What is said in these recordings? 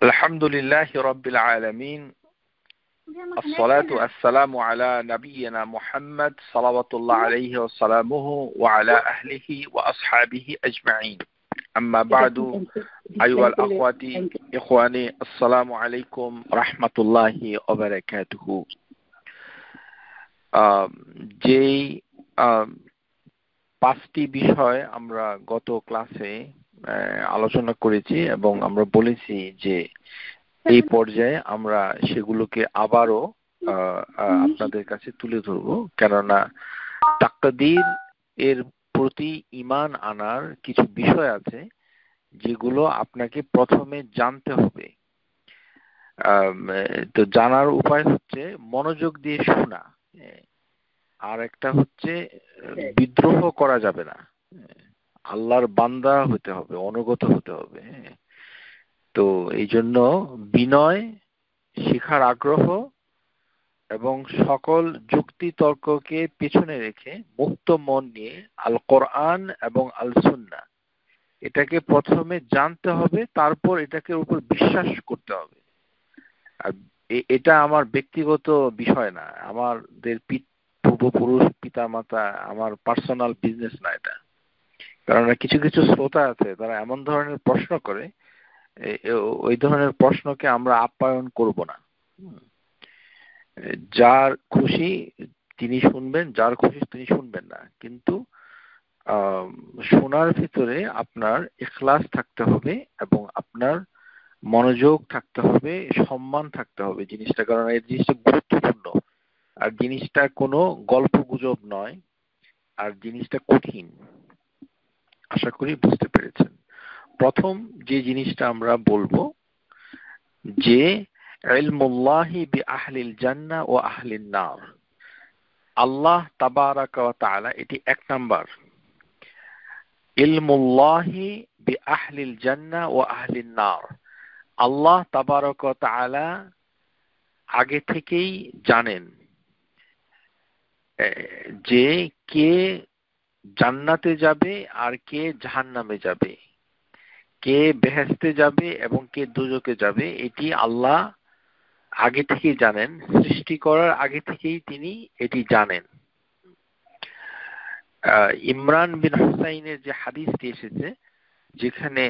আলহামদুলিল্লাহ রাব্বিল আলামিন الصلاة والسلام على نبينا محمد صلوات الله عليه وسلامه وعلى أهله وأصحابه أجمعين أما بعد أيها الأخوات إخواني السلام عليكم ورحمة الله وبركاته যেই পাঁচটি বিষয় আমরা গত ক্লাসে আলোচনা করেছি এবং আমরা বলেছি যে এই পর্যায়ে আমরা সেগুলোকে আবারও আপনাদের কাছে তুলে ধরব, কেননা তাকদীর এর প্রতি ঈমান আনার কিছু বিষয় আছে যেগুলো আপনাকে প্রথমে জানতে হবে। তো জানার উপায় হচ্ছে মনোযোগ দিয়ে শোনা, আর একটা হচ্ছে বিদ্রোহ করা যাবে না, আল্লাহর বান্দা হতে হবে, অনুগত হতে হবে। তো এই জন্য বিনয়, শিখার আগ্রহ এবং সকল যুক্তি তর্ককে পেছনে রেখে মুক্ত মন নিয়ে আল কোরআন এবং আল সুন্নাহ এটাকে প্রথমে জানতে হবে, তারপর এটাকে উপর বিশ্বাস করতে হবে। আর এটা আমার ব্যক্তিগত বিষয় না, আমাদের পূর্বপুরুষ পিতা মাতা, আমার পার্সোনাল বিজনেস না এটা। কারণ কিছু কিছু শ্রোতা আছে তারা এমন ধরনের প্রশ্ন করে, ওই ধরনের প্রশ্নকে আমরা আপ্যায়ন করব না। যার খুশি তিনি শুনবেন, যার খুশি তিনি শুনবেন না, কিন্তু শোনার ভিতরে আপনার ইখলাস থাকতে হবে এবং আপনার মনোযোগ থাকতে হবে, সম্মান থাকতে হবে জিনিসটা, কারণ এই জিনিসটা গুরুত্বপূর্ণ। আর জিনিসটা কোনো গল্প গুজব নয়, আর জিনিসটা কঠিন। আশা করি বুঝতে পেরেছেন। প্রথম যে জিনিসটা আমরা বলবো যে ইলমুল্লাহি বিআহলিল জান্নাহ ওয়া আহলিন নার, আল্লাহ তাবারাকা ওয়া তাআলা, এটি এক নাম্বার। ইলমুল্লাহি বিআহলিল জান্নাহ ওয়া আহলিন নার, আল্লাহ তাবারাকা ওয়া তাআলা আগে থেকেই জানেন যে কে জান্নাতে যাবে আর কে জাহান্নামে যাবে, কে বেহেশতে যাবে এবং কে দোজখে যাবে। এটি আল্লাহ আগে থেকেই জানেন, সৃষ্টি করার আগে থেকেই তিনি এটি জানেন। ইমরান বিন হুসাইনের যে হাদিসটি এসেছে, যেখানে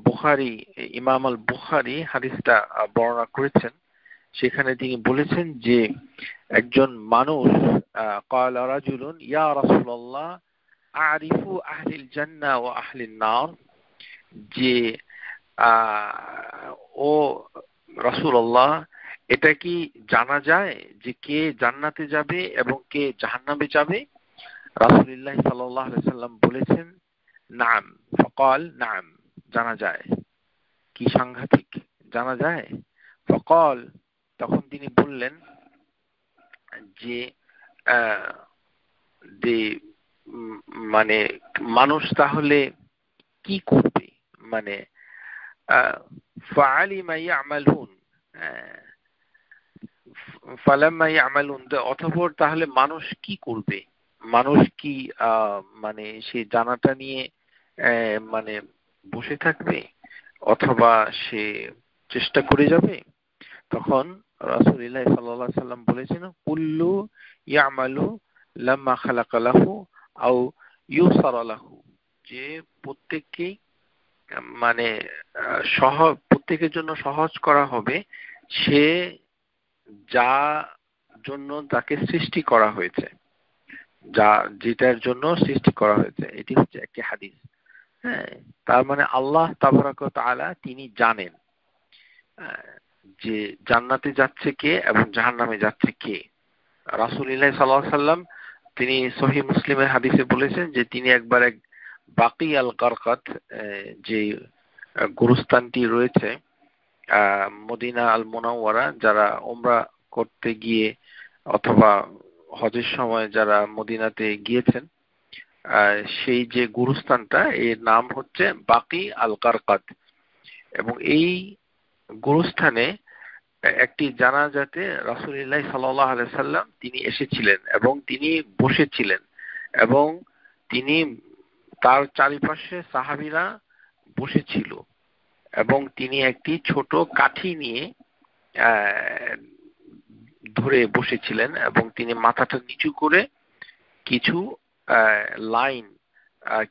বুখারী, ইমাম আল বুখারী হাদিসটা বর্ণনা করেছেন, সেখানে তিনি বলেছেন যে একজন মানুষ ক্বালা রাজুলুন ইয়া রাসূলুল্লাহ আরিফু আহলিল জান্নাহ ওয়া আহলিন নার, যে ও রাসূলুল্লাহ, এটা কি জানা যায় যে কে জান্নাতে যাবে এবং কে জাহান্নামে যাবে? রাসূলুল্লাহ সাল্লাল্লাহু আলাইহি সাল্লাম বলেছেন নাম, ফাকাল নাম, জানা যায়। কি সাংঘাতিক, জানা যায়। ফাকাল, তখন তিনি বললেন যে মানে মানুষ তাহলে কি করবে, মানে ফাআলিমা ইয়ামালুন, ফালাম্মা ইয়ামালুন, অতঃপর তাহলে মানুষ কি করবে, মানুষ কি মানে সে জানাটা নিয়ে মানে বসে থাকবে অথবা সে চেষ্টা করে যাবে? তখন রাসূলুল্লাহ সাল্লাল্লাহু আলাইহি সাল্লাম বলেছেন কুল্লু ইয়ামালু লাম্মা খালাকা লাহু আও ইউসারা লাহু, যে প্রত্যেককেই মানে প্রত্যেকের জন্য সহজ করা হবে সে যা জন্য তাকে সৃষ্টি করা হয়েছে, যেটার জন্য সৃষ্টি করা হয়েছে। এটি হচ্ছে একটি হাদিস। হ্যাঁ, তার মানে আল্লাহ তাবারাকা ওয়া তাআলা তিনি জানেন যে জান্নাতে যাচ্ছে কে এবং জাহান্নামে যাচ্ছে কে। রাসূলুল্লাহ সাল্লাল্লাহু আলাইহি সাল্লাম তিনি সহিহ মুসলিমের হাদিসে বলেছেন যে তিনি একবার এক বাকি আল গারকাত, যে গুরুস্থানটি রয়েছে মদিনা আল মুনাওয়ারা, যারা উমরা করতে গিয়ে অথবা হজের সময় যারা মদিনাতে গিয়েছেন, সেই যে গুরুস্থানটা এর নাম হচ্ছে বাকি আল গারকাত। এবং এই গুরুস্থানে একটি জানাজাতে রাসূলুল্লাহ সাল্লাল্লাহু আলাইহি সাল্লাম তিনি এসেছিলেন এবং তিনি বসেছিলেন এবং তিনি তার চারিপাশে সাহাবীরা বসেছিল এবং তিনি একটি ছোট কাঠি নিয়ে ধরে বসেছিলেন এবং তিনি মাথাটা নিচু করে কিছু লাইন,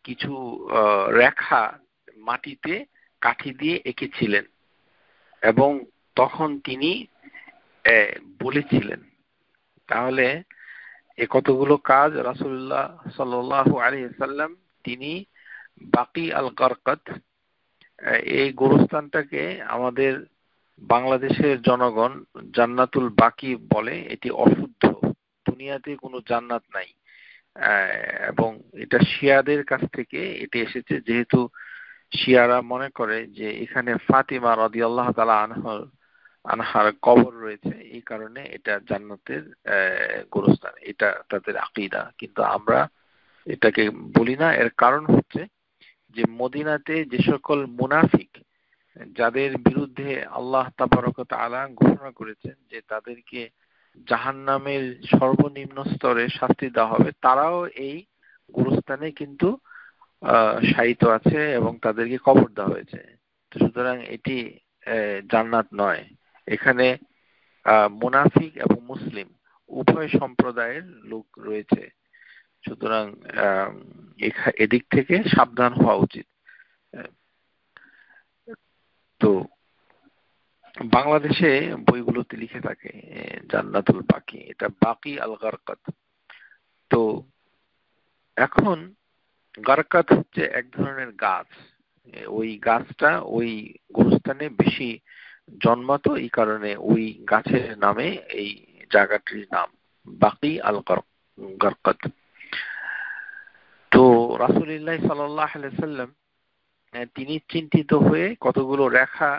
কিছু রেখা মাটিতে কাঠি দিয়ে এঁকেছিলেন এবং তখন তিনি বলেছিলেন। তাহলে এ কতগুলো কাজ রাসূলুল্লাহ সাল্লাল্লাহু আলাইহি ওয়াসাল্লাম তিনি বাকি আল গারকাত, এই গোরস্থানটাকে আমাদের বাংলাদেশের জনগণ জান্নাতুল বাকি বলে। এটি অশুদ্ধ, দুনিয়াতে কোনো জান্নাত নাই। এবং এটা শিয়াদের কাছ থেকে এটি এসেছে, যেহেতু শিয়ারা মনে করে যে এখানে ফাতিমা রাদিয়াল্লাহু তাআলা আনহার কবর রয়েছে, এই কারণে এটা জান্নাতের গোরস্থান, এটা তাদের আকীদা। কিন্তু আমরা এটাকে বলি না। এর কারণ হচ্ছে যে মদিনাতে যে সকল মুনাফিক, যাদের বিরুদ্ধে আল্লাহ তাবারক ওয়া তাআলা ঘোষণা করেছেন যে তাদেরকে জাহান্নামের সর্বনিম্ন স্তরে শাস্তি দেওয়া হবে, তারাও এই গোরস্থানে কিন্তু শায়িত আছে এবং তাদেরকে কবর দেওয়া হয়েছে। সুতরাং এটি জান্নাত নয়। এখানে মুনাফিক এবং মুসলিম উভয় সম্প্রদায়ের লোক রয়েছে। সুতরাং এদিক থেকে সাবধান হওয়া উচিত। তো বাংলাদেশে বইগুলোতে লিখে থাকে জান্নাতুল বাকি, এটা বাকি আল গারকাত। তো এখন গারকাত হচ্ছে এক ধরনের গাছ, ওই গাছটা ওই গোরস্থানে বেশি জন্মাতো, এই কারণে ওই গাছের নামে এই জায়গাটির নাম বাকি আল গারকাত। তো রাসূলুল্লাহ সাল্লাল্লাহু আলাইহি ওয়াসাল্লাম তিনি চিন্তিত হয়ে কতগুলো রেখা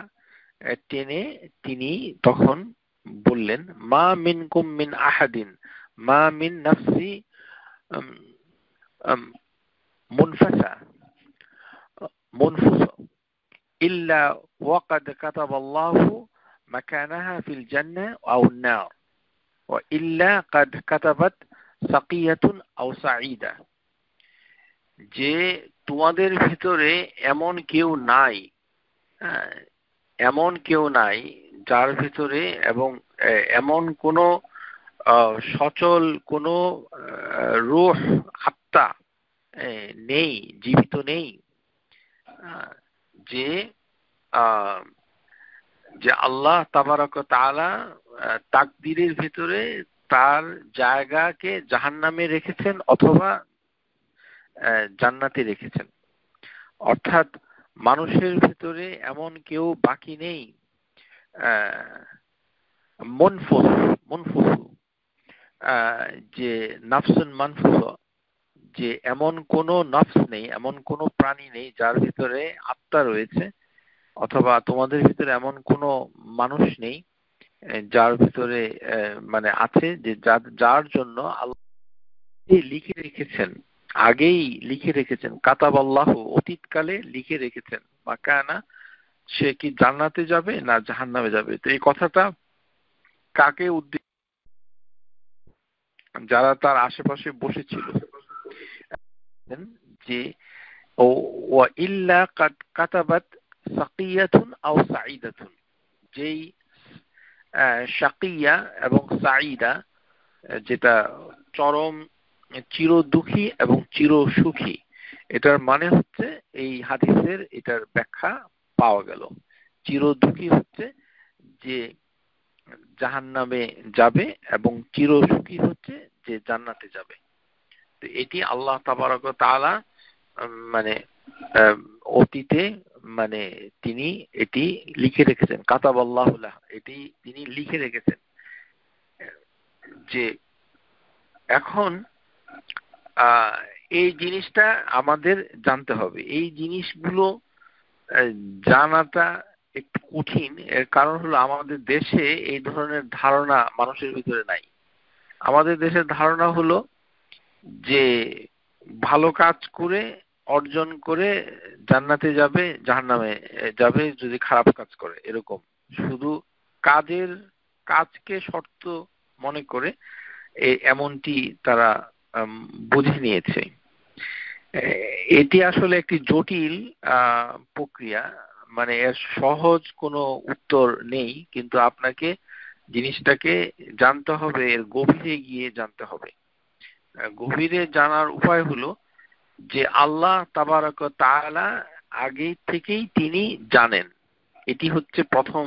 টেনে তিনি তখন বললেন, মা মিনকুম মিন আহাদিন মা মিন নাফসি মুনফাসা মুনফুসা ইল্লা ওয়াকাদ কাতাবাল্লাহু মাকানাহা ফিল জান্নাহ আও নার ওয়া ইল্লা কাদ কাতাবাত সাকিয়াতুন আও সাঈদা। যে তোমাদের ভিতরে এমন কেউ নাই, এমন কেউ নাই যার ভিতরে এবং এমন কোন সচল কোন রূহ, আত্মা নেই, জীবিত নেই, যে যে আল্লাহ তাবারক ওয়া তাআলা তাকদীরের ভিতরে তার জায়গাকে জাহান্নামে রেখেছেন অথবা জান্নাতে রেখেছেন। অর্থাৎ মানুষের ভিতরে এমন কেউ বাকি নেই মুনফুস, যে নাফসুন মানফুসা, যে এমন কোন নফস নেই, এমন কোন প্রাণী নেই যার ভিতরে আত্মা রয়েছে, অথবা তোমাদের ভিতরে এমন কোন মানুষ নেই যার ভিতরে মানে আছে যে যার জন্য আল্লাহ লিখে রেখেছেন, আগেই লিখে রেখেছেন, কাতাবাল্লাহু অতীতকালে লিখে রেখেছেন, মাকানা সে কি জান্নাতে যাবে না জাহান্নামে যাবে। তো এই কথাটা কাকে উদ্দেশ্য? যারা তার আশেপাশে বসেছিল, যে ওয়া ইল্লা কাদ কাতাবাত সাকিয়াতুন আও সাঈদাতুন, যেই শাকিয়া এবং সাঈদা, যেটা চরম চির দুঃখী এবং চির সুখী, এটার মানে হচ্ছে এই হাদিসের এটার ব্যাখ্যা পাওয়া গেল। চির দুঃখী হচ্ছে যে জাহান্নামে যাবে এবং চির সুখী হচ্ছে যে জান্নাতে যাবে। তো এটি আল্লাহ তাবারক ওয়া তাআলা মানে অতীতে মানে তিনি এটি লিখে রেখেছেন, কাতাবাল্লাহু লাহ, এটি তিনি লিখে রেখেছেন। যে এখন এই জিনিসটা আমাদের জানতে হবে। এই জিনিসগুলো জানাটা একটু কঠিন। এর কারণ হলো আমাদের দেশে এই ধরনের ধারণা মানুষের ভিতরে নাই। আমাদের দেশের ধারণা হলো যে ভালো কাজ করে অর্জন করে জান্নাতে যাবে, জাহান্নামে যাবে যদি খারাপ কাজ করে, এরকম। শুধু কাজকে শর্ত মনে করে এমনটি তারা বুঝে নিয়েছে। এটি আসলে একটি জটিল প্রক্রিয়া। মানে এর সহজ কোনো উত্তর নেই, কিন্তু আপনাকে জিনিসটাকে জানতে হবে, এর গভীরে গিয়ে জানতে হবে। গভীরে জানার উপায় হলো যে আল্লাহ তাবারক ওয়া তাআলা আগে থেকেই তিনি জানেন। এটি হচ্ছে প্রথম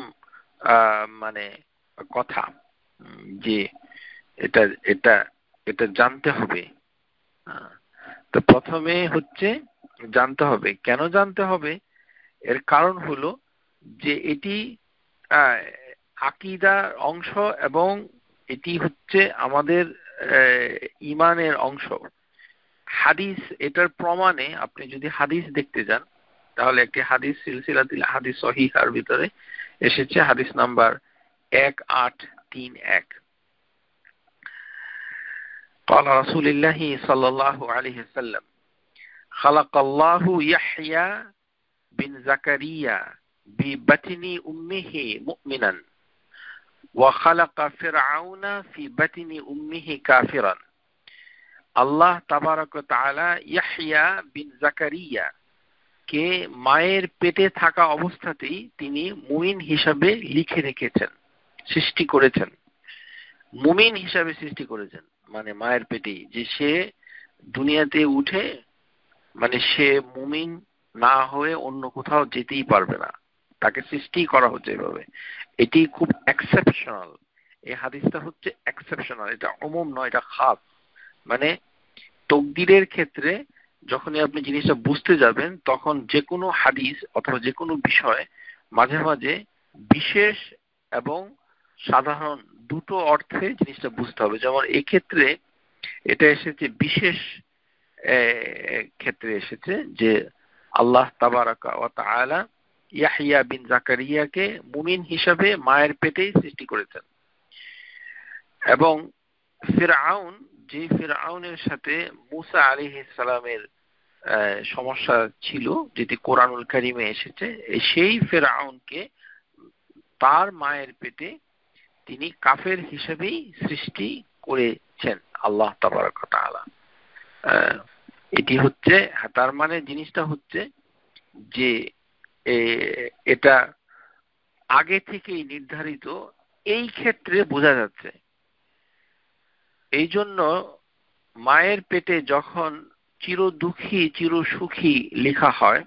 মানে কথা, যে এটা এটা এটা জানতে হবে। তো প্রথমে হচ্ছে জানতে হবে। কেন জানতে হবে? এর কারণ হলো যে এটি আকীদার অংশ এবং এটি হচ্ছে আমাদের ঈমানের অংশ। হাদিস এটার প্রমাণে, আপনি যদি হাদিস দেখতে যান তাহলে একটি হাদিস সিলসিলাতুল হাদিস সহিহার ভিতরে এসেছে, হাদিস নাম্বার 1831। قال رسول الله صلى الله عليه وسلم خلق الله يحيى بن زكريا ببطن أمه مؤمنا وخلق فرعون في بطن أمه كافرا। আল্লাহ তাবারক ওয়া তাআলা ইয়াহইয়া বিন জাকারিয়া কে মায়ের পেটে থাকা অবস্থাতেই তিনি মুমিন হিসাবে লিখে রেখেছেন, সৃষ্টি করেছেন। মুমিন হিসাবে সৃষ্টি করেছেন মানে মায়ের পেটেই, যে সে দুনিয়াতে উঠে মানে সে মুমিন না হয়ে অন্য কোথাও যেতেই পারবে না, তাকে সৃষ্টি করা হচ্ছে এভাবে। এটি খুব এক্সেপশনাল। এই হাদিসটা হচ্ছে এক্সেপশনাল, এটা উমুম নয়, এটা খাস। মানে তাকদীরের ক্ষেত্রে যখনই আপনি জিনিসটা বুঝতে যাবেন, তখন যে কোনো হাদিস অথবা যে কোনো বিষয় মাঝে মাঝে বিশেষ এবং সাধারণ দুটো অর্থে জিনিসটা বুঝতে হবে। যেমন এই ক্ষেত্রে এটা এসেছে বিশেষ ক্ষেত্রে এসেছে, যে আল্লাহ তাবারাকা ওয়া তাআলা ইয়াহইয়া বিন জাকারিয়াকে মুমিন হিসাবে মায়ের পেটেই সৃষ্টি করেছেন। এবং ফিরআউন, যে ফিরআউনের সাথে মুসা আলাইহিস সালামের সমস্যা ছিল, যেটি কোরআনুল কারীমে এসেছে, সেই ফিরআউনকে তার মায়ের পেটে তিনি কাফের হিসেবেই সৃষ্টি করেছেন আল্লাহ তাবারক ওয়া তাআলা। এটি হচ্ছে, তার মানে জিনিসটা হচ্ছে যে এটা আগে থেকেই নির্ধারিত, এই ক্ষেত্রে বোঝা যাচ্ছে। এই জন্য মায়ের পেটে যখন চির দুঃখী চির সুখী লেখা হয়,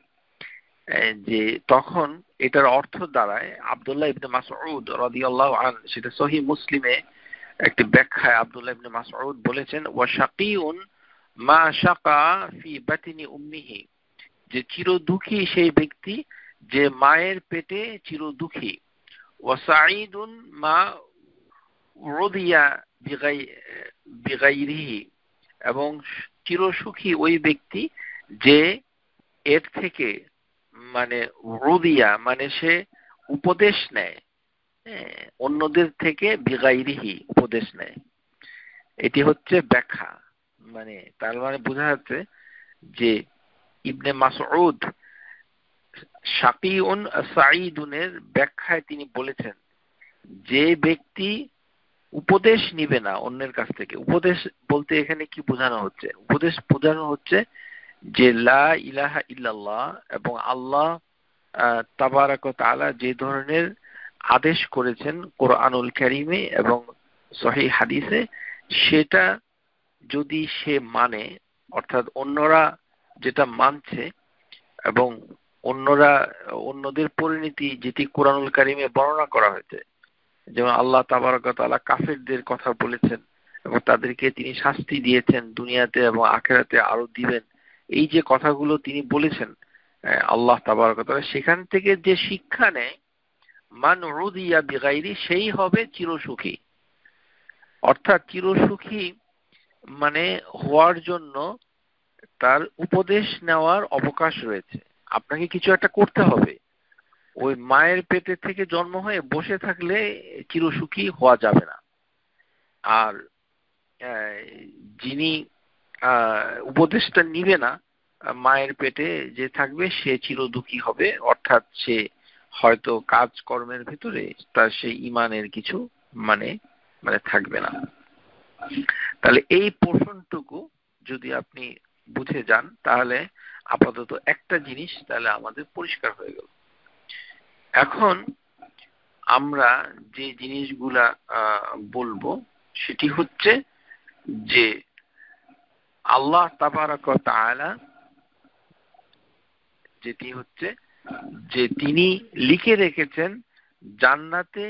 যে তখন এটার অর্থ দাঁড়ায়, আব্দুল্লাহ ইবনে মাসউদ রাদিয়াল্লাহু আনহু, সেটা সহিহ মুসলিমে একটি ব্যাখ্যায় আব্দুল্লাহ ইবনে মাসউদ বলেছেন, ওয়া শাকিউন মা শাকা ফি বাতিনি উম্মিহি, যে চির দুঃখী সেই ব্যক্তি যে মায়ের পেটে চির দুঃখী। ওয়া সাঈদুন মা উদিয়া বিগাইরিহি, এবং চির সুখী ওই ব্যক্তি যে এর থেকে মানে রুদিয়া মানে সে উপদেশ নেয়, অন্যদের থেকে বিগাইরিহি উপদেশ নেয়। এটি হচ্ছে ব্যাখ্যা। মানে তার মানে বোঝা যাচ্ছে যে ইবনে মাসউদ শাকিউন সাঈদুনের ব্যাখ্যায় তিনি বলেছেন, যে ব্যক্তি উপদেশ নিবে না অন্যের কাছ থেকে। উপদেশ বলতে এখানে কি বোঝানো হচ্ছে? উপদেশ বোঝানো হচ্ছে যে লা ইলাহা ইল্লাল্লাহ এবং আল্লাহ তাবারাক ওয়া তাআলা যে ধরনের আদেশ করেছেন কোরআনুল কারীমে এবং সহিহ হাদিসে, সেটা যদি সে মানে, অর্থাৎ অন্যরা যেটা মানছে এবং অন্যদের পরিণতি যেটি কোরআনুল কারীমে বর্ণনা করা হয়েছে, যেমন আল্লাহ তাবারক ওয়া তাআলা কাফেরদের কথা বলেছেন এবং তাদেরকে তিনি শাস্তি দিয়েছেন দুনিয়াতে এবং আখিরাতে আরো দিবেন, এই যে কথাগুলো তিনি বলেছেন আল্লাহ তাবারক ওয়া তাআলা, সেখান থেকে যে শিক্ষা নেয় মান উদিয়া বিগাইরি, সেই হবে চিরসুখী। অর্থাৎ চিরসুখী মানে হওয়ার জন্য তার উপদেশ নেওয়ার অবকাশ রয়েছে। আপনাকে কিছু একটা করতে হবে। ওই মায়ের পেটে থেকে জন্ম হয়ে বসে থাকলে চিরসুখী হওয়া যাবে না। আর যিনি উপদেশটা নিবে না, মায়ের পেটে যে থাকবে সে চির দুঃখী হবে, অর্থাৎ সে হয়তো কাজ কর্মের ভিতরে তার সেই ঈমানের কিছু মানে থাকবে না। তাহলে এই পোর্শনটুকু যদি আপনি বুঝে যান, তাহলে আপাতত একটা জিনিস তাহলে আমাদের পরিষ্কার হয়ে গেল। এখন আমরা যে জিনিসগুলা বলবো সেটি হচ্ছে যে আল্লাহ তাবারাক ওয়া তাআলা যেটি হচ্ছে যে তিনি লিখে রেখেছেন জান্নাতে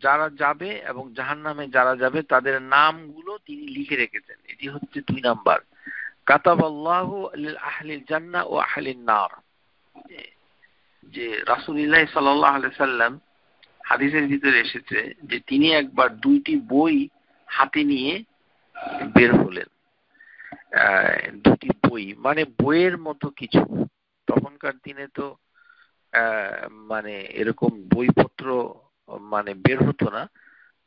যারা যাবে এবং জাহান্নামে যারা যাবে তাদের নামগুলো তিনি লিখে রেখেছেন। এটি হচ্ছে 2 নাম্বার। কাতাবাল্লাহু লিল আহলিল জান্নাহ ওয়া আহলিন নার। যে রাসূলুল্লাহ সাল্লাল্লাহু আলাইহি সাল্লাম হাদিসের ভিতরে এসেছে যে তিনি একবার 2টি বই হাতে নিয়ে বের হলেন। 2টি বই মানে বইয়ের মতো কিছু। তখনকার দিনে তো মানে এরকম বইপত্র মানে বের হতো না।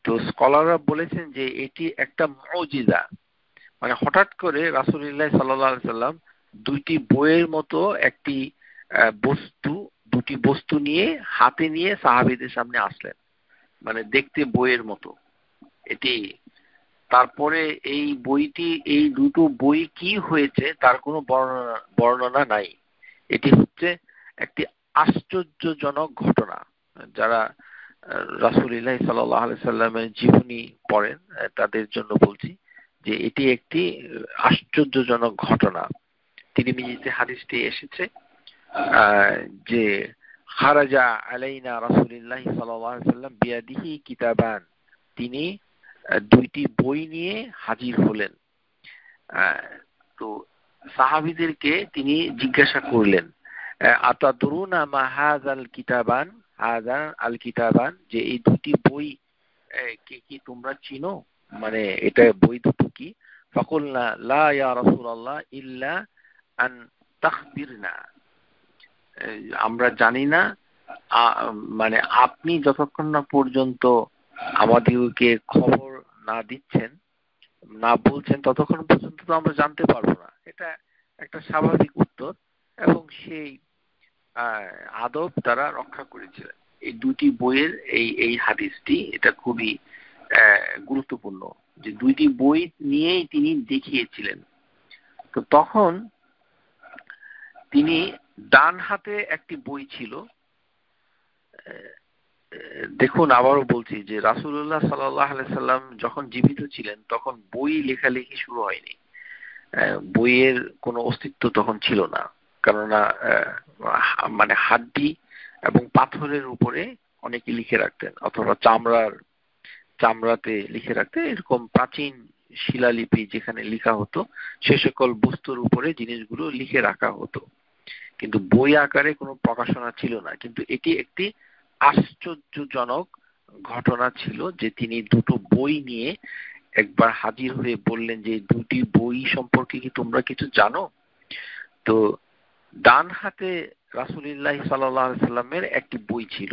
তো স্কলাররা বলেছেন যে এটি একটা মুজিজা। মানে হঠাৎ করে রাসূলুল্লাহ সাল্লাল্লাহু আলাইহি সাল্লাম 2টি বইয়ের মতো একটি দুটি বস্তু নিয়ে হাতে নিয়ে সাহাবীদের সামনে আসলেন। মানে দেখতে বইয়ের মতো। এটি তারপরে এই দুটো বই কি হয়েছে তার কোনো বর্ণনা নাই। এটি হচ্ছে একটি আশ্চর্যজনক ঘটনা। যারা রাসূলুল্লাহ সাল্লাল্লাহু আলাইহি সাল্লামের জীবনী পড়েন তাদের জন্য বলছি যে এটি একটি আশ্চর্যজনক ঘটনা। তিরমিজিতে হাদিসটি এসেছে যে খারাজা আলাইনা রাসূলুল্লাহ সাল্লাল্লাহু আলাইহি সাল্লাম বিয়াদিহি কিতাবান। তিনি 2টি বই নিয়ে হাজির হলেন। তো সাহাবীদেরকে তিনি জিজ্ঞাসা করলেন আতাদরুনা মা হাযাল কিতাবান, হাযা আল কিতাবান, যে এই 2টি বই কি তোমরা চিনো? মানে এটা বই দুটো কি? ফাকুলনা লা ইয়া রাসূলুল্লাহ ইল্লা আন তাখবিরনা। আমরা জানি না, মানে আপনি যতক্ষণ না পর্যন্ত আমাদেরকে খবর না দিচ্ছেন, না বলছেন, ততক্ষণ পর্যন্ত তো আমরা জানতে পারবো না। এটা একটা স্বাভাবিক উত্তর এবং সেই আদব তারা রক্ষা করেছিলেন। এই 2টি বইয়ের এই হাদিসটি এটা খুবই গুরুত্বপূর্ণ যে 2টি বই নিয়েই তিনি দেখিয়েছিলেন। তো তখন তিনি ডান হাতে একটি বই ছিল। দেখুন আবারও বলছি যে রাসূলুল্লাহ সাল্লাল্লাহু আলাইহি সাল্লাম যখন জীবিত ছিলেন তখন বই লেখালেখি শুরু হয়নি। বইয়ের কোনো অস্তিত্ব তখন ছিল না। কেননা মানে হাড্ডি এবং পাথরের উপরে অনেকে লিখে রাখতেন অথবা চামড়াতে লিখে রাখতেন। এরকম প্রাচীন শিলালিপি যেখানে লেখা হতো সে সকল বস্তুর উপরে জিনিসগুলো লিখে রাখা হতো, কিন্তু বই আকারে কোনো প্রকাশনা ছিল না। কিন্তু এটি একটি আশ্চর্যজনক ঘটনা ছিল যে তিনি 2টো বই নিয়ে একবার হাজির হয়ে বললেন যে 2টি বই সম্পর্কে কি তোমরা কিছু জানো? তো ডান হাতে রাসূলুল্লাহ সাল্লাল্লাহু আলাইহি সাল্লামের একটি বই ছিল,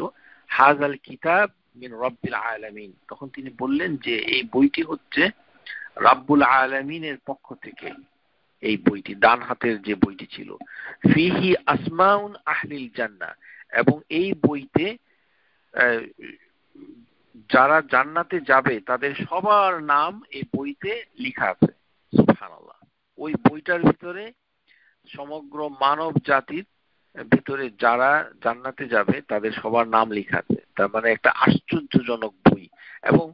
হাযাল কিতাব মিন রাব্বিল আলামিন। তখন তিনি বললেন যে এই বইটি হচ্ছে রাব্বুল আলামিনের পক্ষ থেকে। এই বইটি ডান হাতের যে বইটি ছিল, ফিহি আসমাউন আহলিল জান্নাহ, এবং এই বইতে যারা জান্নাতে যাবে তাদের সবার নাম এই বইতে লেখা আছে। সুবহানাল্লাহ। ওই বইটার ভিতরে সমগ্র মানব জাতির ভিতরে যারা জান্নাতে যাবে তাদের সবার নাম লেখা আছে। তার মানে একটা আশ্চর্যজনক বই। এবং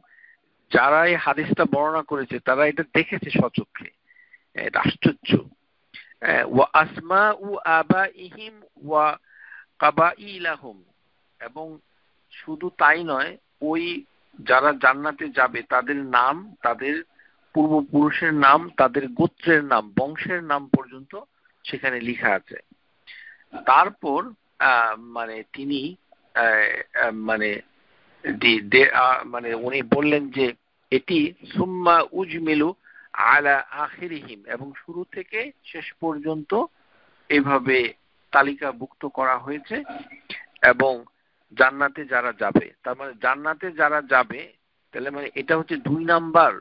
যারা এই হাদিসটা বর্ণনা করেছে তারা এটা দেখেছে স্বচক্ষে। এটা আশ্চর্য। ওয়া আসমাউ আবাইহিম ওয়া কাবাইলাহুম, এবং শুধু তাই নয়, ওই যারা জান্নাতে যাবে তাদের নাম, তাদের পূর্বপুরুষের নাম, তাদের গোত্রের নাম, বংশের নাম পর্যন্ত সেখানে লেখা আছে। তারপর মানে তিনি মানে মানে উনি বললেন যে এটি সুম্মা উজমিলু আলা আখিরিহিম, এবং শুরু থেকে শেষ পর্যন্ত এভাবে তালিকাভুক্ত করা হয়েছে। এবং জান্নাতে যারা যাবে, তার মানে জান্নাতে যারা যাবে, তাহলে মানে এটা হচ্ছে 2 নাম্বার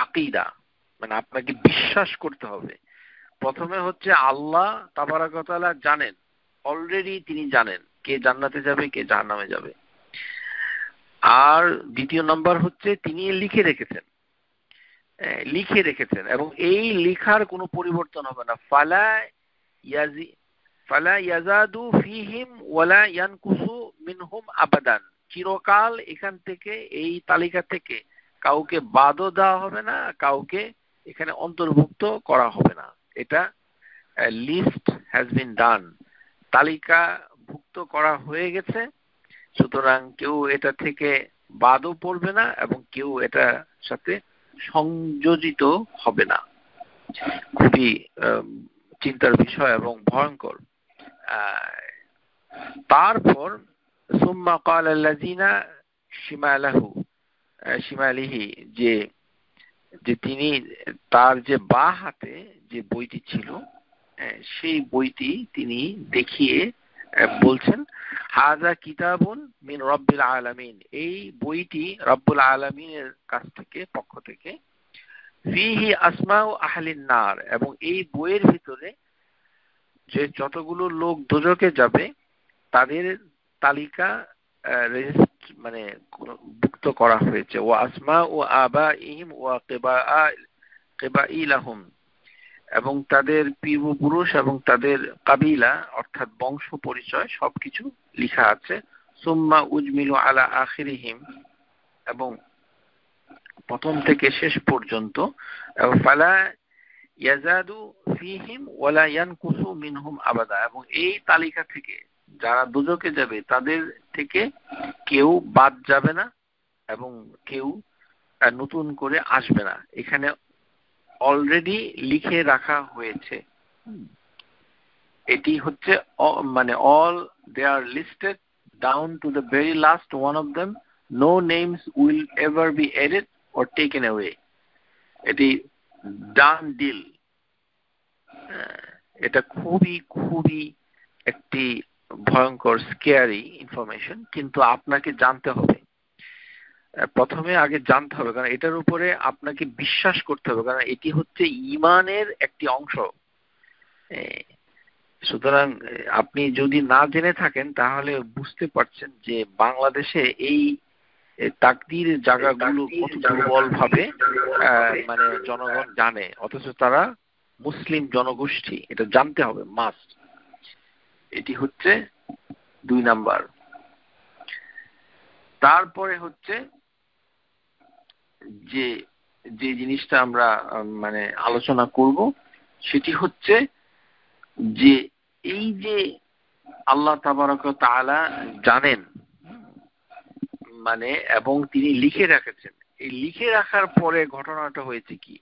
আকীদা। মানে আপনাকে বিশ্বাস করতে হবে। প্রথমে হচ্ছে আল্লাহ তাবারাক ওয়া তাআলা জানেন, অলরেডি তিনি জানেন কে জান্নাতে যাবে কে জাহান্নামে যাবে। আর দ্বিতীয় নাম্বার হচ্ছে তিনি লিখে রেখেছেন এবং এই লেখার কোনো পরিবর্তন হবে না। ফালা ইয়াজি ফালা ইয়াজাদু ফীহিম ওয়ালা ইয়ানকুসু মিনহুম আবাদান, চিরকাল এখান থেকে এই তালিকা থেকে কাউকে বাদও দেওয়া হবে না, কাউকে এখানে অন্তর্ভুক্ত করা হবে না। এটা লিস্ট হ্যাজ বিন ডান, তালিকাভুক্ত করা হয়ে গেছে। সুতরাং কেউ এটা থেকে বাদও পড়বে না এবং কেউ এটার সাথে সংযোজিত হবে না। খুবই চিন্তার বিষয় এবং ভয়ঙ্কর। তারপর সুম্মা ক্বালা আল্লাযিনা শিমালিহি, যে তিনি তার যে বাঁ হাতে যে বইটি ছিল সেই বইটি তিনি দেখিয়ে বলছেন, হাযা কিতাবুন মিন রাব্বিল আলামিন, এই বইটি রব্বুল আলামিনের কাছ থেকে, পক্ষ থেকে, ফীহি আসমাউ আহলিন নার, এবং এই বইয়ের ভিতরে যে যতগুলো লোক দোজখে যাবে তাদের তালিকা মানে ভুক্ত করা হয়েছে। ওয়া আসমা ও আবাইহিম ওয়া কিবাইলাহুম, এবং তাদের পূর্বপুরুষ এবং তাদের কাবিলা অর্থাৎ বংশ পরিচয় সবকিছু লেখা আছে। সুম্মা উজমিলু আলা আখিরিহিম, এবং প্রথম থেকে শেষ পর্যন্ত। ফালা ইয়াজাদু ফীহিম ওয়ালা ইয়ানকুসু মিনহুম আবাদা, এবং এই তালিকা থেকে যারা দোজখে যাবে তাদের থেকে কেউ বাদ যাবে না এবং কেউ নতুন করে আসবে না। এখানে অলরেডি লিখে রাখা হয়েছে। এটি হচ্ছে মানে all they are listed down to the very last one of them, no names will ever be added or taken away. এটি ডান ডিল। এটা খুবই খুবই একটি ভয়ঙ্কর স্কেয়ারি ইনফরমেশন, কিন্তু আপনাকে জানতে হবে, প্রথমে আগে জানতে হবে, কারণ এটার উপরে আপনাকে বিশ্বাস করতে হবে, কারণ এটি হচ্ছে ঈমানের একটি অংশ। সুতরাং আপনি যদি না জেনে থাকেন তাহলে বুঝতে পারছেন যে বাংলাদেশে এই তাকদীর জায়গাগুলো কত দুর্বল ভাবে মানে জনগণ জানে, অথচ তারা মুসলিম জনগোষ্ঠী, এটা জানতে হবে মাস্ট। এটি হচ্ছে 2 নাম্বার। তারপরে হচ্ছে যে যে জিনিসটা আমরা মানে আলোচনা করব সেটি হচ্ছে যে এই যে আল্লাহ তাবারক ওয়া তাআলা জানেন, মানে এবং তিনি লিখে রেখেছেন। এই লিখে রাখার পরে ঘটনাটা হয়েছে কি,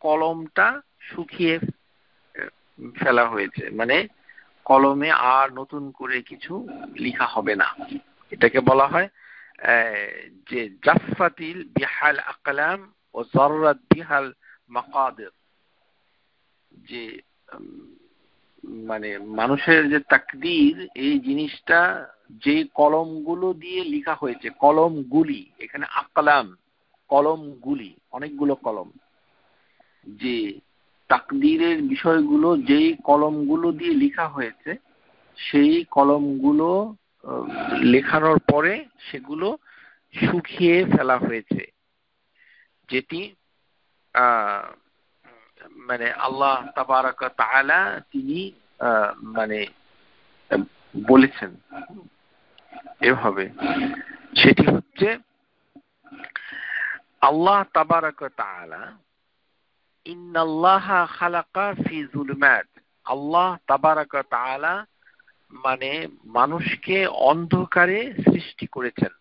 কলমটা শুকিয়ে ফেলা হয়েছে, মানে কলমে আর নতুন করে কিছু লেখা হবে না। এটাকে বলা হয় যে জাফাতিল বিহাল আকলাম ও যাররাত বিহাল মাকাদির, যে মানে মানুষের যে তাকদীর, এই জিনিসটা যে কলমগুলো দিয়ে লেখা হয়েছে, কলমগুলি, এখানে আকলাম কলমগুলি, অনেকগুলো কলম, যে তাকদীরের বিষয়গুলো যেই কলমগুলো দিয়ে লেখা হয়েছে সেই কলমগুলো লেখানোর পরে সেগুলো শুকিয়ে ফেলা হয়েছে, যেটি মানে আল্লাহ তাবারক ওয়া তাআলা তিনি মানে বলেছেন এভাবে। সেটি হচ্ছে আল্লাহ তাবারক ওয়া তাআলা ইন্নাল্লাহা খালাকা ফি যুলুমাত, আল্লাহ তাবারক ওয়া তাআলা মানে মানুষকে অন্ধকারে সৃষ্টি করেছেন।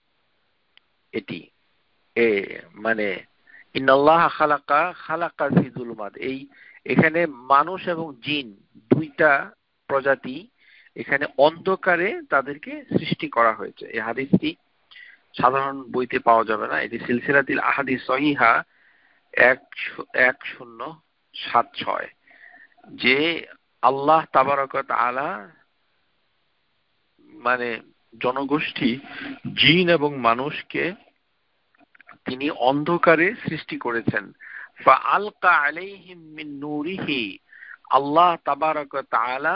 এটি মানে ইন্নাল্লাহা খালাকা ফি যুলুমাত, এই এখানে মানুষ এবং জিন দুইটা প্রজাতি এখানে অন্ধকারে তাদেরকে সৃষ্টি করা হয়েছে। এই হাদিসটি সাধারণ বইতে পাওয়া যাবে না, এটি সিলসিলাতুল আহাদিস সহিহা 1076, যে আল্লাহ তাবারক ওয়া তাআলা মানে জনগোষ্ঠী জিন এবং মানুষকে তিনি অন্ধকারে সৃষ্টি করেছেন। ফাআলকা আলাইহিম মিন নূরিহি, আল্লাহ তাবারক ওয়া তাআলা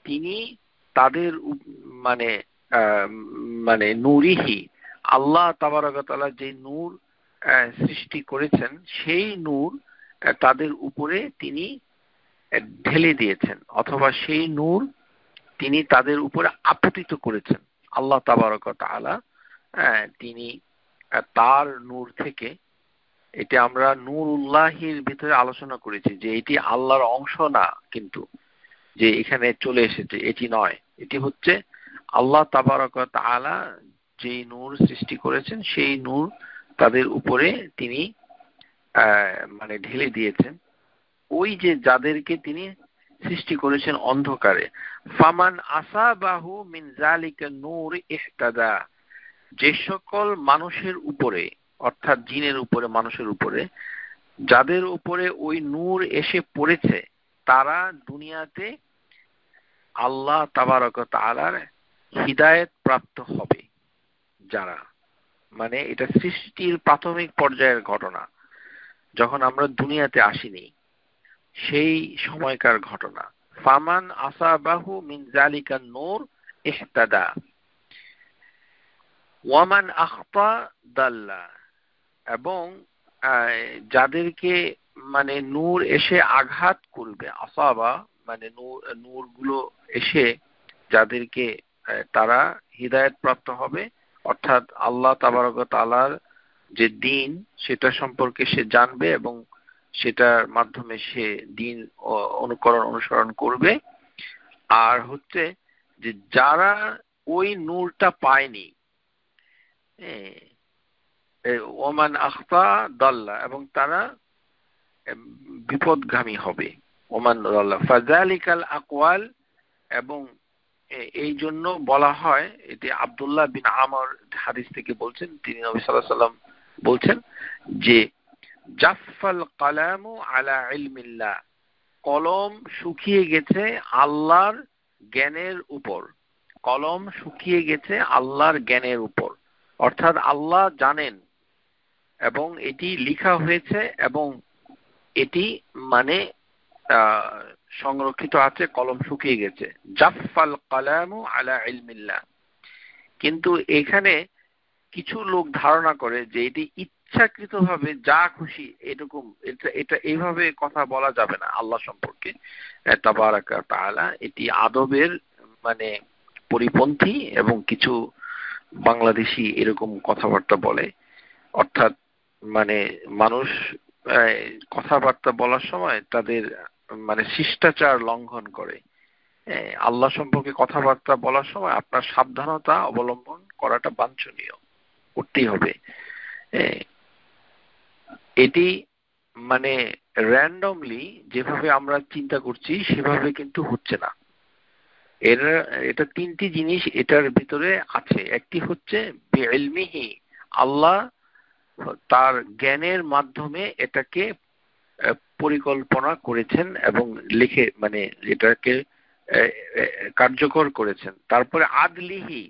তিনি তাদের মানে মানে নূরিহি, আল্লাহ তাবারক ওয়া তাআলা যে নূর সৃষ্টি করেছেন সেই নূর তাদের উপরে তিনি ঢেলে দিয়েছেন, অথবা সেই নূর তিনি তাদের উপরে আপতিত করেছেন। আল্লাহ তাবারক ওয়া তাআলা তিনি তার নূর থেকে, এটা আমরা নূরুল্লাহির ভিতরে আলোচনা করেছি যে এটি আল্লাহর অংশ না, কিন্তু যে এখানে চলে এসেছে এটি নয়, এটি হচ্ছে আল্লাহ তাবারক ওয়া তাআলা যেই নূর সৃষ্টি করেছেন সেই নূর তাদের উপরে তিনি মানে ঢেলে দিয়েছেন। ওই যে যাদেরকে তিনি সৃষ্টি করেছেন অন্ধকারে, ফামান আসাবাহু মিন যালিকা নূর ইহতাদা, যে সকল মানুষের উপরে, অর্থাৎ জিনের উপরে, মানুষের উপরে, যাদের উপরে ওই নূর এসে পড়েছে তারা দুনিয়াতে আল্লাহ তাবারক ওয়া তাআলার হিদায়াত প্রাপ্ত হবে। যারা, মানে এটা সৃষ্টির প্রাথমিক পর্যায়ের ঘটনা, যখন আমরা দুনিয়াতে আসিনি সেই সময়কার ঘটনা। ফামান আসাবাহু মিন যালিকা নূর ইহতাদা ওয়ামান আখতা দাল্লা, এবং যাদেরকে মানে নূর এসে আঘাত করবে, আসাবা মানে নূর গুলো এসে যাদেরকে তারা হিদায়াত প্রাপ্ত হবে, অর্থাৎ আল্লাহ তাবারক ওয়া তাআলার যে দিন সেটা সম্পর্কে সে জানবে এবং সেটার মাধ্যমে সে দিন অনুসরণ করবে। আর হচ্ছে যে যারা ওই নূরটা পায়নি, ওমান আখতা দাল্লা, এবং তারা বিপদগামী হবে। ওমান দাল্লা ফাযালিকাল আকওয়াল, এবং এই জন্য বলা হয়, এটি আব্দুল্লাহ বিন আমর হাদিস থেকে বলছেন, তিনি নবী সাল্লাল্লাহু আলাইহি ওয়াসাল্লাম বলছেন যে জাফাল কালামু আলা ইলমিল্লাহ, কলম শুকিয়ে গেছে আল্লাহর জ্ঞানের উপর। কলম শুকিয়ে গেছে আল্লাহর জ্ঞানের উপর, অর্থাৎ আল্লাহ জানেন এবং এটি লেখা হয়েছে এবং এটি মানে সংরক্ষিত আছে, কলম শুকিয়ে গেছে। জাফাল কালামু আলা ইলমিল্লাহ। কিন্তু এখানে কিছু লোক ধারণা করে যে এটি ইচ্ছাকৃতভাবে যা খুশি এরকম, এটা এইভাবে কথা বলা যাবে না আল্লাহ সম্পর্কে তাবারাক ওয়া তাআলা। এটি আদবের মানে পরিপন্থী, এবং কিছু বাংলাদেশি এরকম কথাবার্তা বলে, অর্থাৎ মানে মানুষ কথাবার্তা বলার সময় তাদের মানে শিষ্টাচার লঙ্ঘন করে। আল্লাহ সম্পর্কে কথাবার্তা বলার সময় আপনার সাবধানতা অবলম্বন করাটা বাঞ্ছনীয়, করতেই হবে। এটি মানে র্যান্ডমলি যেভাবে আমরা চিন্তা করছি সেভাবে কিন্তু হচ্ছে না। এটা তিনটি জিনিস এটার ভিতরে আছে। একটি হচ্ছে বিইলমিহি, আল্লাহ তার জ্ঞানের মাধ্যমে এটাকে পরিকল্পনা করেছেন এবং লিখে মানে এটাকে কার্যকর করেছেন। তারপরে আদলিহি,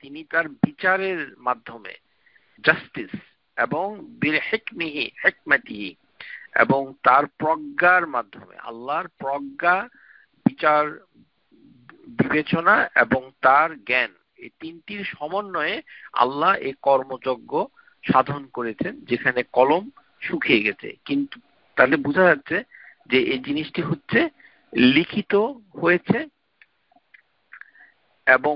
তিনি তার বিচারের মাধ্যমে, জাস্টিস, এবং বিল হিকমিহি, হিকমাতিহি, এবং তার প্রজ্ঞার মাধ্যমে, আল্লাহর প্রজ্ঞা, বিচার, বিবেচনা এবং তার জ্ঞান, এই তিনটির সমন্বয়ে আল্লাহ এই কর্মযজ্ঞ সাধন করেছেন, যেখানে কলম শুকিয়ে গেছে। কিন্তু তাহলে বোঝা যাচ্ছে যে এই জিনিসটি হচ্ছে লিখিত হয়েছে এবং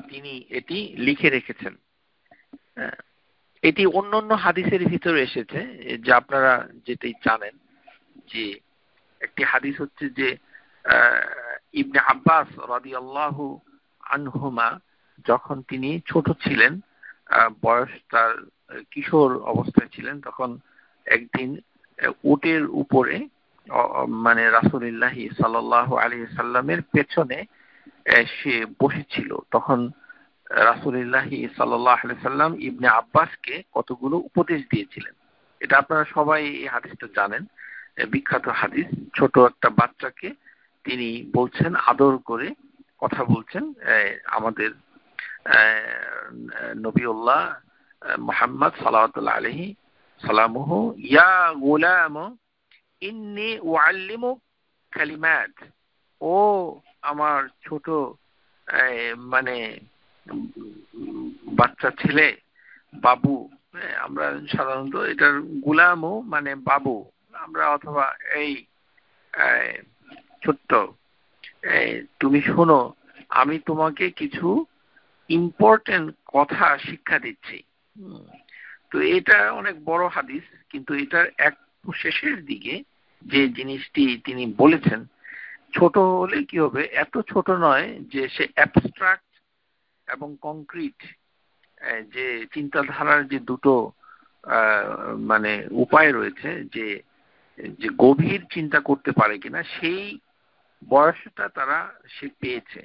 তিনি এটি লিখে রেখেছেন। এটি অন্যান্য হাদিসের ভিতরে এসেছে, যে আপনারা যেটাই জানেন, যে একটি হাদিস হচ্ছে যে ইবনে আব্বাস রাদিয়াল্লাহু আনহুমা যখন তিনি ছোট ছিলেন, বয়স তার কিশোর অবস্থায় ছিলেন, তখন একদিন উটের উপরে মানে রাসূলুল্লাহ সাল্লাল্লাহু আলাইহি সাল্লামের পেছনে সে বসেছিল। তখন রাসূলুল্লাহ সাল্লাল্লাহু আলাইহি সাল্লাম ইবনে আব্বাসকে কতগুলো উপদেশ দিয়েছিলেন। এটা আপনারা সবাই এই হাদিসটা জানেন, বিখ্যাত হাদিস। ছোট একটা বাচ্চাকে তিনি বলছেন, আদর করে কথা বলছেন, আমাদের নবিউল্লাহ মুহাম্মদ সাল্লাল্লাহু আলাইহি সাল্লামহু, ইয়া গুলাম ইন্নী উআল্লিমুক কালিমাত, ও আমার ছোট মানে বাচ্চা ছেলে, বাবু। আমরা সাধারণত এটার গুলামও মানে বাবু আমরা, অথবা এই ছোট্ট তুমি শোনো, আমি তোমাকে কিছু ইম্পর্টেন্ট কথা শিক্ষা দিচ্ছি। তো এটা অনেক বড় হাদিস, কিন্তু এটার এক শেষের দিকে যে জিনিসটি তিনি বলেছেন, ছোট হলে কি হবে, এত ছোট নয় যে সে অ্যাবস্ট্রাক্ট এবং কংক্রিট, যে চিন্তাধারার যে দুটো মানে উপায় রয়েছে, যে যে গভীর চিন্তা করতে পারে কিনা, সেই বয়সটা সে পেয়েছে।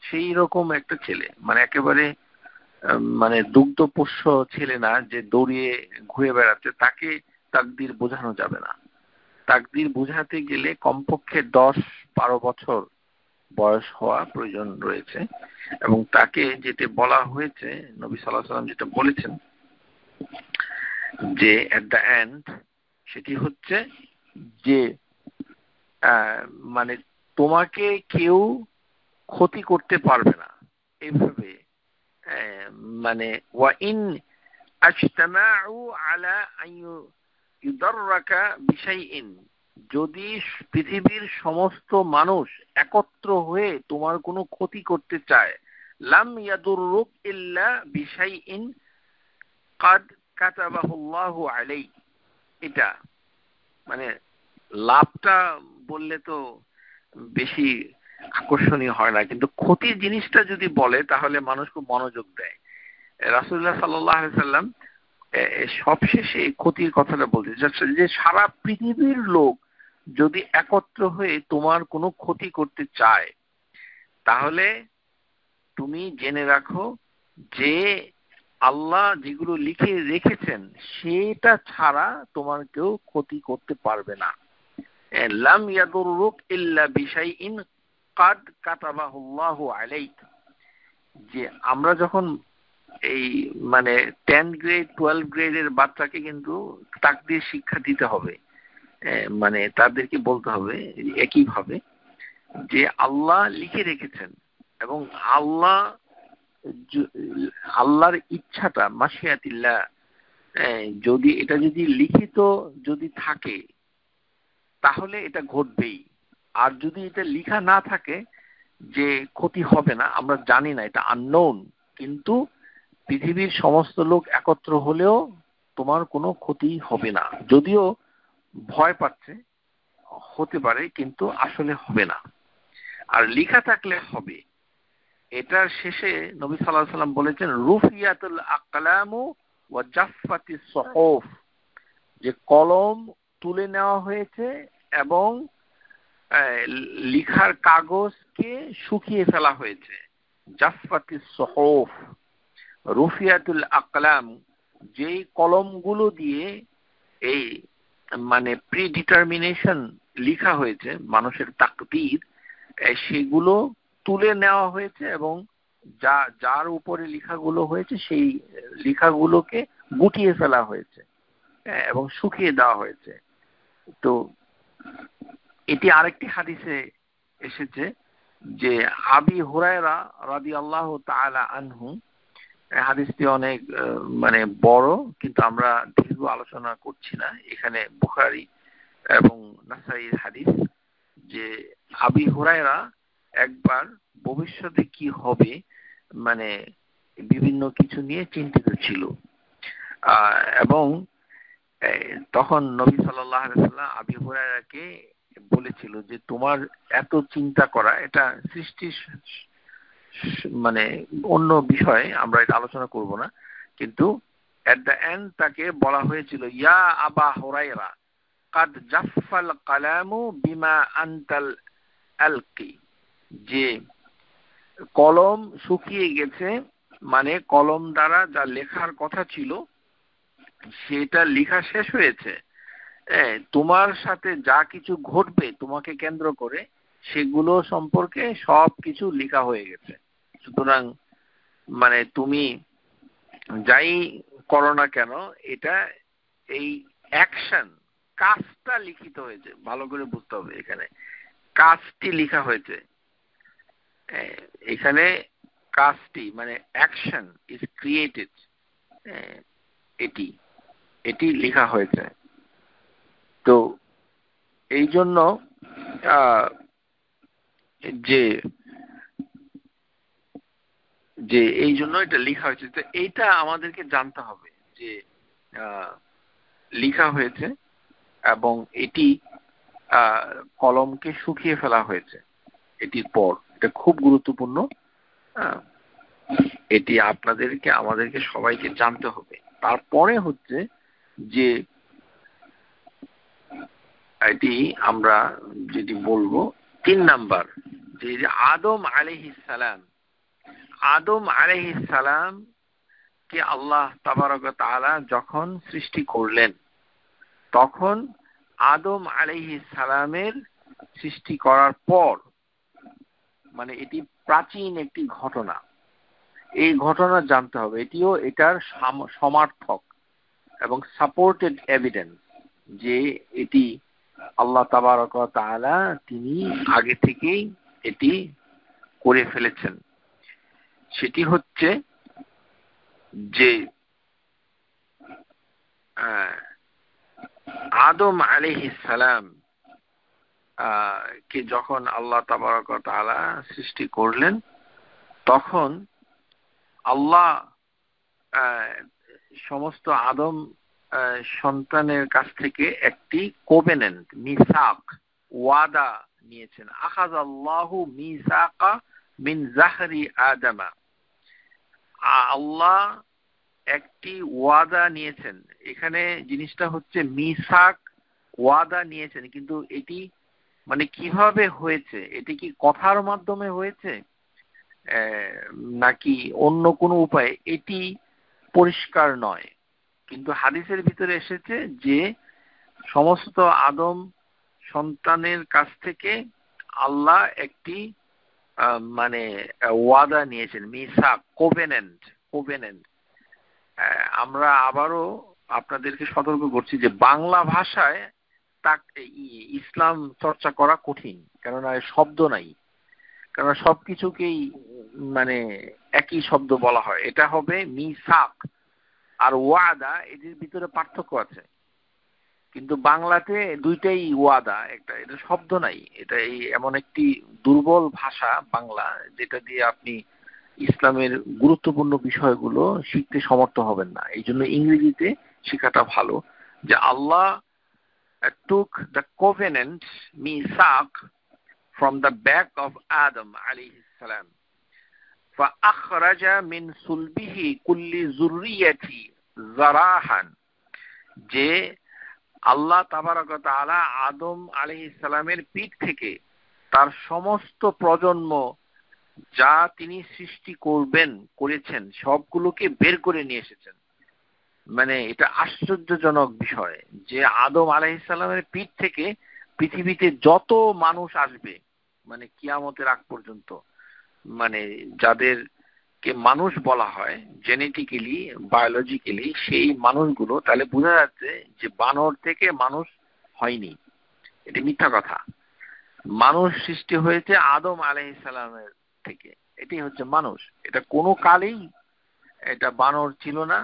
সেই রকম একটা ছেলে, মানে একেবারে মানে দুগ্ধপোষ্য ছেলে না যে দৌড়িয়ে ঘুরে বেড়াচ্ছে, তাকে তাকদীর বোঝানো যাবে না। তাকদীর বোঝাতে গেলে কমপক্ষে 10-12 বছর বয়স হওয়া প্রয়োজন রয়েছে। এবং তাকে যেটা বলা হয়েছে, নবী সাল্লাল্লাহু আলাইহি ওয়াসাল্লাম যেটা বলেছেন যে এট দ্য এন্ড, সেটি হচ্ছে যে মানে তোমাকে কেউ ক্ষতি করতে পারবে না। এইভাবে মানে ওয়া ইন আজতামাউ আলা আন ইউদাররাকা বিশাইইন, যদি পৃথিবীর সমস্ত মানুষ একত্র হয়ে তোমার কোনো ক্ষতি করতে চায়, লাম ইয়াদুররুক ইল্লা বিশাইইন কাদ কাতাবাহুল্লাহু আলাইক। এটা মানে লাভটা বললে তো বেশি আকর্ষণীয় হয় না, কিন্তু ক্ষতির জিনিসটা যদি বলে তাহলে মানুষ খুব মনোযোগ দেয়। রাসূলুল্লাহ সাল্লাল্লাহু আলাইহি সাল্লাম সবশেষে ক্ষতির কথাটা বলতে যে সারা পৃথিবীর লোক যদি একত্র হয়ে তোমার কোনো ক্ষতি করতে চায়, তাহলে তুমি জেনে রাখো যে আল্লাহ যেগুলো লিখে রেখেছেন সেটা ছাড়া তোমার কেউ ক্ষতি করতে পারবে না। লাম ইয়াদুররুক ইল্লা বিশাইইন কাদ কাতাবাহুল্লাহু আলাইক। যে আমরা যখন এই মানে 10 গ্রেড 12 গ্রেডের বাচ্চাকে কিন্তু তাকদীর শিক্ষা দিতে হবে, মানে তাদেরকে বলতে হবে একইভাবে যে আল্লাহ লিখে রেখেছেন, এবং আল্লাহর ইচ্ছাটা মাশিয়াতিল্লাহ, যদি এটা যদি লিখিত যদি থাকে তাহলে এটা ঘটবেই। আর যদি এটা লিখা না থাকে যে ক্ষতি হবে না, আমরা জানি না, এটা আননোন, কিন্তু পৃথিবীর সমস্ত লোক একত্র হলেও তোমার কোনো ক্ষতি হবে না। যদিও ভয় পাচ্ছে, হতে পারে, কিন্তু আসলে হবে না। আর লিখা থাকলে হবে। এটার শেষে নবী সাল্লাল্লাহু আলাইহি সাল্লাম বলেছেন রুফিয়াতুল আকলামু ওয়া জাফফাতিস সুহুফ, যে কলম তুলে নেওয়া হয়েছে এবং লিখার কাগজকে শুকিয়ে ফেলা হয়েছে। জাফফাতিস সুহুফ, রুফিয়াতুল আকলাম, যেই কলমগুলো দিয়ে এই মানে প্রিডিটারমিনেশন লিখা হয়েছে, মানুষের তাকদীর, সেগুলো তুলে নেওয়া হয়েছে এবং যার উপরে লেখাগুলো হয়েছে সেই লেখাগুলোকে গুটিয়ে ফেলা হয়েছে এবং শুকিয়ে দেওয়া হয়েছে। তো এটি আরেকটি হাদিসে এসেছে যে আবি হুরায়রা রাদিয়াল্লাহু তাআলা আনহু, হাদিসটি অনেক মানে বড়, কিন্তু আমরা দীর্ঘ আলোচনা করছি না এখানে, বুখারী এবং নাসাঈর হাদিস, যে আবি হুরায়রা একবার ভবিষ্যতে কি হবে মানে বিভিন্ন কিছু নিয়ে চিন্তিত ছিল, এবং তখন নবী সাল্লাল্লাহু আলাইহি ওয়াসাল্লাম আবি হুরায়রাকে বলেছিল যে তোমার এত চিন্তা করা, এটা সৃষ্টির মানে অন্য বিষয়, আমরা এটা আলোচনা করব না, কিন্তু এট দ্য এন্ড তাকে বলা হয়েছিল ইয়া আবা হুরায়রা কাদ জাফফাল কালামু বিমা আনতাল আলকি, যে কলম শুকিয়ে গেছে, মানে কলম দ্বারা যা লেখার কথা ছিল সেটা লেখা শেষ হয়েছে। তোমার সাথে যা কিছু ঘটবে তোমাকে কেন্দ্র করে সেগুলো সম্পর্কে সব কিছু লেখা হয়ে গেছে। সুতরাং মানে তুমি যাই করো না কেন, এটা এই অ্যাকশন, কাজটা লিখিত হয়েছে, ভালো করে বুঝতে হবে, এখানে কাজটি লেখা হয়েছে। এখানে কাজটি মানে অ্যাকশন ইজ ক্রিয়েটেড, এটি লেখা হয়েছে। তো এই জন্য যে যে এই জন্য এটা লেখা হয়েছে। তো এইটা আমাদেরকে জানতে হবে যে লেখা হয়েছে এবং এটি কলমকে শুকিয়ে ফেলা হয়েছে এটির পর। এটা খুব গুরুত্বপূর্ণ। এটি আমাদেরকে সবাইকে জানতে হবে। তারপরে হচ্ছে যে এটি আমরা যেটি বলবো 3 নাম্বার, যে আদম আলাইহিস সালাম কে আল্লাহ তাবারক ওয়া তাআলা যখন সৃষ্টি করলেন, তখন আদম আলাইহিস সালামের সৃষ্টি করার পর, মানে এটি প্রাচীন একটি ঘটনা, এই ঘটনা জানতে হবে। এটিও এটার সমার্থক এবং সাপোর্টেড এভিডেন্স যে এটি আল্লাহ তাবারক ওয়া তাআলা তিনি আগে থেকেই এটি করে ফেলেছেন। সেটি হচ্ছে যে আদম আলাইহিস সালাম কে যখন আল্লাহ তাবারক ওয়া তাআলা সৃষ্টি করলেন, তখন আল্লাহ সমস্ত আদম সন্তানের কাছ থেকে একটি কোভেনেন্ট, মিসাক, ওয়াদা নিয়েছেন। আখাযাল্লাহু মিসাকা মিন যাহরি আদমা, আল্লাহ একটি ওয়াদা নিয়েছেন। এখানে জিনিসটা হচ্ছে মিসাক, ওয়াদা নিয়েছেন, কিন্তু এটি মানে কিভাবে হয়েছে? এটি কি কথার মাধ্যমে হয়েছে নাকি অন্য কোনো উপায়ে, এটি পরিষ্কার নয়। কিন্তু হাদিসের ভিতরে এসেছে যে সমস্ত আদম সন্তানের কাছ থেকে আল্লাহ একটি মানে ওয়াদা নিয়েছেন, মিসাক, কোভেনেন্ট। আমরা আবারও আপনাদেরকে সতর্ক করছি যে বাংলা ভাষায় ইসলাম চর্চা করা কঠিন, কেননা শব্দ নাই, কেননা সবকিছুকেই মানে একই শব্দ বলা হয়। এটা হবে মিসাক আর ওয়াদা, এদের ভিতরে পার্থক্য আছে। কিন্তু বাংলাতে দুইটাই ওয়াদা, এটা শব্দ নাই। এটা এমন একটি দুর্বল ভাষা বাংলা, যেটা দিয়ে আপনি ইসলামের গুরুত্বপূর্ণ বিষয়গুলো শিখতে সমর্থ হবেন না। এই জন্য ইংরেজিতে শেখাটা ভালো। যে আল্লাহ took the covenant misak from the back of Adam alayhi salam فأخرج من صلبه كل ذرية ذراحا, যে আল্লাহ তাবারক ওয়া তাআলা আদম আলাইহিস সালামের পিঠ থেকে তার সমস্ত প্রজন্ম যা তিনি সৃষ্টি করেছেন সবগুলোকে বের করে নিয়ে এসেছেন। মানে এটা আশ্চর্যজনক বিষয় যে আদম আলাইহিস সালামের পিঠ থেকে পৃথিবীতে যত মানুষ আসবে, মানে কিয়ামতের আগ পর্যন্ত, মানে যাদেরকে মানুষ বলা হয় জেনেটিক্যালি, বায়োলজিক্যালি, সেই মানুষগুলো, তাহলে বোঝা যাচ্ছে যে বানর থেকে মানুষ হয়নি। এটি মিথ্যা কথা। মানুষ সৃষ্টি হয়েছে আদম আলাইহিস সালামের থেকে, এটি হচ্ছে মানুষ। এটা কোনো কালেই এটা বানর ছিল না,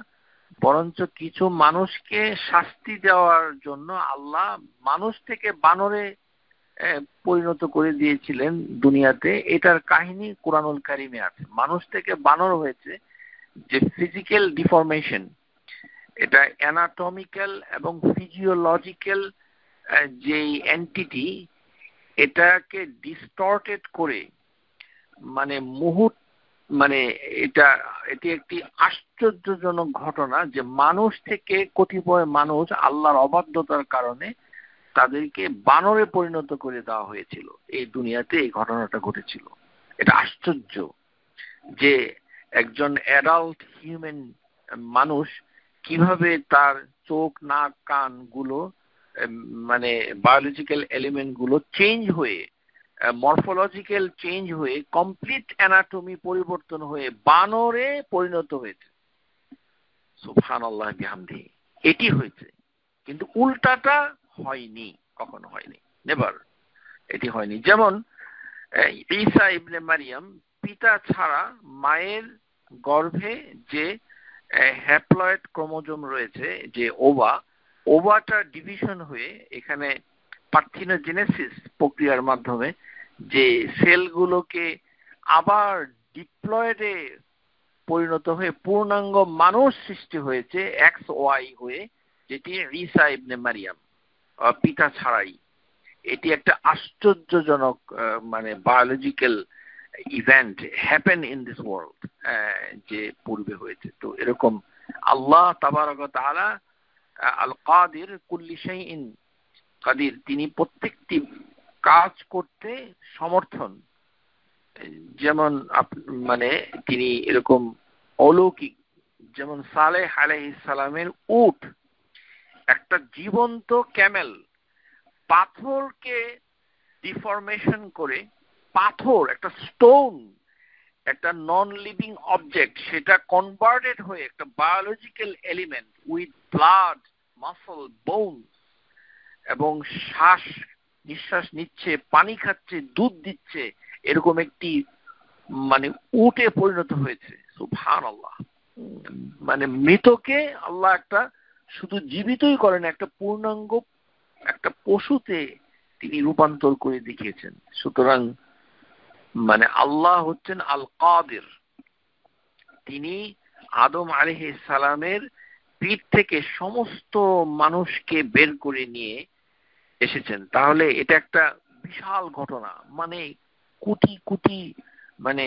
বরঞ্চ কিছু মানুষকে শাস্তি দেওয়ার জন্য আল্লাহ মানুষ থেকে বানরে পরিণত করে দিয়েছিলেন দুনিয়াতে। এটার কাহিনী কুরআনুল কারীমে আছে। মানুষ থেকে বানর হয়েছে যে ফিজিক্যাল ডিফরমেশন, এটা অ্যানাটমিক্যাল এবং ফিজিওলজিক্যাল যে এন্টিটি, এটাকে ডিস্টর্টেড করে, মানে মানে এটি একটি আশ্চর্যজনক ঘটনা যে মানুষ থেকে কতিপয় মানুষ আল্লাহর অবাধ্যতার কারণে তাদেরকে বানরে পরিণত করে দেওয়া হয়েছিল। এই দুনিয়াতে এই ঘটনাটা ঘটেছিল। এটা আশ্চর্য যে একজন অ্যাডাল্ট হিউম্যান মানুষ কিভাবে তার চোখ, নাক, কান গুলো, মানে বায়োলজিক্যাল এলিমেন্ট গুলো চেঞ্জ হয়ে, মরফোলজিক্যাল চেঞ্জ হয়ে, কমপ্লিট অ্যানাটমি পরিবর্তন হয়ে বানরে পরিণত হয়েছে। সুবহানাল্লাহ বিহামদিহি। এটি হয়েছে, কিন্তু উল্টাটা হয়নি, কখনো হয়নি, নেভার। এটি হয়নি। যেমন ঈসা ইবনে মারিয়াম পিতা ছাড়া মায়ের গর্ভে যে হ্যাপ্লয়েড ক্রোমোজোম রয়েছে, যে ওভাটা ডিভিশন হয়ে এখানে পার্থিনোজেনেসিস প্রক্রিয়ার মাধ্যমে যে সেলগুলোকে আবার ডিপ্লয়েডে পরিণত হয়ে পূর্ণাঙ্গ মানুষ সৃষ্টি হয়েছে XY হয়ে, যেটি ঈসা ইবনে মারিয়াম, পিতা ছাড়াই। এটি একটা আশ্চর্যজনক মানে biological event happen in this world, যে পূর্বে হয়েছে। তো এরকম আল্লাহ তাবারক ওয়া তাআলা আল কাদির, কুল্লি শাইইন কাদির, তিনি প্রত্যেকটি কাজ করতে সমর্থন। যেমন মানে তিনি এরকম অলৌকিক, যেমন সালেহ আলাইহিস সালামের উট, একটা জীবন্ত ক্যামেল, পাথরকে ডিফরমেশন করে, পাথর একটা স্টোন, একটা নন লিভিং অবজেক্ট, সেটা কনভার্টেড হয়ে একটা biological element with blood, muscle, bones, এবং শ্বাস নিঃশ্বাস নিচ্ছে, পানি খাচ্ছে, দুধ দিচ্ছে, এরকম একটি মানে উটে পরিণত হয়েছে। সুবহানাল্লাহ। মানে মৃতকে আল্লাহ একটা শুধু জীবিতই করেন, একটা পূর্ণাঙ্গ একটা পশুতে তিনি রূপান্তর করে দেখিয়েছেন। সুতরাং মানে আল্লাহ হচ্ছেন আল কাদির, তিনি আদম আলাইহিস সালামের পিঠ থেকে সমস্ত মানুষকে বের করে নিয়ে এসেছেন। তাহলে এটা একটা বিশাল ঘটনা, মানে কোটি কোটি, মানে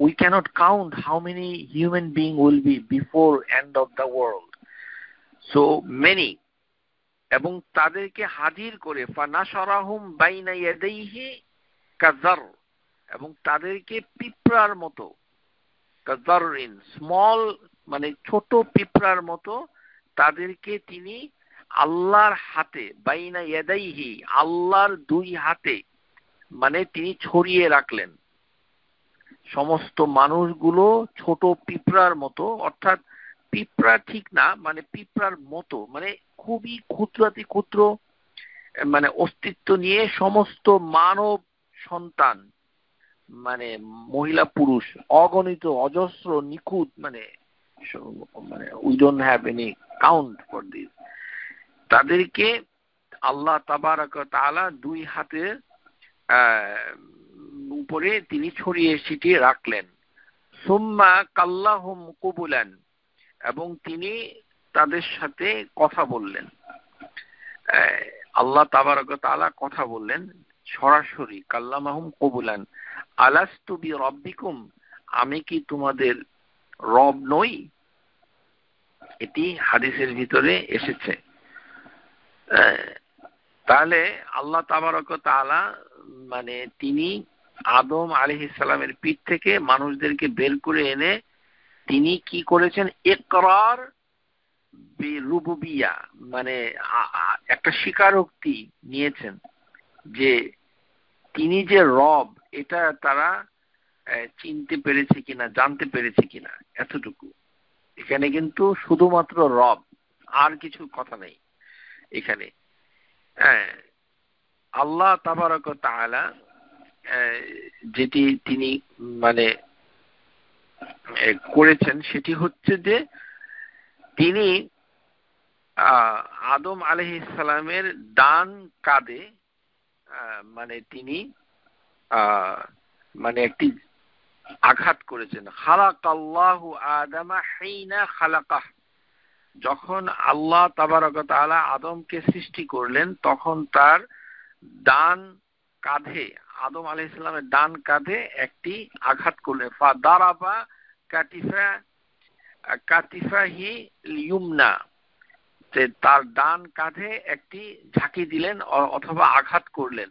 we cannot count how many human being will be before end of the world, so many, এবং তাদেরকে হাজির করে ফানাশারাহুম বাইনা ইয়াদাইহি কাযার, এবং তাদেরকে পিঁপড়ার মতো, কাযারিন স্মল, মানে ছোট পিঁপড়ার মতো তাদেরকে তিনি আল্লাহর হাতে, বাইনা ইয়াদাইহি আল্লাহর দুই হাতে, মানে তিনি ছড়িয়ে রাখলেন। সমস্ত মানুষগুলো ছোট পিঁপড়ার মতো, অর্থাৎ পিঁপড়া ঠিক না, মানে পিঁপড়ার মতো, মানে খুবই ক্ষুদ্রাতি ক্ষুদ্র মানে অস্তিত্ব নিয়ে সমস্ত মানব সন্তান, মানে মহিলা পুরুষ অগণিত, অজস্র, নিখুঁত, মানে we don't have any count for this, তাদেরকে আল্লাহ তাবারক ওয়া তাআলা দুই হাতে উপরে তিনি ছড়িয়ে ছিটিয়ে রাখলেন। সুম্মা কাল্লাহুম কুবুলান, এবং তিনি তাদের সাথে কথা বললেন। আল্লাহ তাবারক ওয়া তাআলা কথা বললেন সরাসরি, কাল্লামাহুম কুবুলান, আলাস্তু বিরাব্বিকুম, আমি কি তোমাদের রব নই? এটি হাদিসের ভিতরে এসেছে। তাহলে আল্লাহ তাবারক ওয়া তাআলা মানে তিনি আদম আলাইহিস সালামের পিঠ থেকে মানুষদেরকে বের করে এনে তিনি কি করেছেন? ইকরার বিরুবুবিয়া, মানে একটা স্বীকারোক্তি নিয়েছেন যে তিনি যে রব, এটা তারা চিনতে পেরেছে কিনা, জানতে পেরেছে কিনা, এতটুকু। এখানে কিন্তু শুধুমাত্র রব, আর কিছু কথা নেই এখানে। আল্লাহ তাবারক ওয়া তাআলা যেটি তিনি মানে করেছেন সেটি হচ্ছে যে তিনি আদম আলাইহিস সালামের ডান কাঁধে মানে তিনি মানে একটি আঘাত করেছেন। খালাকাল্লাহু আদামা হিনা খালাকাহ, যখন আল্লাহ তাবারক ওয়া তাআলা আদমকে সৃষ্টি করলেন তখন তার ডান কাঁধে, আদম আলাইহিস সালামের ডান কাঁধে একটি আঘাত করলেন। ফাদারাবা কাতিফাহি লিয়ুমনা, যে তার ডান কাঁধে একটি ঝাঁকি দিলেন অথবা আঘাত করলেন।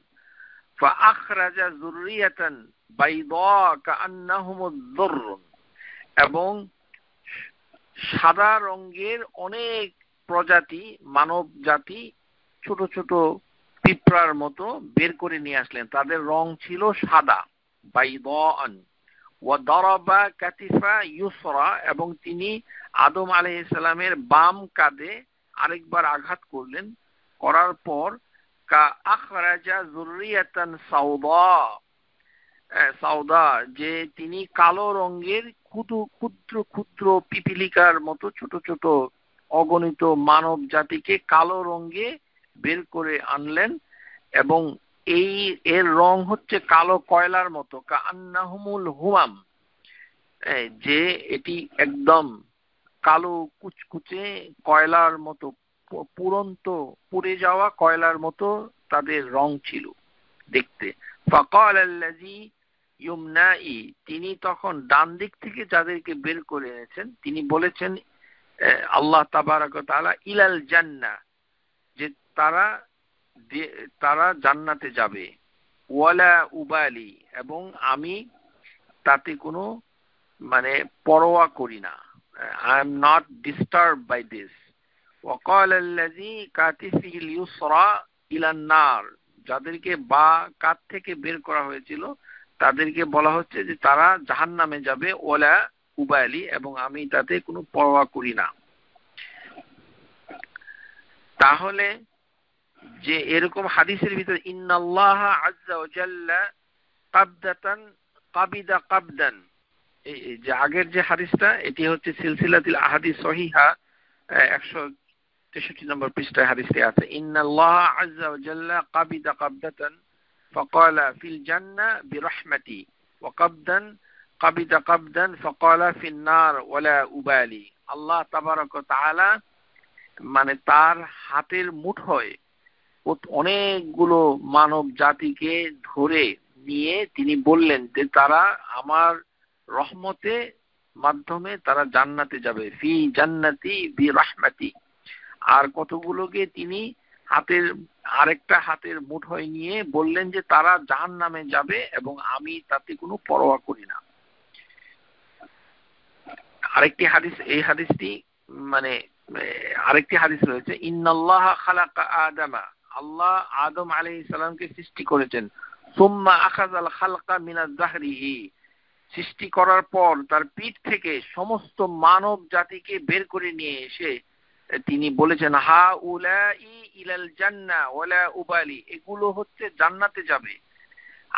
ফাআখরাজা যুররিয়াতান বাইদা কাআন্নাহুমুদ দুররুন, এবং সাদা রঙের অনেক প্রজাতি মানব জাতি ছোট ছোট পিঁপড়ার মতো বের করে নিয়ে আসলেন, তাদের রং ছিল সাদা, বাইদান। ওয়া দারাবা কাতিফা ইউসরা, এবং তিনি আদম আলাইহিস সালামের বাম কাঁধে আরেকবার আঘাত করলেন, করার পর কা আখরাজা যুররিয়াতান সাউদা, যে তিনি কালো রঙের ক্ষুদ্র ক্ষুদ্র পিপিলিকার মতো ছোট ছোট অগণিত মানব জাতিকে কালো রঙে বের করে আনলেন, এবং এর রং হচ্ছে কালো কয়লার মতো, কাআন্নাহুমুল হুমাম, যে এটি একদম কালো কুচকুচে কয়লার মতো, পুরন্ত পুড়ে যাওয়া কয়লার মতো তাদের রং ছিল দেখতে। ফাকাল আল্লাযী ইউমনাই, তিনি তখন ডান দিক থেকে যাদেরকে বের করে এনেছেন তিনি বলেছেন আল্লাহ তাবারক ওয়া তাআলা ইলাল জান্নাহ, যে তারা জান্নাতে যাবে। ওয়ালা উবালি, এবং আমি তাতে কোনো পরোয়া করি না। I am not disturbed by this. ওয়াকাল আল্লাযী কাতিফিল ইউসরা ইলান নার, যাদেরকে বা কাত থেকে বের করা হয়েছিল তাদেরকে বলা হচ্ছে যে তারা জাহান্নামে যাবে। ওয়ালা উবালি, এবং আমি তাতে কোনো পরোয়া করি না। তাহলে যে এরকম হাদিসের ভিতরে ইন্নাল্লাহ আযজা ওয়া জাল্লা কাবদাতান কাবিদা কাবদান, এই যে আগের যে হাদিসটা, এটি হচ্ছে সিলসিলাতুল আহাদিস সহিহা 163 নম্বর পৃষ্ঠায় হাদিসটি আছে। ইন্নাল্লাহ আযজা ওয়া জাল্লা কাবিদা কাবদাতান ফাকালা ফিল জান্নাহ বিরহমাতি ওয়া কাবদান কাবিদা কাবদান ফাকালা ফিন নার ওয়ালা উবালি। আল্লাহ তাবারক ওয়া তাআলা তার হাতের মুঠোয় অনেকগুলো মানব জাতিকে ধরে নিয়ে তিনি বললেন যে তারা আমার রহমতে মাধ্যমে তারা জান্নাতে যাবে, ফি জান্নাতি বি রাহমাতি। আর কতগুলোকে তিনি আরেকটা হাতের মুঠোয় নিয়ে বললেন যে তারা জাহান্নামে যাবে এবং আমি তাতে কোনো পরোয়া করি না। আরেকটি হাদিস, এই হাদিসটি আরেকটি হাদিস রয়েছে, ইন্নাল্লাহ খালাকা আদামা, আল্লাহ আদম আলাইহিস সালামকে সৃষ্টি করেছেন। সুম্মা আখাযাল খালকা মিনাজ যাহরিহি, সৃষ্টি করার পর তার পিঠ থেকে সমস্ত মানব জাতিকে বের করে নিয়ে এসে তিনি বলেছেন হা উলাই ইলাল জান্নাহ ওয়ালা উবালি, এগুলো হচ্ছে জান্নাতে যাবে,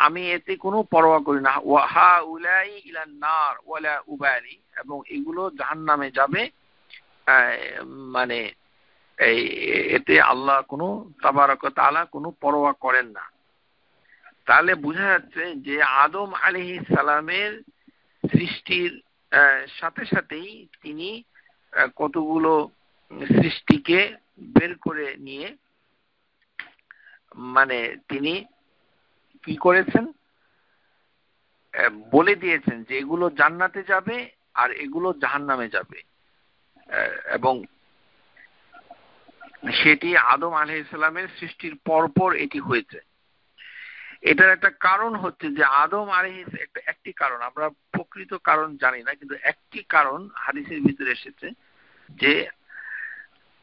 আমি এতে কোনো পরোয়া করি না। ওয়া হা উলাই ইলান নার ওয়ালা উবালি, এবং এগুলো জাহান্নামে যাবে, এতে আল্লাহ কোনো তাবারক ওয়া তাআলা কোনো পরোয়া করেন না। তাহলে বোঝা যাচ্ছে যে আদম আলাইহিস সালামের সৃষ্টির সাথে সাথেই তিনি কতগুলো সৃষ্টিকে বের করে নিয়ে তিনি কি করেছেন, বলে দিয়েছেন যে এগুলো জান্নাতে যাবে আর এগুলো জাহান্নামে যাবে। এবং সেটি আদম আলাইহিস সালামের সৃষ্টির পরপর এটি হয়েছে। এটার একটা কারণ হচ্ছে যে আদম আলাইহিস, একটি কারণ, আমরা প্রকৃত কারণ জানি না, কিন্তু একটি কারণ হাদিসের ভিতরে এসেছে যে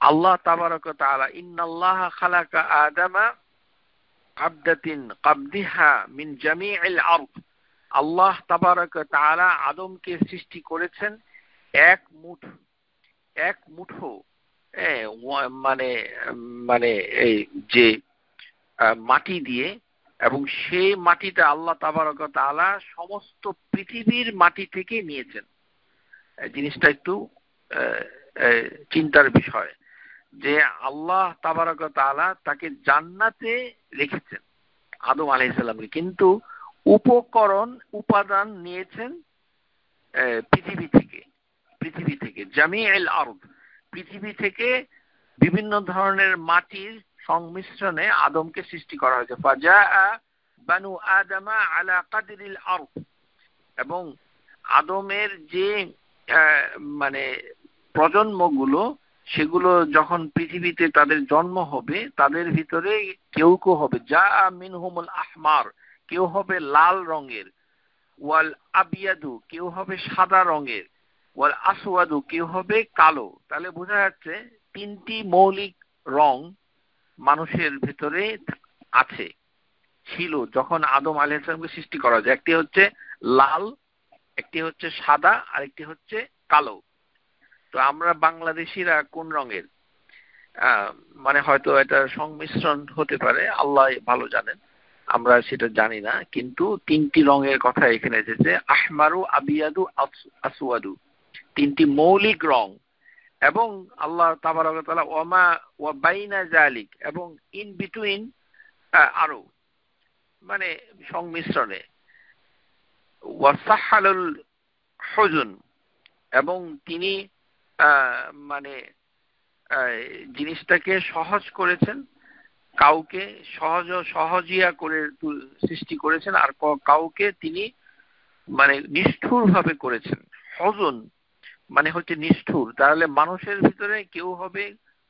আল্লাহ তাবারক ওয়া তাআলা ইন্নাল্লাহা খালাকা আদামা কাবদাতিন কাবদিহা মিন জামিইল আরদ, আল্লাহ তাবারক ওয়া তাআলা আদমকে সৃষ্টি করেছেন এক মুঠো এই যে মাটি দিয়ে, এবং সেই মাটিটা আল্লাহ তাবারক ওয়া তাআলা সমস্ত পৃথিবীর মাটি থেকে নিয়েছেন। জিনিসটা একটু চিন্তার বিষয় যে আল্লাহ তাবারক ওয়া তাআলা তাকে জান্নাতে রেখেছেন আদম আলাইহিস সালামকে, কিন্তু উপাদান নিয়েছেন পৃথিবী থেকে জামিউল আরদ, পৃথিবী থেকে বিভিন্ন ধরনের মাটির সংমিশ্রণে আদমকে সৃষ্টি করা হয়েছে। ফাজাআ বানু আদামা আলা কাদরিল আরদ, এবং আদমের যে প্রজন্মগুলো, সেগুলো যখন পৃথিবীতে তাদের জন্ম হবে তাদের ভিতরে কেউ হবে যা মিনহুমুল আহমার, কেউ হবে লাল রঙের, ওয়াল আবিয়াদু, কেউ হবে সাদা রঙের, ওয়াল আসওয়াদু, কেউ হবে কালো। তাহলে বোঝা যাচ্ছে তিনটি মৌলিক রং মানুষের ভিতরে ছিল যখন আদম আলাইহিস সালামকে সৃষ্টি করা হয়েছে। একটি হচ্ছে লাল, একটি হচ্ছে সাদা, আর একটি হচ্ছে কালো। তো আমরা বাংলাদেশিরা কোন রঙের, হয়তো এটা সংমিশ্রণ হতে পারে, আল্লাহ ভালো জানেন, আমরা সেটা জানি না, কিন্তু তিনটি রঙের কথা এখানে এসেছে, আহমারু আবিয়াদু আসওয়াদু, তিনটি মৌলিক রং। এবং আল্লাহ তাবারক ওয়া তাআলা ওয়া বাইনা যালিক, এবং ইন বিটুইন আরো সংমিশ্রণে, ওয়া সাহালুল হুজুন, এবং তিনি মানে জিনিসটাকে সহজ করেছেন, কাউকে সহজিয়া করে সৃষ্টি করেছেন, আর কাউকে তিনি মানে নিষ্ঠুর ভাবে করেছেন। হুজুন মানে হচ্ছে নিষ্ঠুর। তাহলে মানুষের ভিতরে কেউ হবে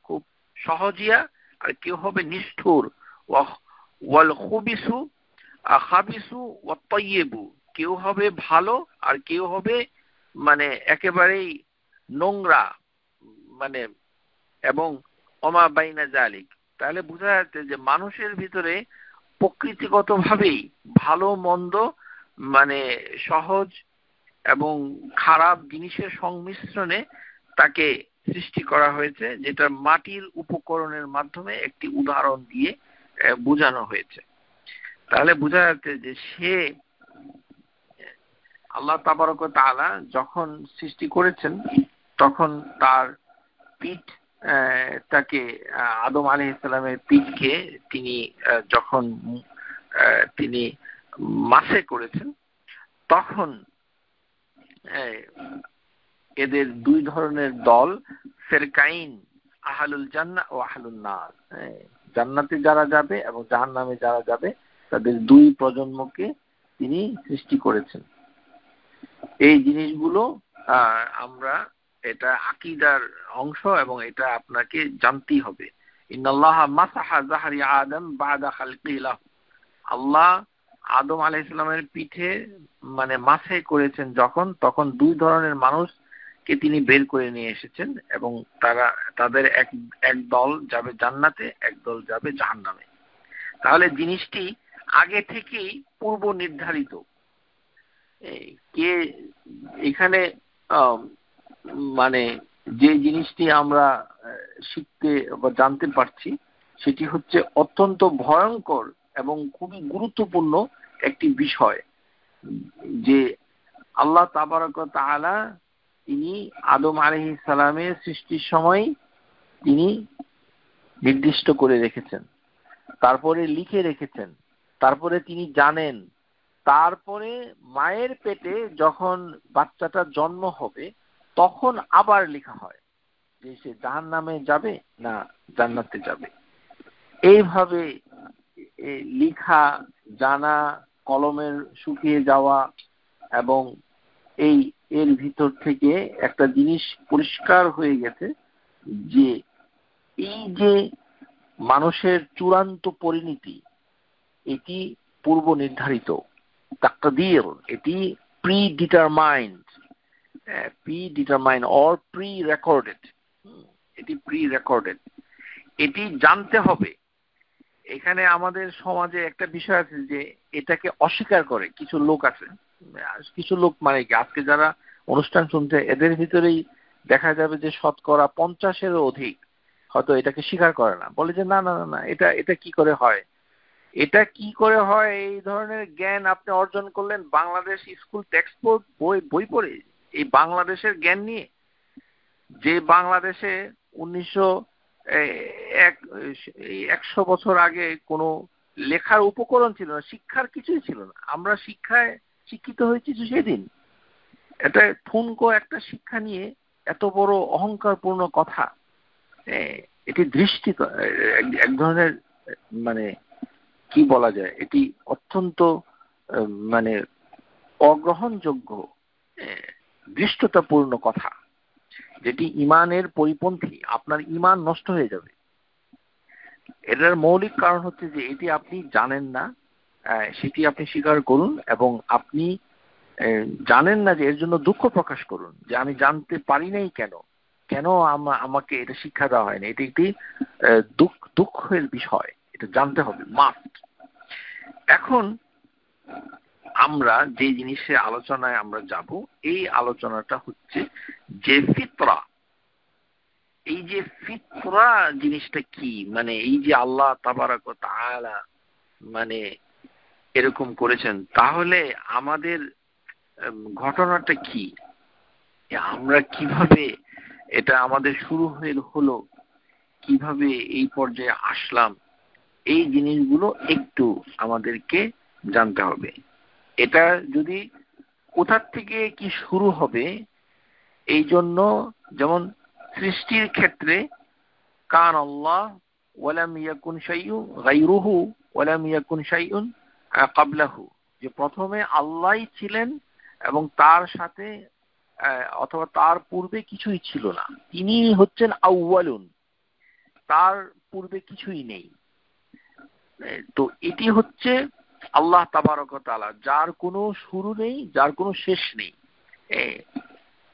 খুব সহজিয়া আর কেউ হবে নিষ্ঠুর। ওয়াল খুবিসু খাবিসু ওয়াত তাইয়িবু, কেউ হবে ভালো আর কেউ হবে মানে একেবারেই নোংরা, মানে এবং ওমা বাইনা জালিক। তাহলে বোঝা যাচ্ছে যে মানুষের ভিতরে প্রকৃতিগতভাবেই ভালো মন্দ মানে সহজ এবং খারাপ জিনিসের সংমিশ্রণে তাকে সৃষ্টি করা হয়েছে, যেটা মাটির উপকরণের মাধ্যমে একটি উদাহরণ দিয়ে বোঝানো হয়েছে। তাহলে বোঝা যাচ্ছে যে সে আল্লাহ তাবারক ওয়া তাআলা যখন সৃষ্টি করেছেন তখন তার পিঠ তাকে আদম আলাইহিস সালামের পিঠকে তিনি যখন তিনি মাসে করেছেন তখন এদের দুই ধরনের দল, ফেরকাইন, আহলুল জান্নাহ ও আহলুন নার, জান্নাতে যারা যাবে এবং জাহান্নামে যারা যাবে তাদের দুই প্রজন্মকে তিনি সৃষ্টি করেছেন। এই জিনিসগুলো আমরা এটা আকীদার অংশ এবং এটা আপনাকে জানতেই হবে। ইন্নাল্লাহা মাসাহা যাহরি আদম বাদা খালকিহি লাহু, আল্লাহ আদম আলাইহিস সালামের পিঠে মানে মাসে করেছেন যখন, তখন দুই ধরনের মানুষকে তিনি বের করে নিয়ে এসেছেন এবং তাদের এক দল যাবে জান্নাতে, এক দল যাবে জাহান্নামে। তাহলে জিনিসটি আগে থেকেই পূর্ব নির্ধারিত। কে এখানে মানে যে জিনিসটি আমরা শিখতে বা জানতে পারছি সেটি হচ্ছে অত্যন্ত ভয়ঙ্কর এবং খুবই গুরুত্বপূর্ণ একটি বিষয়, যে আল্লাহ তাবারক ওয়া তাআলা তিনি আদম আলাইহিস সালামের সৃষ্টির সময় তিনি নির্দিষ্ট করে রেখেছেন, তারপরে লিখে রেখেছেন, তারপরে তিনি জানেন, তারপরে মায়ের পেটে যখন বাচ্চাটা জন্ম হবে তখন আবার লেখা হয় যে সে জাহান্নামে যাবে না জান্নাতে যাবে। এইভাবে লিখা, জানা, কলমের শুকিয়ে যাওয়া এবং এর ভিতর থেকে একটা জিনিস পরিষ্কার হয়ে গেছে যে এই যে মানুষের চূড়ান্ত পরিণতি এটি পূর্ব নির্ধারিত, তাকদীর, এটি প্রি-ডিটারমাইন্ড অর প্রি-রেকর্ডেড, এটি প্রি-রেকর্ডেড, এটি জানতে হবে। এখানে আমাদের সমাজে একটা বিষয় আছে যে এটাকে অস্বীকার করে কিছু লোক আছে, কিছু লোক মানে কি আজকে যারা অনুষ্ঠান শুনছে এদের ভিতরেই দেখা যাবে যে শতকরা 50-এরও অধিক হয়তো এটাকে স্বীকার করে না, বলে যে না না না না এটা কি করে হয়, এটা কি করে হয়। এই ধরনের জ্ঞান আপনি অর্জন করলেন বাংলাদেশ স্কুল টেক্সট বই পড়ে, এই বাংলাদেশের জ্ঞান নিয়ে, যে বাংলাদেশে 100 বছর আগে কোনো লেখার উপকরণ ছিল না, শিক্ষার কিছুই ছিল না, আমরা শিক্ষায় শিক্ষিত হয়েছি সেদিন। এটা ঠুনকো একটা শিক্ষা নিয়ে এত বড় অহংকারপূর্ণ কথা, এটি দৃষ্টি এক ধরনের মানে কি বলা যায়, এটি অত্যন্ত মানে অগ্রহণযোগ্য দৃষ্টতাপূর্ণ কথা, যেটি ঈমানের পরিপন্থী, আপনার ঈমান নষ্ট হয়ে যাবে। এটার মৌলিক কারণ হচ্ছে যে এটি আপনি জানেন না, সেটি আপনি স্বীকার করুন এবং আপনি জানেন না যে এর জন্য দুঃখ প্রকাশ করুন যে আমি জানতে পারি নাই, কেন আমাকে এটা শিক্ষা দেওয়া হয়নি। এটি একটি দুঃখের বিষয়, এটা জানতে হবে, মাস্ট। এখন আমরা যে জিনিসের আলোচনায় আমরা যাব, এই আলোচনাটা হচ্ছে যে ফিতরা, এই যে ফিতরা জিনিসটা কি, মানে এই যে আল্লাহ তাবারক ওয়া তাআলা মানে এরকম করেছেন, তাহলে আমাদের ঘটনাটা কি, আমরা কিভাবে এটা আমাদের শুরু হলো, কিভাবে এই পর্যায়ে আসলাম, এই জিনিসগুলো একটু আমাদেরকে জানতে হবে। এটা যদি কোথা থেকে কি শুরু হবে, এই জন্য যেমন সৃষ্টির ক্ষেত্রে কান আল্লাহ ওয়ালাম ইয়াকুন শাইউন গায়রুহু ওয়ালাম ইয়াকুন শাইউন ক্বাবলাহু, যে প্রথমে আল্লাহই ছিলেন এবং তার সাথে অথবা তার পূর্বে কিছুই ছিল না। তিনি হচ্ছেন আউয়ালুন, তার পূর্বে কিছুই নেই। তো এটি হচ্ছে আল্লাহ তাবারক ওয়া তাআলা, যার কোনো শুরু নেই, যার কোনো শেষ নেই।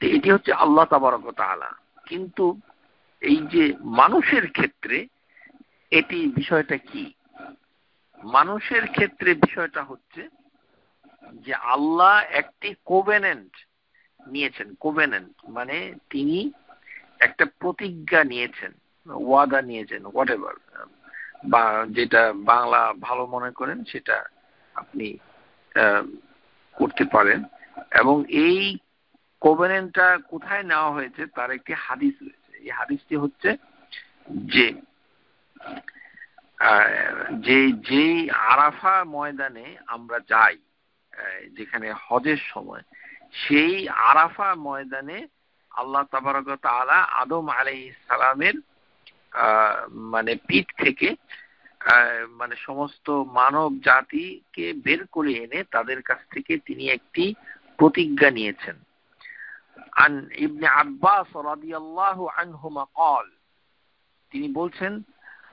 এটি হচ্ছে আল্লাহ তাবারক ওয়া তাআলা। কিন্তু এই যে মানুষের ক্ষেত্রে এটি বিষয়টা কি? মানুষের ক্ষেত্রে বিষয়টা হচ্ছে যে আল্লাহ একটি কোভেনেন্ট নিয়েছেন। কোভেনেন্ট মানে তিনি একটা প্রতিজ্ঞা নিয়েছেন, ওয়াদা নিয়েছেন, হোয়াটএভার, বা যেটা বাংলা ভালো মনে করেন সেটা আপনি করতে পারেন। এবং এই কোভেনেন্টটা কোথায় নেওয়া হয়েছে তার একটি হাদিস রয়েছে। এই হাদিসটি হচ্ছে যে যে আরাফা ময়দানে আমরা যাই, যেখানে হজের সময়, সেই আরাফা ময়দানে আল্লাহ তাবারক ওয়া তাআলা আদম আলাইহিস সালামের মানে পিঠ থেকে মানে সমস্ত মানব জাতিকে বের করে এনে তাদের কাছ থেকে তিনি একটি প্রতিজ্ঞা নিয়েছেন। আন ইবনে আব্বাস রাদিয়াল্লাহু আনহুমা قال, তিনি বলছেন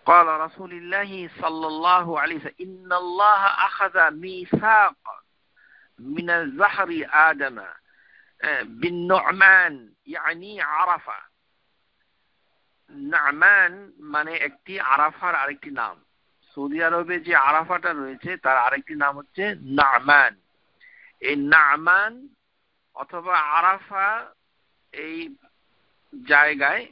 قال رسول الله صلى الله عليه وسلم إن الله أخذ ميثاق من الزهر آدم بالنعمان يعني عرفة। নামান মানে একটি আরাফার আরেকটি নাম। সৌদি আরবে যে আরাফাটা রয়েছে তার আরেকটি নাম হচ্ছে নামান। এই নামান অথবা আরাফা এই জায়গায়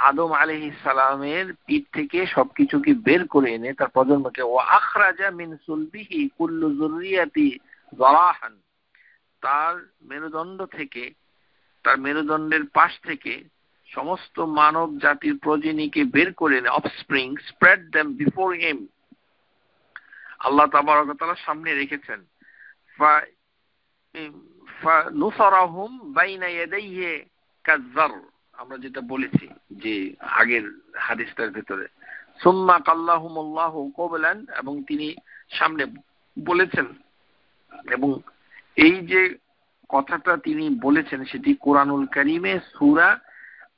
আদম আলাইহিস সালামের পিঠ থেকে সবকিছুকে বের করে এনে তার প্রজন্মকে ওয়া আখরাজা মিন সুলবিহি কুল্লু যুররিয়াতি যারাহান, তার মেরুদণ্ড থেকে, তার মেরুদণ্ডের পাশ থেকে সমস্ত মানব জাতির প্রজনীকে বের করে এনে, offspring, spread them before him, আল্লাহ তাবারক ওয়া তাআলা সামনে রেখেছেন। ফানুসারাহুম বাইনা ইয়াদাইহি কাযযার, আমরা যেটা বলেছি যে আগের হাদিসটার ভিতরে, সুম্মা কাল্লাহুমুল্লাহু কবলান, এবং তিনি সামনে বলেছেন। এবং এই যে কথাটা তিনি বলেছেন সেটি কোরআনুল কারীমে সূরা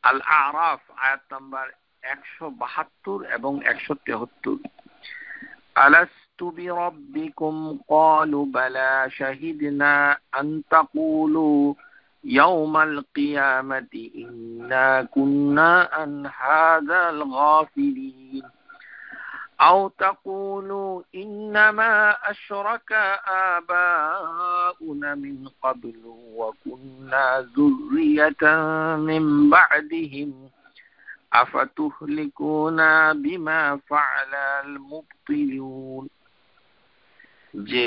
আল আরাফ আয়াত নাম্বার 172 এবং 173। আলাস্তু বিরাব্বিকুম ক্বালু বালা শাহিদনা আন তাকুলু ইয়াউমাল কিয়ামাতি ইন্না কুন্না আন হাযাল গাফিলিন আও তাকুলু ইন্নামা আশরাকা আবাউনা মিন ক্বাবলু ওয়া কুন্না যুররিয়াতান মিন বা'দিহিম আফাতুহলিকুনা বিমা ফাআলাল মুবতিলুন। যে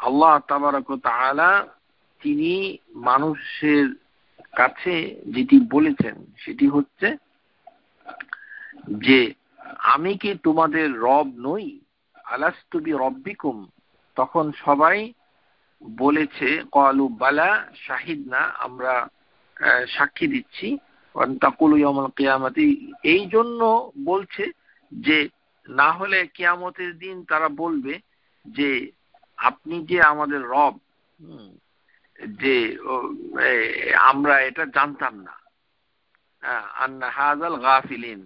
আল্লাহ তাবারক ওয়া তাআলা তিনি মানুষের কাছে যেটি বলেছেন সেটি হচ্ছে যে আমি কি তোমাদের রব নই? আলাস্তু বিরাব্বিকুম, তখন সবাই বলেছে ক্বালু বালা শাহিদনা, আমরা সাক্ষী দিচ্ছি, ওয়ান তাকুলু ইয়াউমাল কিয়ামাতি, এই জন্য বলছে যে না হলে কিয়ামতের দিন তারা বলবে যে আপনি যে আমাদের রব, যে আমরা এটা জানতাম না, আন্না হাযাল গাফিলিন।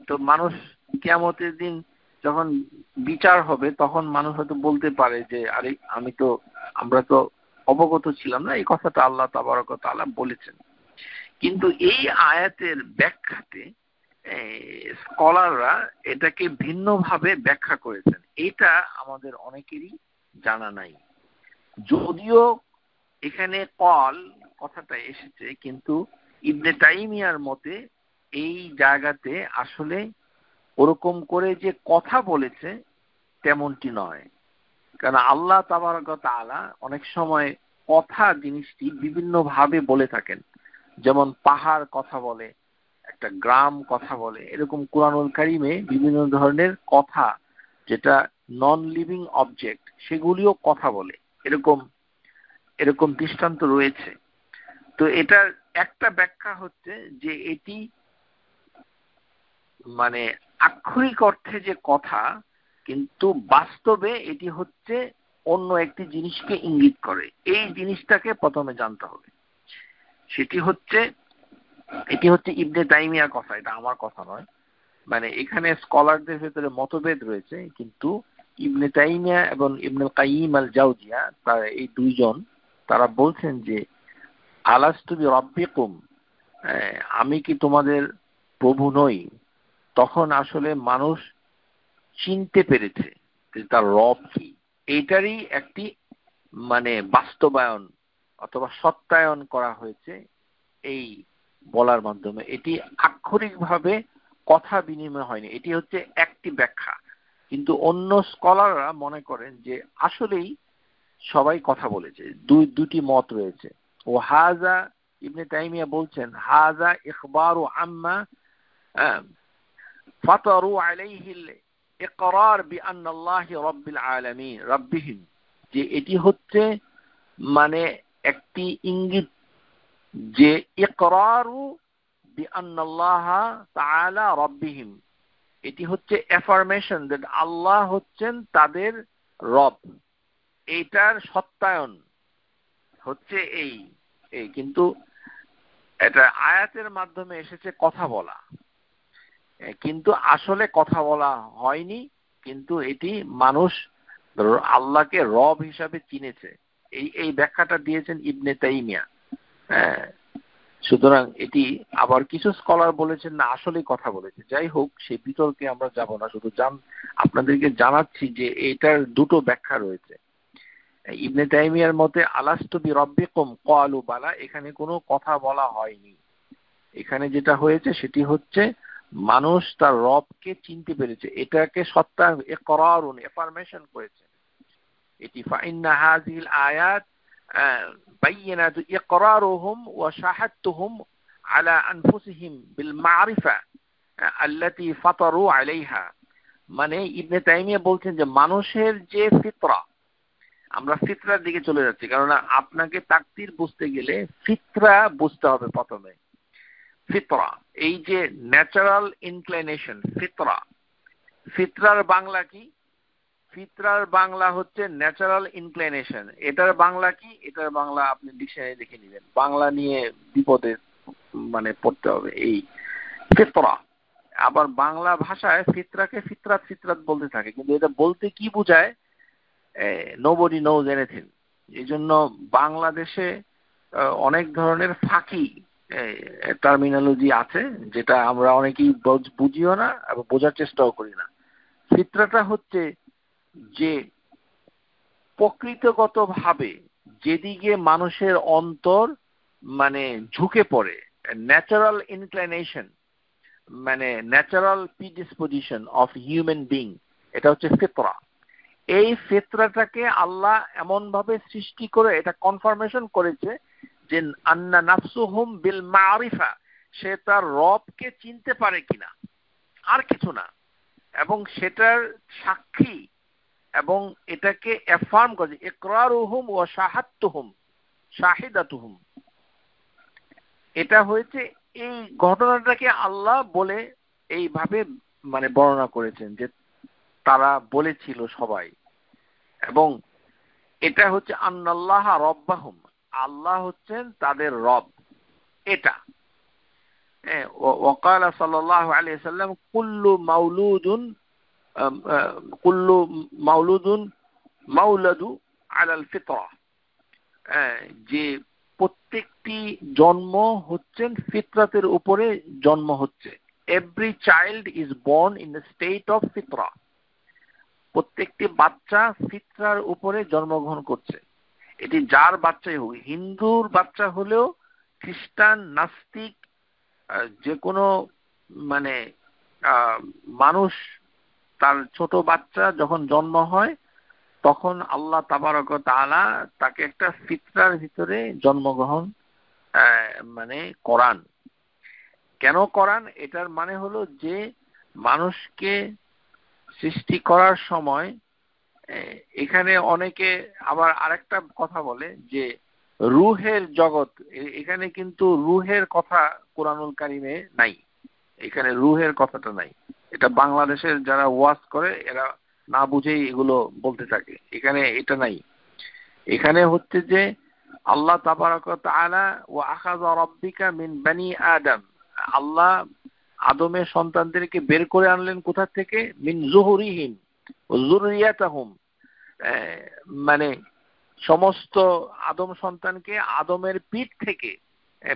তো মানুষ কিয়ামতের দিন যখন বিচার হবে তখন মানুষ হয়তো বলতে পারে যে আরে আমরা তো অবগত ছিলাম না, এই কথাটা আল্লাহ তাবারক ওয়া তাআলা বলেছেন। কিন্তু এই আয়াতের ব্যাখ্যাতে স্কলাররা এটাকে ভিন্নভাবে ব্যাখ্যা করেছেন। এটা আমাদের অনেকেরই জানা নাই। যদিও এখানে কল কথাটা এসেছে, কিন্তু ইবনে তাইমিয়ার মতে এই জায়গাতে আসলে ওরকম করে যে কথা বলেছে তেমনটি নয়। কারণ আল্লাহ তাবারক ওয়া তাআলা অনেক সময় কথা জিনিসটি বিভিন্ন ভাবে বলে থাকেন। যেমন পাহাড় কথা বলে, একটা গ্রাম কথা বলে, এরকম কোরআনুল কারীমে বিভিন্ন ধরনের কথা যেটা নন লিভিং অবজেক্ট সেগুলিও কথা বলে। এরকম এরকম দৃষ্টান্ত রয়েছে। তো এটার একটা ব্যাখ্যা হচ্ছে যে এটি মানে আক্ষরিক অর্থে যে কথা, কিন্তু বাস্তবে এটি হচ্ছে অন্য একটি জিনিসকে ইঙ্গিত করে। এই জিনিসটাকে প্রথমে জানতে হবে। এটি হচ্ছে ইবনে তাইমিয়ার কথা, এটা আমার কথা নয়। মানে এখানে স্কলারদের ভেতরে মতভেদ রয়েছে, কিন্তু ইবনে তাইমিয়া এবং ইবনুল কাইয়িম আল জাওজিয়া তারা এই দুইজন তারা বলছেন যে আলাস্তু বিরাব্বিকুম, আমি কি তোমাদের প্রভু নই? তখন আসলে মানুষ চিনতে পেরেছে যে তার রব কি। এইটারই একটি মানে বাস্তবায়ন অথবা সত্যায়ন করা হয়েছে এই বলার মাধ্যমে। এটি আক্ষরিকভাবে কথা বিনিময় হয়নি, এটি হচ্ছে একটি ব্যাখ্যা। কিন্তু অন্য স্কলাররা মনে করেন যে আসলেই সবাই কথা বলেছে। দুটি মত রয়েছে। ও হাজা, ইবনে তাইমিয়া বলছেন, হাজা ইখবারু আম্মা ফাতারু আলাইহিল ইকরার বিআন্নাল্লাহি রাব্বিল আলামিন রাব্বিহিম, যে এটি হচ্ছে মানে একটি ইঙ্গিত যে ইকরারু বিআন্নাল্লাহা তাআলা রাব্বিহিম, এটি হচ্ছে অ্যাফার্মেশন দ্যাট আল্লাহ হচ্ছেন তাদের রব। এইটার সত্যায়ন হচ্ছে এই কিন্তু এটা আয়াতের মাধ্যমে এসেছে কথা বলা, কিন্তু আসলে কথা বলা হয়নি। কিন্তু এটি মানুষ আল্লাহকে রব হিসাবে চিনেছে। এই ব্যাখ্যাটা দিয়েছেন ইবনে তাইমিয়া। সুতরাং এটি আবার কিছু স্কলার বলেছেন না, আসলে কথা বলেছে। যাই হোক, সেই বিতর্কে আমরা যাব না, শুধু আপনাদেরকে জানাচ্ছি যে এটার দুটো ব্যাখ্যা রয়েছে। ইবনে তাইমিয়ার মতে আলাস্তু বিরাব্বিকুম ক্বালু বালা, এখানে কোনো কথা বলা হয়নি। এখানে যেটা হয়েছে সেটি হচ্ছে মানুষ তার রবকে চিনতে পেরেছে, এটাকে সত্যায়ন ইকরারুন এফার্মেশন করেছে। এটি ফাইন্না হাযিহিল আয়াত বায়্যানাত ইকরারুহুম ওয়া শাহাদতুহুম আলা আনফুসিহিম বিল মারিফা আল্লাতী ফাতারু আলাইহা। মানে ইবনে তাইমিয়া বলছেন যে মানুষের যে ফিতরা, আমরা ফিতরার দিকে চলে যাচ্ছি, কারণ আপনাকে তাকদীর বুঝতে গেলে ফিতরা বুঝতে হবে প্রথমে। ফিতরা, এই যে ন্যাচারাল ইনক্লিনেশন, ফিতরার বাংলা কি? ফিতরার বাংলা হচ্ছে ন্যাচারাল ইনক্লিনেশন। এটার বাংলা কি? এটার বাংলা আপনি ডিকশনারি দেখে নেবেন, বাংলা নিয়ে বিপদে মানে পড়তে হবে। এই ফিতরা, আবার বাংলা ভাষায় ফিতরাকে ফিতরাত বলতে থাকে, কিন্তু এটা বলতে কি বোঝায় নোবডি নোজ এনিথিং। এই জন্য বাংলাদেশে অনেক ধরনের ফাঁকি টার্মিনোলজি আছে, যেটা আমরা অনেকেই বুঝিও না এবং বোঝার চেষ্টাও করি না। ফিতরাটা হচ্ছে যে প্রকৃতিগতভাবে যেদিকে মানুষের অন্তর মানে ঝুঁকে পড়ে, ন্যাচারাল ইনক্লিনেশন, মানে natural predisposition of human being, এটা হচ্ছে ফিতরা। এই ফিতরাটাকে আল্লাহ এমন ভাবে সৃষ্টি করে এটা কনফার্মেশন করেছে যে আন্না নাফসুহুম বিল মারিফা, সে তার রবকে চিনতে পারে কিনা, আর কিছু না। এবং সেটার সাক্ষী এবং এটাকে এফার্ম করে, ইকরারুহুম ওয়া শাহিদাতুহুম। এটা হয়েছে এই ঘটনাটাকে আল্লাহ বলে এইভাবে মানে বর্ণনা করেছেন যে তারা বলেছিল সবাই। এবং এটা হচ্ছে আন্নাল্লাহ রব্বাহুম, আল্লাহ হচ্ছেন তাদের রব। এটা ওয়াকাল সাল্লাল্লাহু আলাইহি ওয়াসাল্লাম কুল্লু মাউলুদুন মাউলাদু আলাল ফিতরা, যে প্রত্যেকটি জন্ম হচ্ছেন ফিতরাতের উপরে জন্ম হচ্ছে। Every child is born in the state of ফিতরা, প্রত্যেকটি বাচ্চা ফিতরার উপরে জন্মগ্রহণ করছে। এটি যার বাচ্চাই হোক, হিন্দুর বাচ্চা হলেও, খ্রিস্টান, নাস্তিক, যে কোনো মানে মানুষ, তার ছোট বাচ্চা যখন জন্ম হয় তখন আল্লাহ তাবারক ওয়া তাআলা তাকে একটা ফিতরার ভিতরে জন্মগ্রহণ মানে করান। কেন করান? এটার মানে হলো যে মানুষকে সৃষ্টি করার সময়, এখানে অনেকে আবার আরেকটা কথা বলে যে রুহের জগৎ, এখানে কিন্তু রুহের কথা কোরআনুল কারিমে নাই, এখানে রুহের কথাটা নাই। এটা বাংলাদেশের যারা ওয়াজ করে এরা না বুঝেই এগুলো বলতে থাকে, এখানে এটা নাই। এখানে হচ্ছে যে আল্লাহ তাবারাক ওয়া তাআলা ওয়া আখাযা রাব্বিকা মিন বানি আদম, আল্লাহ আদমের সন্তানদেরকে বের করে আনলেন কোথা থেকে? মিন যুহুরিহিম ওয়া যুররিয়াতাহুম, মানে সমস্ত আদম সন্তানকে আদমের পিঠ থেকে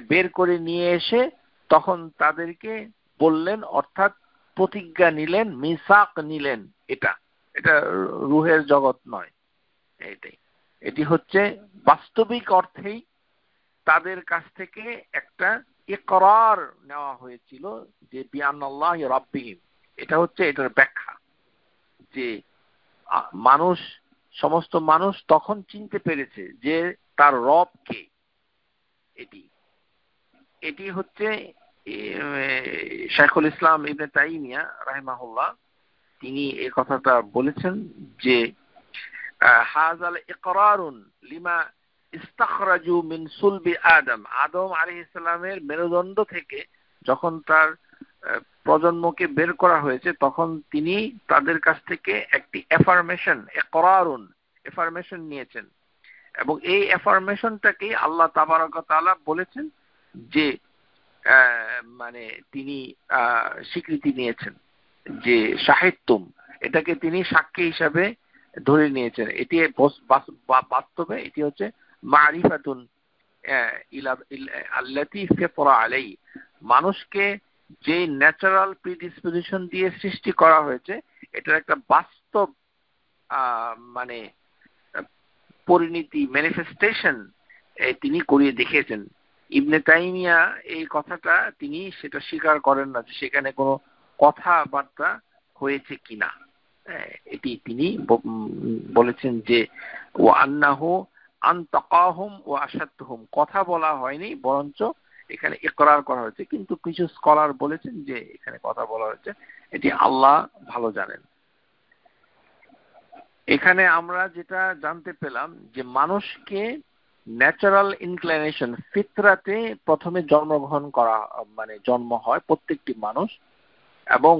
বের করে নিয়ে এসে তখন তাদেরকে বললেন, অর্থাৎ প্রতিজ্ঞা নিলেন, মিসাক নিলেন। এটা রুহের জগৎ নয়, এটি হচ্ছে বাস্তবিক অর্থেই তাদের কাছ থেকে একটা ইকরার নেওয়া হয়েছিল যে বিআন্নাল্লাহি রাব্বিহিম। এটা হচ্ছে এটার ব্যাখ্যা, যে সমস্ত মানুষ তখন চিনতে পেরেছে যে তার রব কে। এটি হচ্ছে শাইখুল ইসলাম ইবনে তাইমিয়া রাহিমাহুল্লাহ তিনি এই কথাটা বলেছেন যে হাযাল ইকরারুন লিমা ইস্তাখরাজু মিন সুলবি আদম, আদম আলাইহিস সালামের মেরুদণ্ড থেকে যখন তার প্রজন্মকে বের করা হয়েছে তখন তিনি তাদের কাছ থেকে একটি এফার্মেশন, এফার্মেশন নিয়েছেন, এবং এই এফার্মেশনটাকে আল্লাহ তাবারক ওয়া তাআলা বলেছেন যে মানে তিনি স্বীকৃতি নিয়েছেন যে শাহিদতুম, এটাকে তিনি সাক্ষী হিসাবে ধরে নিয়েছেন। এটি বাস্তবে এটি হচ্ছে মারিফাতুন আল্লাতী ফিতরা আলাই, মানুষকে যে ন্যাচারাল প্রিডিসপোজিশন দিয়ে সৃষ্টি করা হয়েছে এটার একটা বাস্তব মানে পরিণতি, ম্যানিফেস্টেশন তিনি করিয়ে দেখিয়েছেন। ইবনে তাইমিয়া এই কথাটা তিনি সেটা স্বীকার করেন না যে সেখানে কোনো কথাবার্তা হয়েছে কিনা। এটি তিনি বলেছেন যে ওয়া আন্নাহু আনতাকাহুম ওয়া আশাদতুহুম, কথা বলা হয়নি বরঞ্চ এখানে ইকরার করা হয়েছে। কিন্তু কিছু স্কলার বলেছেন যে এখানে কথা বলা হয়েছে, এটি আল্লাহ ভালো জানেন। এখানে আমরা যেটা জানতে পেলাম যে মানুষকে ন্যাচারাল ইনক্লিনেশন, ফিতরাতে প্রথমে জন্মগ্রহণ করা, মানে জন্ম হয় প্রত্যেকটি মানুষ, এবং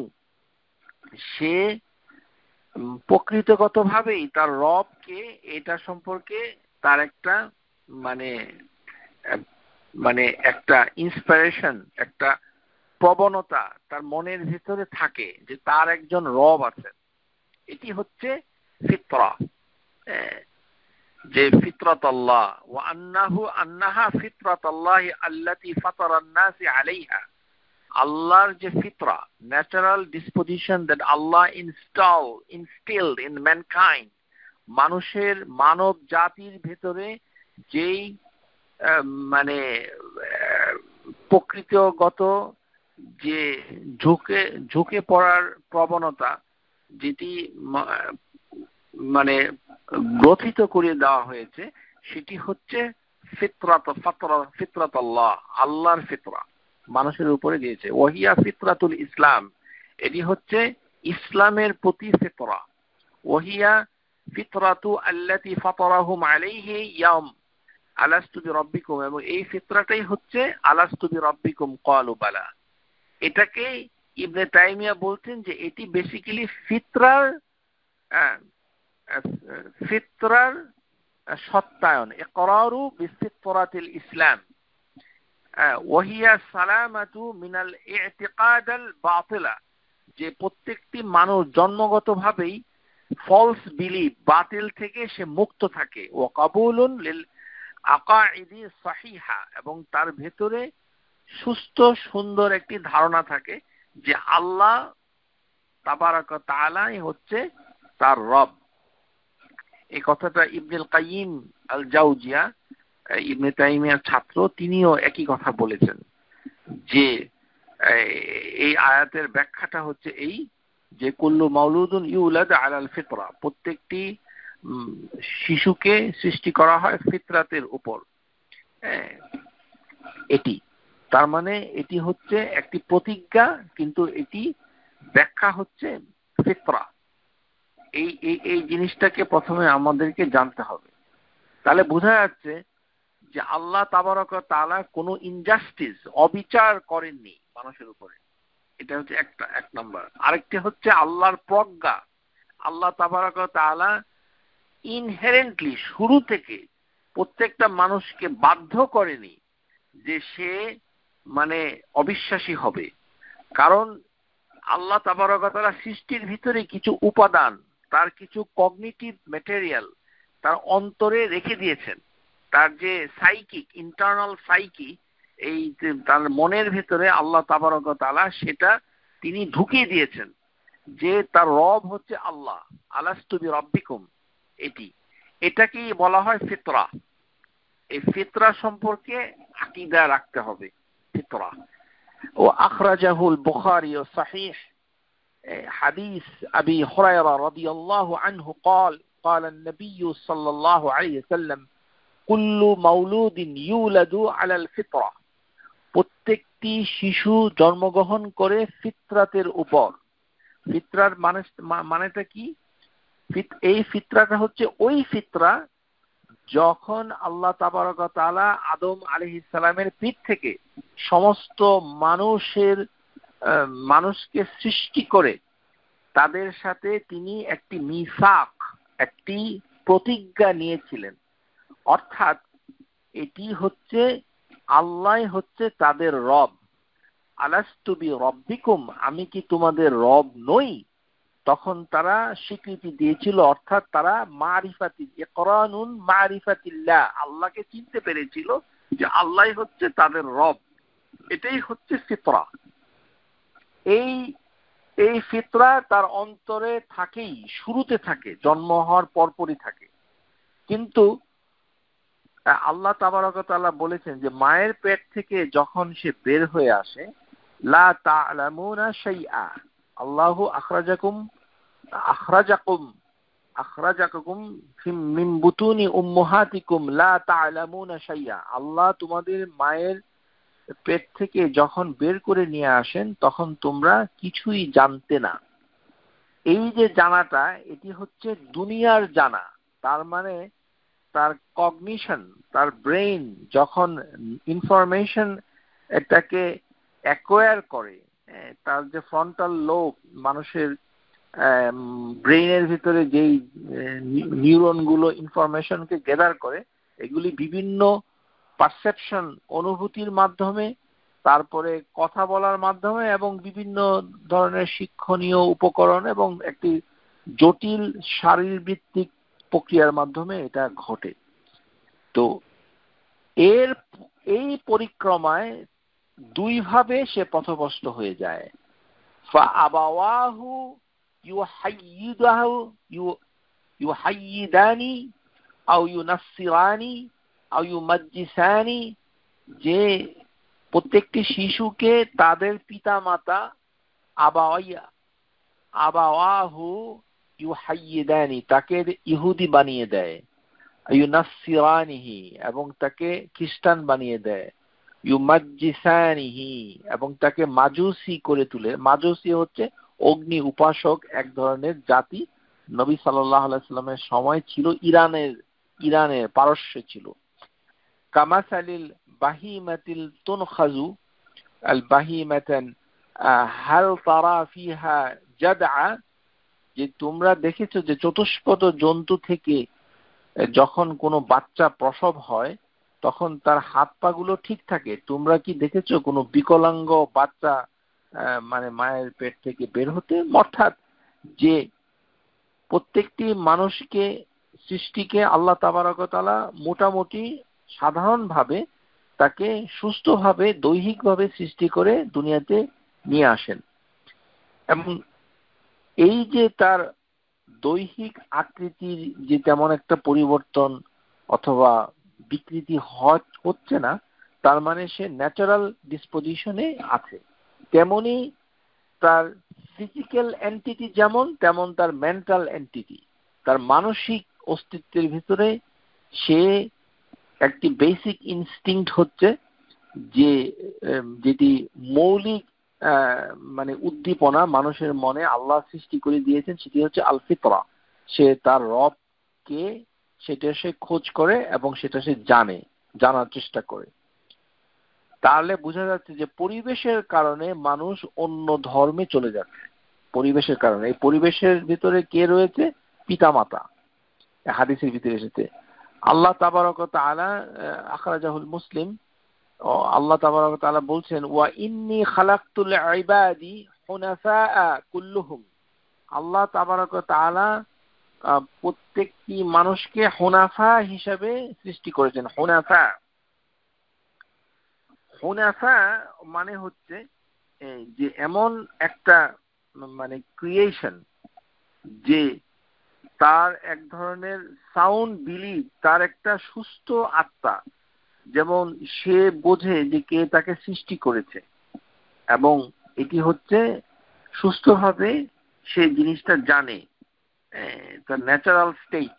সে প্রকৃতিগতভাবেই তার রবকে এটা সম্পর্কে তার একটা মানে মানে একটা ইন্সপিরেশন, একটা প্রবণতা তার মনের ভিতরে থাকে যে তার একজন রব আছেন। এটি হচ্ছে ফিতরা, যে ফিতরাতাল্লাহ ওয়া আন্নাহা ফিতরাতাল্লাহি আল্লাতী ফাতারান নাসি আলাইহা, আল্লাহর যে ফিতরা, natural disposition that Allah instilled in mankind, মানুষের মানব জাতির ভেতরে যেই মানে প্রকৃতিগত যে ঝুঁকে পড়ার প্রবণতা, যেটি মানে গ্রথিত করে দেওয়া হয়েছে, সেটি হচ্ছে ফিতরাতাল্লাহ, আল্লাহর ফিতরা মানুষের উপরে দিয়েছে। ওয়াহিয়া ফিতরাতুল ইসলাম, এটি হচ্ছে ইসলামের প্রতি ফিতরা। ওয়াহিয়া ফিতরাতু আল্লাতী ফাতারাহুম আলাইহি ইয়াউম আলাস্তু বিরাব্বিকুম, এবং এই ফিতরাটাই হচ্ছে আলাস্তু বিরাব্বিকুম ক্বালু বালা। এটাকে ইবনে তাইমিয়া বলতেন যে এটি বেসিক্যালি ফিতরার সত্যায়ন, ইকরারু বিফিতরাতিল ইসলাম, ওয়াহিয়া সালামাতু মিনাল ইতিকাদাল বাতিলা, যে প্রত্যেকটি মানুষ জন্মগতভাবেই ফলস বিলিভ, বাতিল থেকে সে মুক্ত থাকে। ওয়া কাবুলুন লিল আকাইদি সাহিহা, এবং তার ভেতরে সুস্থ সুন্দর একটি ধারণা থাকে যে আল্লাহ তাবারাক ওয়া তাআলাই হচ্ছে তার রব। এই কথাটা ইবনুল কাইয়িম আল জাওজিয়া, ইবনে তাইমিয়ার ছাত্র, তিনিও একই কথা বলেছেন যে এই আয়াতের ব্যাখ্যাটা হচ্ছে এই যে কুল্লু মাউলুদুন ইউলাদ আলাল ফিতরা, প্রত্যেকটি শিশুকে সৃষ্টি করা হয় ফিতরাতের উপর। এটি তার মানে এটি হচ্ছে একটি প্রতিজ্ঞা, কিন্তু এটি ব্যাখ্যা হচ্ছে ফিতরা। এই জিনিসটাকে প্রথমে আমাদেরকে জানতে হবে। তাহলে বোঝা যাচ্ছে যে আল্লাহ তাবারক ওয়া তাআলা কোনো ইনজাস্টিস, অবিচার করেননি মানুষের উপরে। এটা হচ্ছে এক নাম্বার। আরেকটি হচ্ছে আল্লাহর প্রজ্ঞা। আল্লাহ তাবারক ওয়া তাআলা ইনহেরেন্টলি শুরু থেকে প্রত্যেকটা মানুষকে বাধ্য করেনি যে সে মানে অবিশ্বাসী হবে। কারণ আল্লাহ তাবারক ওয়া তাআলা সৃষ্টির ভিতরে কিছু উপাদান, তার কিছু কগনিটিভ ম্যাটেরিয়াল তার অন্তরে রেখে দিয়েছেন। তার যে সাইকিক, ইন্টারনাল সাইকি, এই তার মনের ভেতরে আল্লাহ তাবারক ওয়া তাআলা সেটা তিনি ঢুকিয়ে দিয়েছেন যে তার রব হচ্ছে আল্লাহ। আলাস্তু বিরাব্বিকুম, এটাকেই বলা হয় ফিতরা। এই ফিতরা সম্পর্কে আকীদা রাখতে হবে, ফিতরা। ও আখরাজাহুল বুখারী সহিহ حديث أبي هريرة رضي الله عنه قال النبي صلى الله عليه وسلم كل مولود يولد على الفطرة, প্রত্যেকটি শিশু জন্মগ্রহণ করে ফিতরাতের উপর। ফিতরার মানেটা কি? এই ফিতরাটা হচ্ছে ওই ফিতরা যখন আল্লাহ তাবারক ওয়া তাআলা আদম আলাইহিস সালামের পিঠ থেকে সমস্ত মানুষকে সৃষ্টি করে তাদের সাথে তিনি একটি মিসাক, একটি প্রতিজ্ঞা নিয়েছিলেন। অর্থাৎ এটি হচ্ছে আল্লাহ হচ্ছে তাদের রব। আলাস্তু বিরাব্বিকুম, আমি কি তোমাদের রব নই? তখন তারা স্বীকৃতি দিয়েছিল, অর্থাৎ তারা মারিফাতি ইকরানুন মারিফাতিল্লাহ, আল্লাহকে চিনতে পেরেছিল যে আল্লাহ হচ্ছে তাদের রব। এটাই হচ্ছে ফিতরা। এই ফিতরা তার অন্তরে থাকেই, শুরুতে থাকে, জন্ম হওয়ার পরপরই থাকে। কিন্তু আল্লাহ তাবারক ওয়া তাআলা বলেছেন যে মায়ের পেট থেকে যখন সে বের হয়ে আসে, লা তা'লামুনা শাইআ, আল্লাহু আখরাজাকুম মিন বুতুনি উম্মাহাতিকুম লা তা'লামুনা শাইআ, আল্লাহ তোমাদের মায়ের পেট থেকে যখন বের করে নিয়ে আসেন তখন তোমরা কিছুই জানতে না। এই যে জানাটা, এটি হচ্ছে দুনিয়ার জানা। তার মানে তার কগনিশন, তার ব্রেইন যখন ইনফরমেশন এটাকে অ্যাকোয়ার করে, তার যে ফ্রন্টাল লোব, মানুষের ব্রেইনের ভিতরে যেই নিউরনগুলো ইনফরমেশনকে গ্যাদার করে, এগুলি বিভিন্ন পারসেপশন, অনুভূতির মাধ্যমে, তারপরে কথা বলার মাধ্যমে এবং বিভিন্ন ধরনের শিক্ষণীয় উপকরণ এবং একটি জটিল শারীরবৃত্তিক প্রক্রিয়ার মাধ্যমে এটা ঘটে। তো এই পরিক্রমায় দুই ভাবে সে পথভ্রষ্ট হয়ে যায়। ফাআবাওয়াহু ইউহাইয়িদানি আও ইউনাসসিরানি আও ইউমাজ্জিসানি, যে প্রত্যেকটি শিশুকে তাদের পিতামাতা আবাওয়াহু ইউহাইয়িদানি, তাকে ইহুদি বানিয়ে দেয়, ইউনাসসিরানিহি, এবং তাকে খ্রিস্টান বানিয়ে দেয়, ইউমাজ্জিসানিহি, এবং তাকে মাজুসি করে তুলে। মাজুসি হচ্ছে অগ্নি উপাসক এক ধরনের জাতি। নবী সাল্লাল্লাহু আলাইহি সাল্লামের সময় ছিল, ইরানের পারস্যে ছিল। কামাসালিল বাহিমাতিল তুনখাজু আল বাহিমাতান হাল তারা ফিহা জাদআ, যে তোমরা দেখেছো যে চতুষ্পদ জন্তু থেকে যখন কোনো বাচ্চা প্রসব হয় তখন তার হাত পা গুলো ঠিক থাকে। তোমরা কি দেখেছো কোনো বিকলাঙ্গ বাচ্চা মানে মায়ের পেট থেকে বের হতে? অর্থাৎ যে প্রত্যেকটি মানুষকে, সৃষ্টিকে আল্লাহ তাবারক ওয়া তাআলা মোটামুটি সাধারণভাবে তাকে সুস্থভাবে, দৈহিকভাবে সৃষ্টি করে দুনিয়াতে নিয়ে আসেন। এবং এই যে তার দৈহিক আকৃতির যে তেমন একটা পরিবর্তন অথবা বিকৃতি হচ্ছে না, তার মানে সে ন্যাচারাল ডিসপোজিশনে আছে। তেমনি তার ফিজিক্যাল এন্টিটি যেমন, তেমন তার মেন্টাল এন্টিটি, তার মানসিক অস্তিত্বের ভিতরে সে একটি বেসিক ইনস্টিংক্ট হচ্ছে যে যেটি মৌলিক মানে উদ্দীপনা মানুষের মনে আল্লাহ সৃষ্টি করে দিয়েছেন, সেটি হচ্ছে আল ফিতরা। সে তার রবকে সেটা সে খোঁজ করে এবং সেটা সে জানে। জানার চেষ্টা করে। তাহলে বোঝা যাচ্ছে যে পরিবেশের কারণে মানুষ অন্য ধর্মে চলে যাচ্ছে। পরিবেশের কারণে, এই পরিবেশের ভিতরে কে রয়েছে? পিতামাতা। হাদিসের ভিতরে এসেছে আল্লাহ তাবারক ওয়া তাআলা, আখরাজাহুল মুসলিম, আল্লাহ তাবারক ওয়া তাআলা বলছেন, ওয়া ইন্নী খালাকতুল ইবাদি হুনাফা কুল্লুহুম। আল্লাহ তাবারক ওয়া তাআলা প্রত্যেকটি মানুষকে হুনাফা হিসাবে সৃষ্টি করেছেন। হুনাফা, হুনাফা মানে হচ্ছে যে এমন একটা মানে ক্রিয়েশন, যে তার এক ধরনের সাউন্ড বিলিভ, তার একটা সুস্থ আত্মা, যেমন সে বোঝে যে কে তাকে সৃষ্টি করেছে, এবং এটি হচ্ছে সুস্থভাবে সে জিনিসটা জানে, তার ন্যাচারাল স্টেট,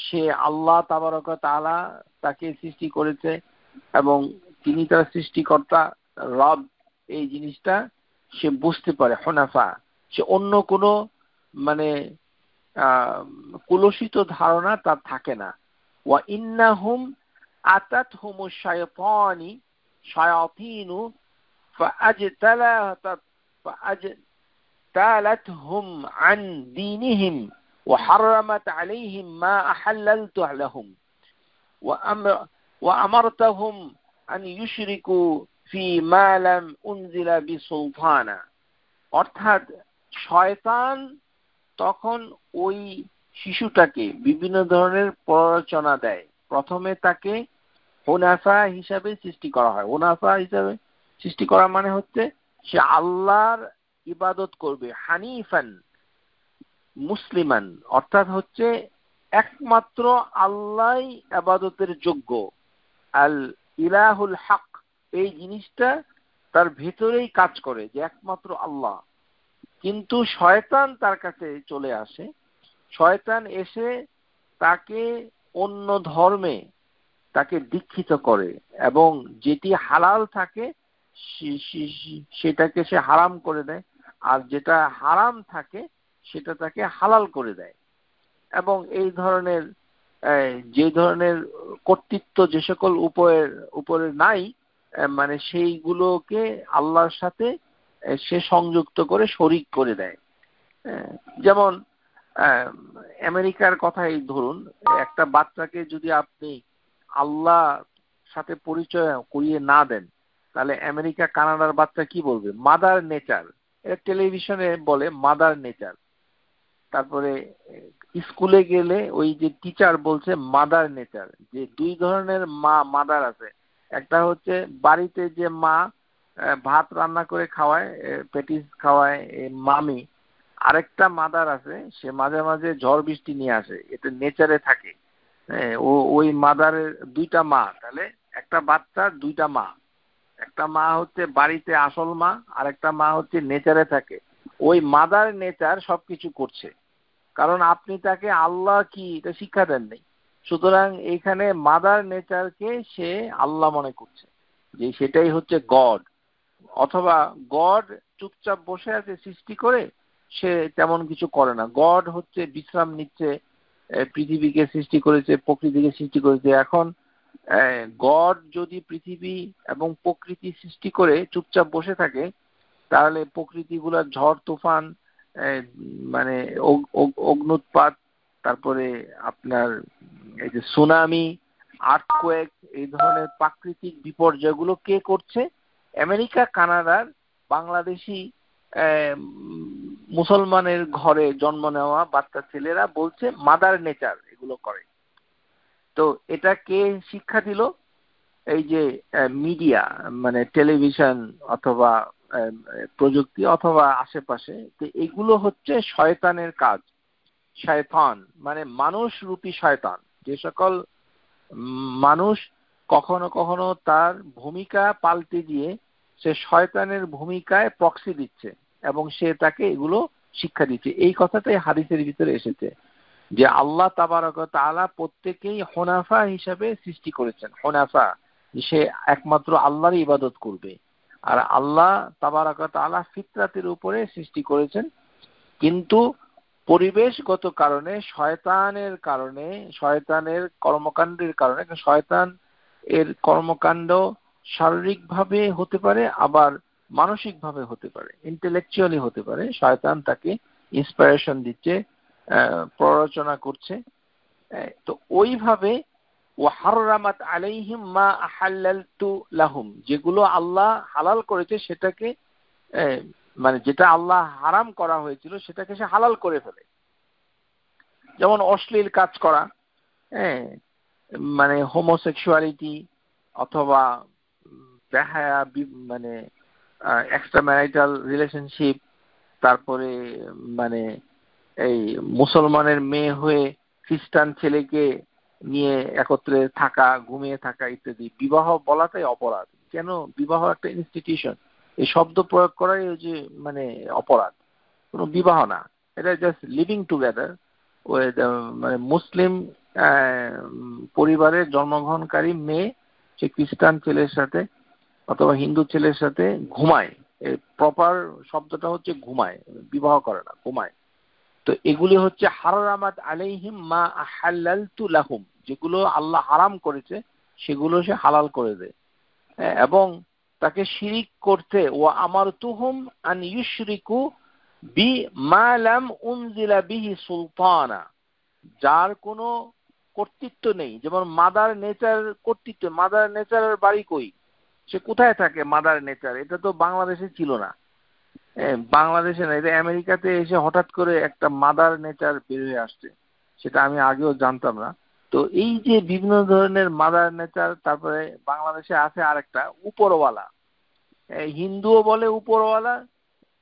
সে আল্লাহ তাবারক ওয়া তাআলা তাকে সৃষ্টি করেছে এবং তিনি তার সৃষ্টিকর্তা রব, এই জিনিসটা সে বুঝতে পারে। হুনাফা, সে অন্য কোনো মানে কুলসিত ধারণা তার থাকে না। ওয়া ইন্নাহুম আতাতহুমুশ শায়াতিনু فأجتالتهم عن دينهم وحرمت عليهم ما أحللت لهم وأمرتهم أن يشركوا في ما لم أنزل بسلطانا। অর্থাৎ শয়তান তখন ওই শিশুটাকে বিভিন্ন ধরনের প্ররোচনা দেয়। প্রথমে তাকে হুনাফা হিসাবে সৃষ্টি করা হয়। হুনাফা হিসাবে সৃষ্টি করা মানে হচ্ছে সে আল্লাহর ইবাদত করবে, হানিফান মুসলিমান, অর্থাৎ হচ্ছে একমাত্র আল্লাহই ইবাদতের যোগ্য, আল ইলাহুল হক, এই জিনিসটা তার ভেতরেই কাজ করে যে একমাত্র আল্লাহ। কিন্তু শয়তান তার কাছে চলে আসে, শয়তান এসে তাকে অন্য ধর্মে তাকে দীক্ষিত করে, এবং যেটি হালাল থাকে সেটাকে সে হারাম করে দেয়, আর যেটা হারাম থাকে সেটা তাকে হালাল করে দেয়। এবং এই ধরনের যে ধরনের কর্তৃত্ব যে সকল উপরে নাই, মানে সেইগুলোকে আল্লাহর সাথে সে সংযুক্ত করে শরীক করে দেয়। যেমন আমেরিকার কথাই ধরুন, একটা বাচ্চাকে যদি আপনি আল্লাহ সাথে পরিচয় করিয়ে না দেন, তাহলে আমেরিকা কানাডার বাচ্চা কি বলবে? Mother nature. এটা টেলিভিশনে বলে মাদার নেচার। তারপরে স্কুলে গেলে ওই যে টিচার বলছে মাদার নেচার। যে দুই ধরনের মাদার আছে, একটা হচ্ছে বাড়িতে যে মা ভাত রান্না করে খাওয়ায়, পেটিস খাওয়ায়, মামি। আরেকটা মাদার আছে, সে মাঝে মাঝে ঝড় বৃষ্টি নিয়ে আসে, এটা নেচারে থাকে। ওই মাদারের দুইটা মা, তাহলে একটা বাচ্চার দুইটা মা। একটা মা হচ্ছে বাড়িতে আসল মা, আর একটা মা হচ্ছে নেচারে থাকে। ওই মাদার নেচার সবকিছু করছে, কারণ আপনি তাকে আল্লাহ কি এটা শিক্ষা দেননি। সুতরাং এইখানে মাদার নেচারকে সে আল্লাহ মনে করছে, যে সেটাই হচ্ছে গড। অথবা গড চুপচাপ বসে আছে সৃষ্টি করে, সে তেমন কিছু করে না। গড হচ্ছে বিশ্রাম নিচ্ছে, পৃথিবীকে সৃষ্টি করেছে, প্রকৃতিকে সৃষ্টি করেছে। এখন গড যদি পৃথিবী এবং প্রকৃতি সৃষ্টি করে চুপচাপ বসে থাকে, তাহলে প্রকৃতিগুলোর ঝড় তুফান, মানে অগ্নুৎপাত, তারপরে আপনার এই যে সুনামি, আর্থকোয়েক, এই ধরনের প্রাকৃতিক বিপর্যয়গুলো কে করছে? আমেরিকা কানাডার বাংলাদেশি মুসলমানের ঘরে জন্ম নেওয়া বাচ্চা ছেলেরা বলছে মাদার নেচার এগুলো করে। তো এটা কে শিক্ষা দিল? এই যে মিডিয়া, মানে টেলিভিশন অথবা প্রযুক্তি অথবা আশেপাশে। তো এগুলো হচ্ছে শয়তানের কাজ। শয়তান মানে মানুষ রূপী শয়তান। যে সকল মানুষ কখনো কখনো তার ভূমিকা পাল্টে দিয়ে সে শয়তানের ভূমিকায় প্রক্সি দিচ্ছে, এবং সে তাকে এগুলো শিক্ষা দিচ্ছে। এই কথাটাই হাদিসের ভিতরে এসেছে যে আল্লাহ তাবারক ওয়া তাআলা প্রত্যেকেই হুনাফা হিসাবে সৃষ্টি করেছেন। হুনাফা, সে একমাত্র আল্লাহর ইবাদত করবে। আর আল্লাহ তাবারক ওয়া তাআলা ফিতরাতের উপরে সৃষ্টি করেছেন, কিন্তু পরিবেশগত কারণে, শয়তানের কর্মকাণ্ডের কারণে, শয়তান এর কর্মকাণ্ড শারীরিকভাবে হতে পারে, আবার মানসিকভাবে হতে পারে, ইন্টেলেকচুয়ালি হতে পারে। শয়তান তাকে ইন্সপিরেশন দিচ্ছে, প্ররোচনা করছে। তো ওইভাবে ওয়াহাররামাত আলাইহিম মা আহাল্লালতু লাহুম, যেগুলো আল্লাহ হালাল করেছে সেটাকে মানে যেটা আল্লাহ হারাম করা হয়েছিল সেটাকে সে হালাল করে ফেলে। যেমন অশ্লীল কাজ করা, মানে হোমোসেক্সুয়ালিটি অথবা বেহায়া, মানে এক্সট্রা ম্যারিটাল রিলেশনশিপ, তারপরে মানে এই মুসলমানের মেয়ে হয়ে খ্রিস্টান ছেলেকে নিয়ে একত্রে থাকা, ঘুমিয়ে থাকা ইত্যাদি। বিবাহ বলাটাই অপরাধ। কেন? বিবাহ একটা ইনস্টিটিউশন, এই শব্দ প্রয়োগ করাই যে মানে অপরাধ, কোনো বিবাহ না। এটা জাস্ট লিভিং টুগেদার উইথ মানে মুসলিম পরিবারের জন্মগ্রহণকারী মেয়ে সে খ্রিস্টান ছেলের সাথে অথবা হিন্দু ছেলের সাথে ঘুমায়। প্রপার শব্দটা হচ্ছে ঘুমায়, বিবাহ করে না, ঘুমায়। তো এগুলি হচ্ছে হারামাত আলাইহিম মা আহাল্লালতু লাহুম, যেগুলো আল্লাহ হারাম করেছে সেগুলো সে হালাল করে দেয়। এবং তাকে শিরিক করতে, ও আমারতুহুম আন ইউশরিকু বি মা লাম উনজিলা বিহি সুলতানা, যার কোনো কর্তৃত্ব নেই। যেমন মাদার নেচার কর্তৃত্ব, মাদার নেচারের বাড়ি কই, সে কোথায় থাকে? মাদার নেচার এটা তো বাংলাদেশে ছিল না, বাংলাদেশে না, এটা আমেরিকাতে এসে হঠাৎ করে একটা মাদার নেচার বের হয়ে আসছে, সেটা আমি আগেও জানতাম না। তো এই যে বিভিন্ন ধরনের মাদার নেচার, তারপরে বাংলাদেশে আছে আরেকটা উপরওয়ালা। হিন্দুও বলে উপরওয়ালা,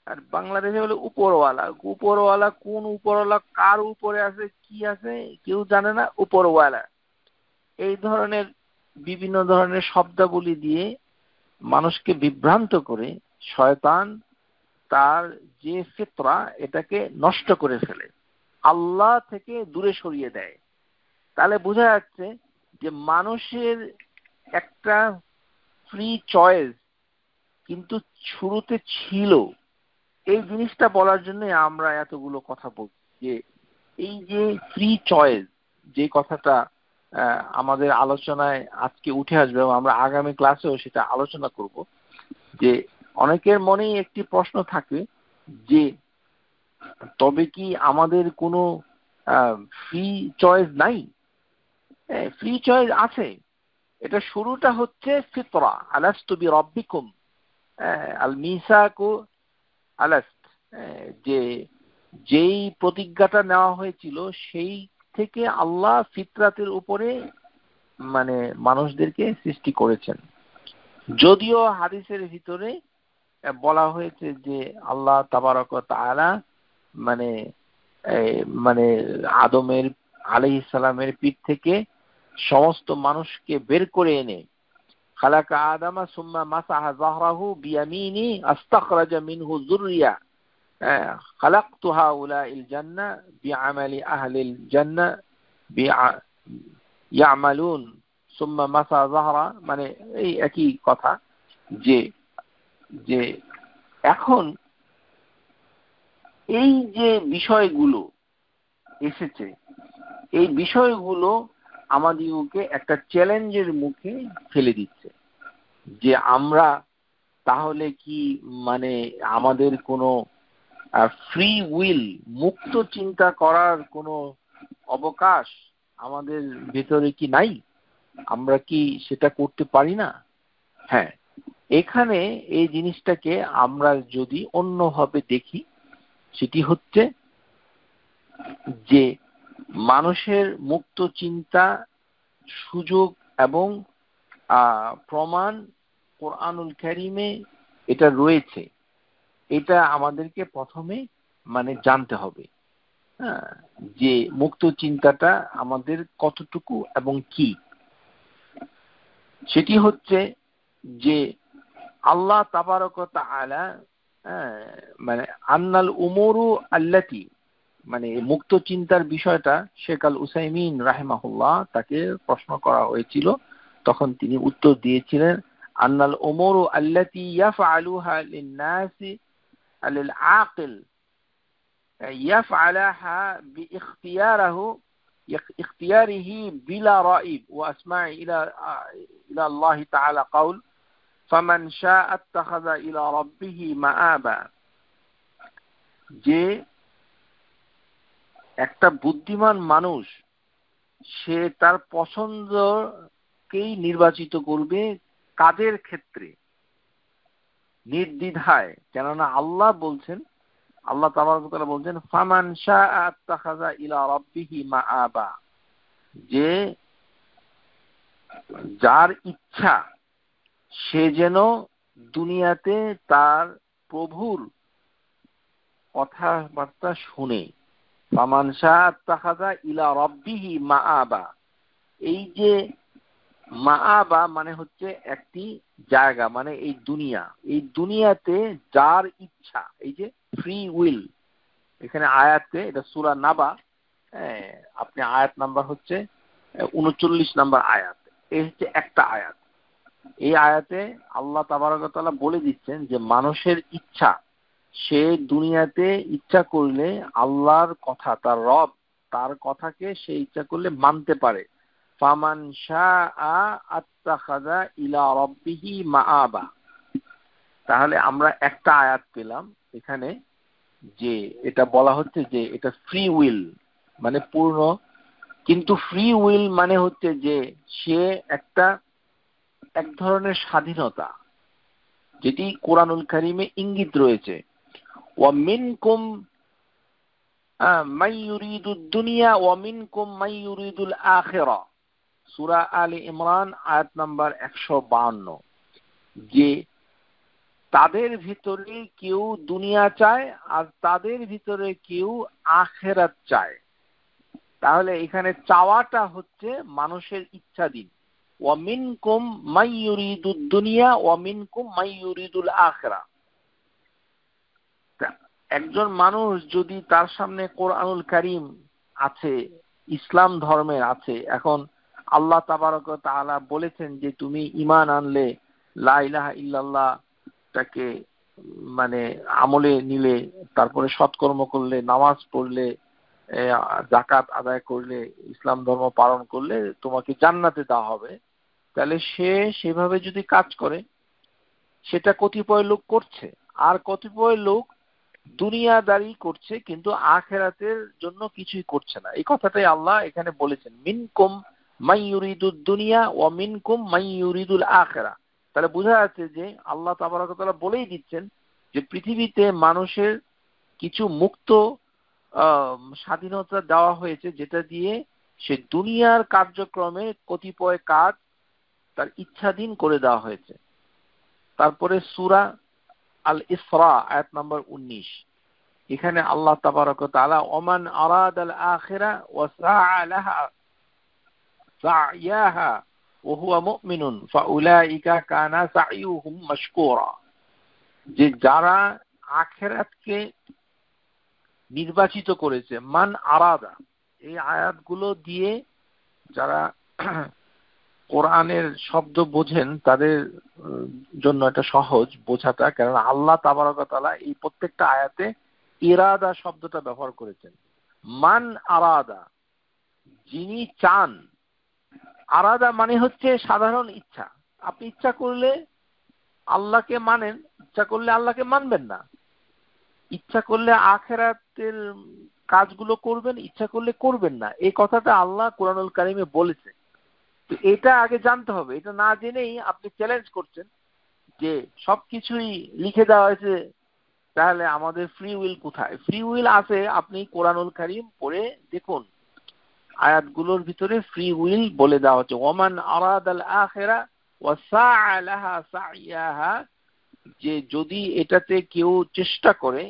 আর বাংলাদেশে বলে উপরওয়ালা। উপরওয়ালা কোন উপরওয়ালা, কার উপরে আছে, কি আছে কেউ জানে না, উপরওয়ালা। এই ধরনের বিভিন্ন ধরনের শব্দাবলী দিয়ে মানুষকে বিভ্রান্ত করে শয়তান তার যে ফিতরা এটাকে নষ্ট করে ফেলে, আল্লাহ থেকে দূরে সরিয়ে দেয়। তাহলে বোঝা যাচ্ছে যে মানুষের একটা ফ্রি চয়েস কিন্তু শুরুতে ছিল। এই জিনিসটা বলার জন্য আমরা এতগুলো কথা বলছি, যে এই যে ফ্রি চয়েস, যে কথাটা আমাদের আলোচনায় আজকে উঠে আসবে এবং আমরা আগামী ক্লাসেও সেটা আলোচনা করব, যে অনেকের মনেই একটি প্রশ্ন থাকে যে তবে কি আমাদের কোনো ফ্রি চয়েস নাই? ফ্রি চয়েস আছে। এটা শুরুটা হচ্ছে ফিতরা, আলাস্তু বিরাব্বিকুম আল মিসাকু আলাস্ত, যে যেই প্রতিজ্ঞাটা নেওয়া হয়েছিল সেই থেকে আল্লাহ ফিতরাতের উপরে মানে মানুষদেরকে সৃষ্টি করেছেন। যদিও হাদিসের ভিতরে বলা হয়েছে যে আল্লাহ তাবারক ওয়া তাআলা মানে মানে আদমের আলাইহিস সালামের পিঠ থেকে সমস্ত মানুষকে বের করে এনে খালাকা আদামা সুম্মা মাসাহা যাহরাহু বিয়ামিনি আস্তাখরাজা মিনহু যুররিয়া খালাকতু হাউলাইল জান্নাহ বিআমালি আহলিল জান্নাহ ইয়ামালুন সুম্মা মাসাহা যাহরা, মানে এই একই কথা। যে যে এখন এই যে বিষয়গুলো এসেছে, এই বিষয়গুলো আমাদেরকে একটা চ্যালেঞ্জের মুখে ফেলে দিচ্ছে, যে আমরা তাহলে কি মানে আমাদের কোনো ফ্রি উইল, মুক্ত চিন্তা করার কোনো অবকাশ আমাদের ভেতরে কি নাই? আমরা কি সেটা করতে পারি না? হ্যাঁ, এখানে এই জিনিসটাকে আমরা যদি অন্যভাবে দেখি, সেটি হচ্ছে যে মানুষের মুক্ত চিন্তা সুযোগ এবং প্রমাণ কোরআনুল কারীমে এটা রয়েছে। এটা আমাদেরকে প্রথমে মানে জানতে হবে, যে মুক্ত চিন্তাটা আমাদের কতটুকু এবং কি। সেটি হচ্ছে যে আল্লাহ তাবারক ওয়া তাআলা মানে আন্নাল উমুরু আল্লাতি, মানে মুক্ত চিন্তার বিষয়টা শেখ আল উসাইমিন রাহিমাহুল্লাহ তাকে প্রশ্ন করা হয়েছিল, তখন তিনি উত্তর দিয়েছিলেন আন্নাল উমুরু আল্লাতি ইয়াফআলুহা লিন-নাসি লিল আকিল ইয়াফআলাহা বিইখতিয়ারিহি বিলা রাইব ওয়া আসমা'i ইলা আল্লাহি তাআলা কাউল ফামান শাআ আত্তাখাযা ইলা রাব্বিহি মাআবা, যে একটা বুদ্ধিমান মানুষ সে তার পছন্দকেই নির্বাচিত করবে কাজের ক্ষেত্রে নির্দ্বিধায়। কেননা আল্লাহ বলছেন, আল্লাহ তাবারক ওয়া তাআলা বলছেন ফামান শাআ আত্তাখাযা ইলা রাব্বিহি মাআবা, যে যার ইচ্ছা সে যেন দুনিয়াতে তার প্রভুর কথাবার্তা শুনে। ফামান শাআ আত্তাখাযা ইলা রাব্বিহি মাআবা, এই যে মাআবা মানে হচ্ছে একটি জায়গা, মানে এই দুনিয়া, এই দুনিয়াতে যার ইচ্ছা, এই যে ফ্রি উইল, এখানে আয়াতে, এটা সূরা নাবা, আপনি আয়াত নাম্বার হচ্ছে 39 নাম্বার আয়াত, এই হচ্ছে একটা আয়াত। এই আয়াতে আল্লাহ তাবারক ওয়া তাআলা বলে দিচ্ছেন যে মানুষের ইচ্ছা, সে দুনিয়াতে ইচ্ছা করলে আল্লাহর কথা, তার রব তার কথাকে সে ইচ্ছা করলে মানতে পারে। ফামান শাআ আত্তাখাযা ইলা রাব্বিহি মাআবা। তাহলে আমরা একটা আয়াত পেলাম এখানে, যে এটা বলা হচ্ছে যে এটা ফ্রি উইল মানে পূর্ণ, কিন্তু ফ্রি উইল মানে হচ্ছে যে সে এক ধরনের স্বাধীনতা, যেটি কোরআনুল কারীমে ইঙ্গিত রয়েছে। ওয়া মিনকুম মান ইউরিদুদ দুনিয়া ওয়া মিনকুম মান ইউরিদুল আখিরা, সূরা আলে ইমরান আয়াত নাম্বার 152, যে তাদের ভিতরে কেউ দুনিয়া চায় আর তাদের ভিতরে কেউ আখিরাত চায়। তাহলে এখানে চাওয়াটা হচ্ছে মানুষের ইচ্ছাধীন। ওয়া মিনকুম মান ইউরিদুদ দুনিয়া ওয়া মিনকুম মান ইউরিদুল আখিরা। একজন মানুষ যদি তার সামনে কোরআনুল কারীম আছে, ইসলাম ধর্মের আছে, এখন আল্লাহ তাবারক ওয়া তাআলা বলেছেন যে তুমি ঈমান আনলে, লা ইলাহা ইল্লাল্লাহ টাকে মানে আমলে নিলে, তারপরে সৎকর্ম করলে, নামাজ পড়লে, যাকাত আদায় করলে, ইসলাম ধর্ম পালন করলে তোমাকে জান্নাতে দেওয়া হবে। তাহলে সে সেভাবে যদি কাজ করে, সেটা কতিপয় লোক করছে, আর কতিপয় লোক দুনিয়াদারি করছে কিন্তু আখিরাতের জন্য কিছুই করছে না। এই কথাটাই আল্লাহ এখানে বলেছেন, মিনকুম মান ইউরিদুদ দুনিয়া ওয়া মিনকুম মান ইউরিদুল আখিরা। তাহলে বোঝা যাচ্ছে যে আল্লাহ তাবারক ওয়া তাআলা বলেই দিচ্ছেন যে পৃথিবীতে মানুষের কিছু মুক্ত স্বাধীনতা দেওয়া হয়েছে, যেটা দিয়ে সে দুনিয়ার কার্যক্রমে কতিপয় কাজ তার ইচ্ছাধীন করে দেওয়া হয়েছে। তারপরে সূরা আল ইসরা আয়াত নাম্বার 19, এখানে আল্লাহ তাবারক ওয়া তাআলা ওমান আরাদাল আখিরা ওয়া সাআ লাহা সা'য়াহা ওয়া হুয়া মুমিনুন ফাউলাইকা কানা সা'য়ুহুম মাশকুরা, যে যারা আখিরাতকে নির্বাচিত করেছে, মান আরাদা, এই আয়াতগুলো দিয়ে যারা কোরআনের শব্দ বোঝেন তাদের জন্য এটা সহজ বোঝাটা, কারণ আল্লাহ তাবারক ওয়া তাআলা এই প্রত্যেকটা আয়াতে ইরাদা শব্দটা ব্যবহার করেছেন। মান আরাদা, যিনি চান। আরাদা মানে হচ্ছে সাধারণ ইচ্ছা। আপনি ইচ্ছা করলে আল্লাহকে মানেন, ইচ্ছা করলে আল্লাহকে মানবেন না, ইচ্ছা করলে আখিরাতের কাজগুলো করবেন, ইচ্ছা করলে করবেন না। এই কথাটা আল্লাহ কোরআনুল কারীমে বলেছে। তো এটা আগে জানতে হবে। এটা না জেনেই আপনি চ্যালেঞ্জ করছেন যে সবকিছুই লিখে দেওয়া হয়েছে, তাহলে আমাদের ফ্রি উইল কোথায়? ফ্রি উইল আছে, আপনি কোরআনুল কারীম পড়ে দেখুন, আয়াতগুলোর ভিতরে ফ্রি উইল বলে দেওয়া হচ্ছে। ওমান আরাদাল আখিরা ওয়া সাআ লাহা সা'য়াহা, যে যদি এটাতে কেউ চেষ্টা করে,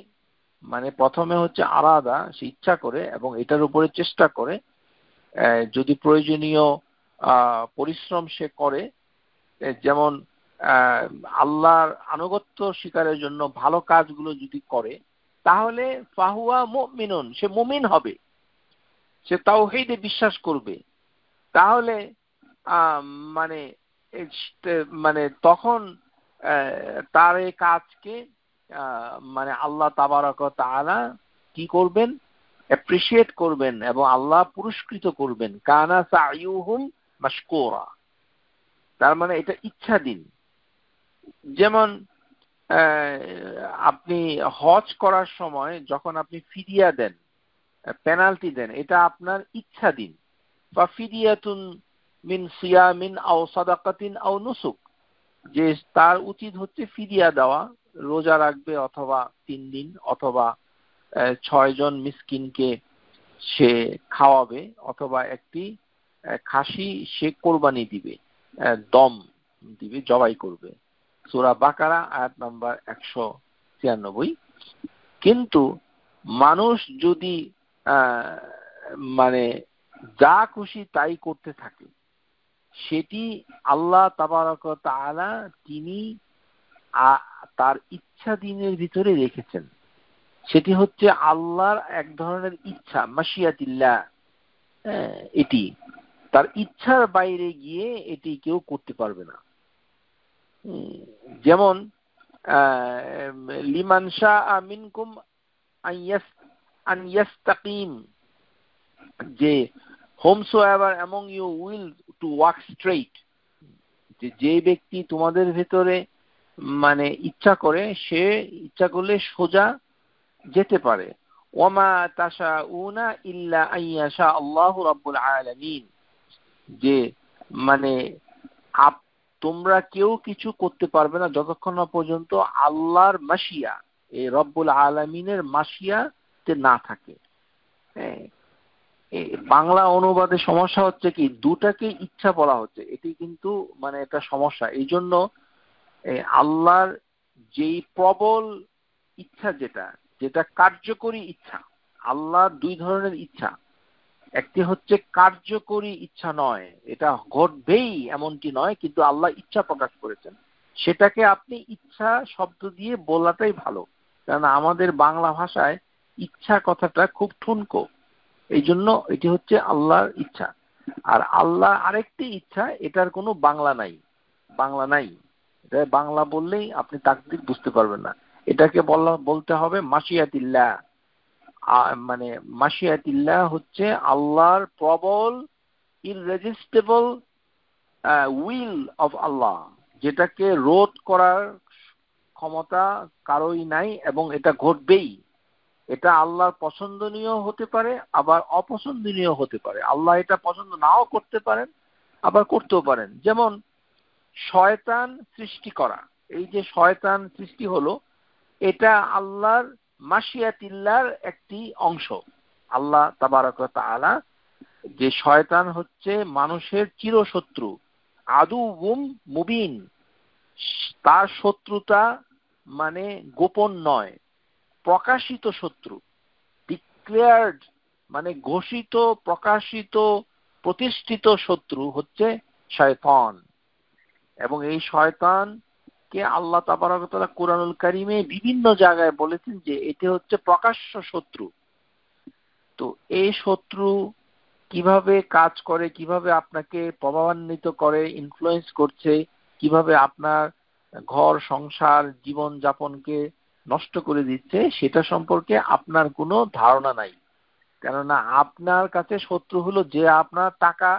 মানে প্রথমে হচ্ছে আরাদা, সে ইচ্ছা করে এবং এটার উপরে চেষ্টা করে, যদি প্রয়োজনীয় পরিশ্রম সে করে, যেমন আল্লাহর আনুগত্য স্বীকারের জন্য ভালো কাজগুলো যদি করে, তাহলে ফাহুয়া মুমিনুন, সে মুমিন হবে, সে তাওহীদে বিশ্বাস করবে। তাহলে মানে মানে তখন তার এই কাজকে মানে আল্লাহ তাবারক ওয়া তাআলা কি করবেন? অ্যাপ্রিশিয়েট করবেন এবং আল্লাহ পুরস্কৃত করবেন। কানা সা'য়ুহুম মাশকুরা। তার মানে এটা ইচ্ছাধীন। যেমন আপনি হজ করার সময় যখন আপনি ফিদিয়া দেন, পেনাল্টি দেন, এটা আপনার ইচ্ছাধীন। বা ফিদিয়াতুন মিন সিয়ামিন আও সাদাকাতিন আও নুসুক, যে তার উচিত হচ্ছে ফিদিয়া দেওয়া, রোজা রাখবে অথবা 3 দিন, অথবা 6 জন মিসকিনকে সে খাওয়াবে, অথবা একটি খাসি সে কোরবানি দিবে, দম দিবে, জবাই করবে। সূরা বাকারা আয়াত নাম্বার 196। কিন্তু মানুষ যদি মানে যা খুশি তাই করতে থাকে, সেটি আল্লাহ তাবারক ওয়া তাআলা তিনি তার ইচ্ছাধীনের ভিতরে রেখেছেন। সেটি হচ্ছে আল্লাহর এক ধরনের ইচ্ছা, মাশিয়াতিল্লাহ। এটি তার ইচ্ছার বাইরে গিয়ে এটি কেউ করতে পারবে না। যেমন লিমান শাআ মিনকুম আন ইয়াস্তাকিম, যে whomsoever among you will to walk straight, যে ব্যক্তি তোমাদের ভেতরে মানে ইচ্ছা করে, সে ইচ্ছা করলে সোজা যেতে পারে। ওয়ামা তাশাউনা ইল্লা আইয়াশা আল্লাহু রাব্বুল আলামিন, যে মানে তোমরা কেউ কিছু করতে পারবে না যতক্ষণ না পর্যন্ত আল্লাহর মাশিয়া, এই রব্বুল আলামিনের মাশিয়াতে না থাকে। বাংলা অনুবাদে সমস্যা হচ্ছে কি, দুটাকে ইচ্ছা বলা হচ্ছে, এটি কিন্তু মানে একটা সমস্যা। এই জন্য আল্লাহর যেই প্রবল ইচ্ছা, যেটা কার্যকরী ইচ্ছা, আল্লাহর 2 ধরনের ইচ্ছা। একটি হচ্ছে কার্যকরী ইচ্ছা নয়, এটা ঘটবেই এমনটি নয়, কিন্তু আল্লাহ ইচ্ছা প্রকাশ করেছেন, সেটাকে আপনি ইচ্ছা শব্দ দিয়ে বলাটাই ভালো। কারণ আমাদের বাংলা ভাষায় ইচ্ছা কথাটা খুব ঠুনকো, এই জন্য এটি হচ্ছে আল্লাহর ইচ্ছা। আর আল্লাহ আরেকটি ইচ্ছা, এটার কোনো বাংলা নাই। এটা বাংলা বললেই আপনি তাকদীর বুঝতে পারবেন না। এটাকে বলতে হবে মাশিয়াতিল্লাহ। মানে মাশিয়াতিল্লাহ হচ্ছে আল্লাহর প্রবল ইররেজিস্টেবল উইল অফ আল্লাহ, যেটাকে রোধ করার ক্ষমতা কারোই নাই, এবং এটা ঘটবেই। এটা আল্লাহর পছন্দনীয় হতে পারে, আবার অপছন্দনীয় হতে পারে। আল্লাহ এটা পছন্দ নাও করতে পারেন, আবার করতেও পারেন। যেমন শয়তান সৃষ্টি করা, এই যে শয়তান সৃষ্টি হলো, এটা আল্লাহর মাশিয়াতিল্লাহর একটি অংশ। আল্লাহ তাবারক ওয়া তাআলা, যে শয়তান হচ্ছে মানুষের চিরশত্রু, আদুউম মুবিন, তার শত্রুতা মানে গোপন নয়, প্রকাশিত শত্রু, ডিক্লেয়ার্ড মানে ঘোষিত, প্রকাশিত, প্রতিষ্ঠিত শত্রু হচ্ছে শয়তান। এবং এই শয়তানকে আল্লাহ তাবারক ওয়া তাআলা কুরআনুল কারীমে বিভিন্ন জায়গায় বলেছেন যে এটি হচ্ছে প্রকাশ্য শত্রু। তো এই শত্রু কিভাবে কাজ করে, কিভাবে আপনাকে প্রভাবান্বিত করে, ইনফ্লুয়েন্স করছে, কিভাবে আপনার ঘর সংসার জীবন যাপনকে নষ্ট করে দিচ্ছে, সেটা সম্পর্কে আপনার কোনো ধারণা নাই। কেননা আপনার কাছে শত্রু হলো যে আপনার টাকা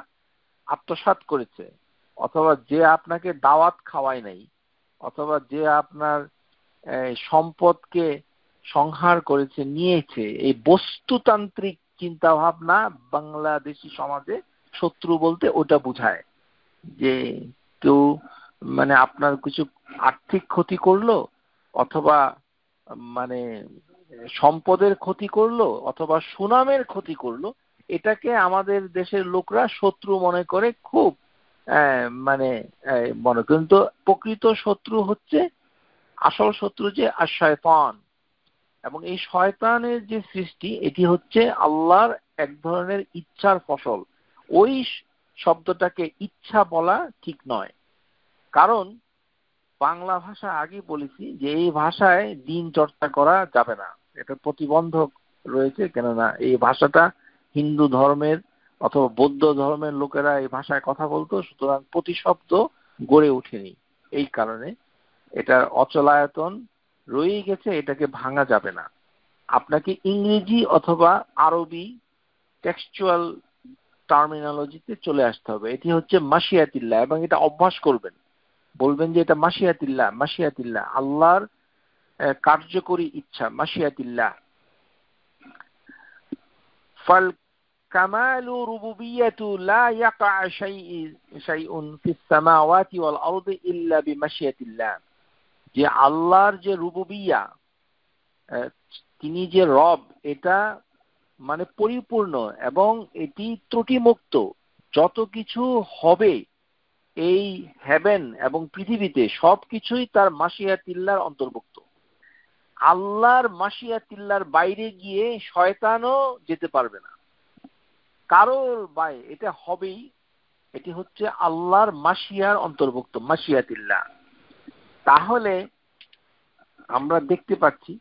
আত্মসাৎ করেছে, অথবা যে আপনাকে দাওয়াত খাওয়ায় নাই, অথবা যে আপনার সম্পদকে সংহার করেছে, নিয়েছে। এই বস্তুতান্ত্রিক চিন্তা ভাবনা বাংলাদেশি সমাজে শত্রু বলতে ওটা বোঝায়, যে কেউ মানে আপনার কিছু আর্থিক ক্ষতি করলো, অথবা মানে সম্পদের ক্ষতি করলো, অথবা সুনামের ক্ষতি করলো, এটাকে আমাদের দেশের লোকরা শত্রু মনে করে, খুব মানে মনে। কিন্তু প্রকৃত শত্রু হচ্ছে, আসল শত্রু যে আশ-শয়তান। এবং এই শয়তানের যে সৃষ্টি, এটি হচ্ছে আল্লাহর এক ধরনের ইচ্ছার ফসল। ওই শব্দটাকে ইচ্ছা বলা ঠিক নয়, কারণ বাংলা ভাষা আগে বলেছি যে এই ভাষায় দিন চর্চা করা যাবে না, এটা প্রতিবন্ধক রয়েছে। কেননা এই ভাষাটা হিন্দু ধর্মের অথবা বৌদ্ধ ধর্মের লোকেরা এই ভাষায় কথা বলতো, সুতরাং প্রতিশব্দ গড়ে ওঠেনি। এই কারণে এটার অচলায়তন রয়ে গেছে, এটাকে ভাঙা যাবে না। আপনাকে ইংরেজি অথবা আরবি টেক্সচুয়াল টার্মিনোলজিতে চলে আসতে হবে। এটি হচ্ছে মাশিয়াতিল্লাহ, এবং এটা অভ্যাস করবেন, বলবেন যে এটা মাশিয়াতিল্লাহ, মাশিয়াতিল্লাহ, আল্লাহর কার্যকরী ইচ্ছা, মাশিয়াতিল্লাহ। ফাল কামালু রুবুবিয়্যাতু লা ইয়াকা শাইউন ফিস সামাওয়াতি ওয়াল আরদি ইল্লা বিমাশিয়াতিল্লাহ। যে আল্লাহর যে রুবুবিয়্যা, তিনি যে রব, এটা মানে পরিপূর্ণ এবং এটি ত্রুটিমুক্ত। যত কিছু হবে এই হেভেন এবং পৃথিবীতে সবকিছুই তার মাশিয়াতিল্লাহর অন্তর্ভুক্ত। আল্লাহর মাশিয়াতিল্লাহর বাইরে গিয়ে শয়তানও যেতে পারবে না, কারোর বাইরে, এটা হবেই। এটি হচ্ছে আল্লাহর মাশিয়ার অন্তর্ভুক্ত, মাশিয়াতিল্লাহ। তাহলে আমরা দেখতে পাচ্ছি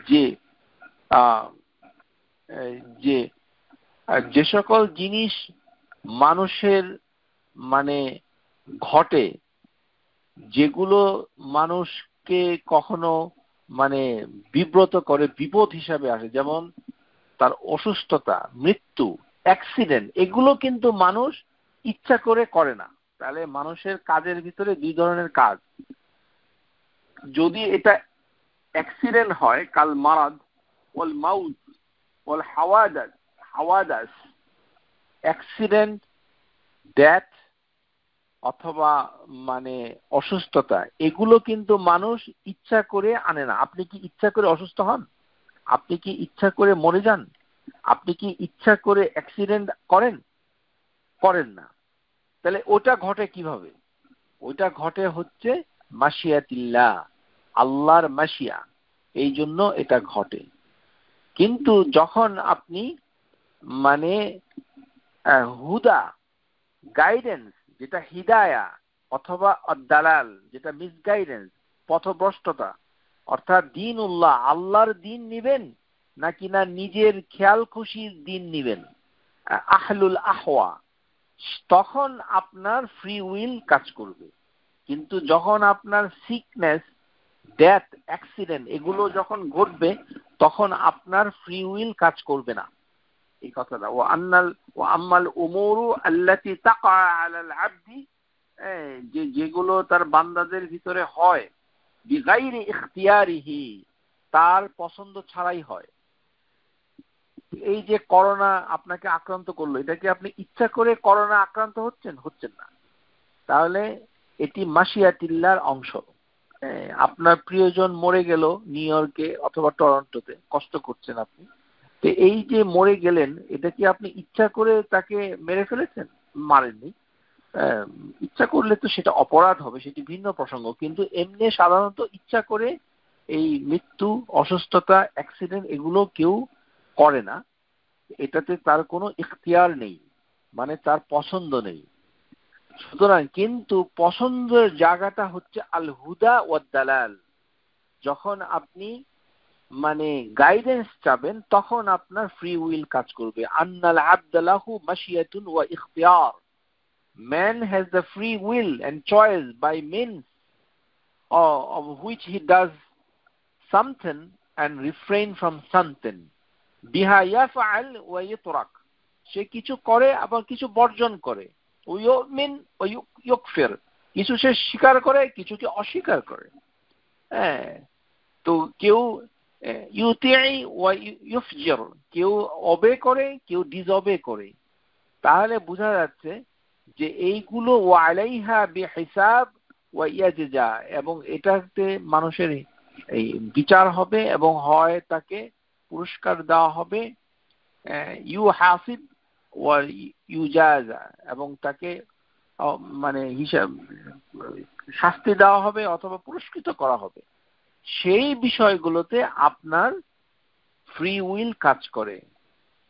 যে যে সকল জিনিস মানুষের মানে ঘটে, যেগুলো মানুষকে কখনো মানে বিব্রত করে, বিপদ হিসাবে আসে, যেমন তার অসুস্থতা, মৃত্যু, অ্যাক্সিডেন্ট, এগুলো কিন্তু মানুষ ইচ্ছা করে করে না। তাহলে মানুষের কাজের ভিতরে দুই ধরনের কাজ। যদি এটা অ্যাক্সিডেন্ট হয়, কাল মারাদ ওয়াল মাউত ওয়াল হাওয়াদাস, অ্যাক্সিডেন্ট, ডেথ অথবা মানে অসুস্থতা, এগুলো কিন্তু মানুষ ইচ্ছা করে আনে না। আপনি কি ইচ্ছা করে অসুস্থ হন? আপনি কি ইচ্ছা করে মরে যান? আপনি কি ইচ্ছা করে অ্যাক্সিডেন্ট করেন? করেন না। তাহলে ওটা ঘটে কিভাবে? ওইটা ঘটে হচ্ছে মাশিয়াতিল্লাহ, আল্লাহর মাশিয়া, এই জন্য এটা ঘটে। কিন্তু যখন আপনি মানে হুদা, গাইডেন্স, যেটা হিদায়া, অথবা দালাল, যেটা মিসগাইডেন্স, পথভ্রষ্টতা, অর্থাৎ দ্বীনুল্লাহ, আল্লাহর দ্বীন নিবেন নাকি না নিজের খেয়াল খুশির দ্বীন নিবেন, আহলুল আহওয়া, তখন আপনার ফ্রি উইল কাজ করবে। কিন্তু যখন আপনার সিকনেস, ডেথ, অ্যাক্সিডেন্ট এগুলো যখন ঘটবে, তখন আপনার ফ্রি উইল কাজ করবে না। এই কথাটা, ও আম্মাল উমুরু আল্লাতী তাকা আলাল আবদি, যেগুলো তার বান্দাদের ভিতরে হয়, বিগাইরি ইখতিয়ারিহি, তার পছন্দ ছাড়াই হয়। এই যে করোনা আপনাকে আক্রান্ত করলো, এটা কি আপনি ইচ্ছা করে করোনা আক্রান্ত হচ্ছেন না। তাহলে এটি মাশিয়াতিল্লাহর অংশ। আপনার প্রিয়জন মরে গেল নিউ ইয়র্কে অথবা টরন্টোতে, কষ্ট করছেন আপনি, তো এই যে মরে গেলেন, এটা কি আপনি ইচ্ছা করে তাকে মেরে ফেলেছেন? মারেননি। ইচ্ছা করলে তো সেটা অপরাধ হবে, সেটি ভিন্ন প্রসঙ্গ। কিন্তু এমনি সাধারণত ইচ্ছা করে এই মৃত্যু, অসুস্থতা, অ্যাক্সিডেন্ট এগুলো কেউ করে না। এটাতে তার কোনো ইখতিয়ার নেই, মানে তার পছন্দ নেই। সুতরাং কিন্তু পছন্দের জায়গাটা হচ্ছে আল হুদা ওয়াদ দালাল। যখন আপনি মানে গাইডেন্স চাবেন, তখন আপনার ফ্রি উইল কাজ করবে। আন্নাল আবদালাহু মাশিয়াতুন ওয়া Ikhtiyar, man has the free will and choice by means of which he does something and refrain from something. বিহা ইয়াফআল ওয়া ইতরাক, সে কিছু করে আবার কিছু বর্জন করে। ওয়ায়ুমিন ওয়া ইউকফির, কিছু সে স্বীকার করে, কিছুকে অস্বীকার করে। তো কেউ ইউতিই ওয়া ইউফজির, কেউ অবে করে, কেউ ডিসঅবে করে। তাহলে বোঝা যাচ্ছে যে এইগুলো ওয়া আলাইহা বিহিসাব ওয়া ইয়াজজা, এবং এটাতে মানুষের এই বিচার হবে এবং হয় তাকে পুরস্কার দেওয়া হবে, ইউহাসিব ওয়া ইউজাজা, এবং তাকে মানে হিসাব শাস্তি দেওয়া হবে অথবা পুরস্কৃত করা হবে। সেই বিষয়গুলোতে আপনার ফ্রি উইল কাজ করে,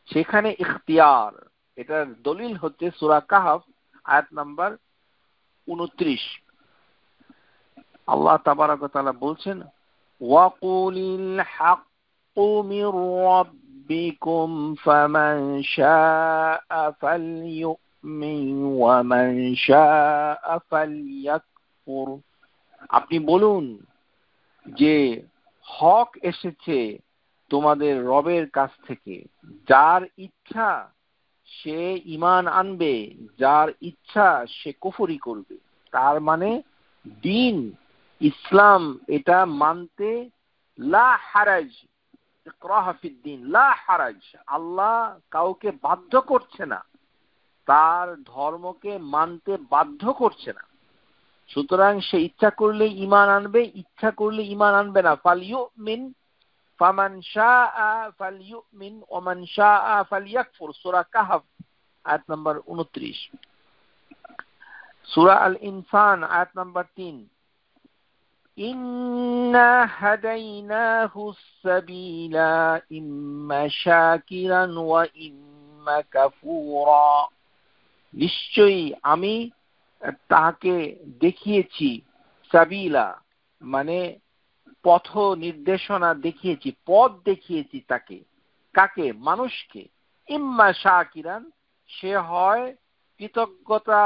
সেখানে ইখতিয়ার। এটার দলিল হচ্ছে সূরা কাহফ আয়াত নাম্বার 29। আল্লাহ তাবারাক ওয়া তাআলা বলছেন, ওয়াকুলিল হাক্কু মির রাব্বিকুম ফামান শাআ ফালইউমিন ওয়া মান শাআ ফালইয়াকফুর। আপনি বলুন যে হক এসেছে তোমাদের রবের কাছ থেকে, যার ইচ্ছা সে ঈমান আনবে, যার ইচ্ছা সে কুফরি করবে। তার মানে দিন ইসলাম এটা মানতে লা হারাজ, ইকরাহা ফিদ্দিন লা হারাজ, আল্লাহ কাউকে বাধ্য করছে না, তার ধর্মকে মানতে বাধ্য করছে না। সুতরাং সে ইচ্ছা করলে ঈমান আনবে, ইচ্ছা করলে ঈমান আনবে না। ফালইউমিন ফামান শাআ ফালইউমিন ওয়া মান শাআ ফালইয়াকফুর, সূরা কাহফ আয়াত নাম্বার 29। সূরা আল ইনসান আয়াত নাম্বার 3, ইন্না হাদাইনাহুস সাবিলা ইম্মা শাকিরান ওয়া ইম্মা কাফুরা, নিশ্চয়ই আমি তাকে দেখিয়েছি, সাবিলা মানে পথ নির্দেশনা দেখিয়েছি, পথ দেখিয়েছি তাকে। কাকে? মানুষকে। ইম্মা শাকিরান, সে হয় কৃতজ্ঞতা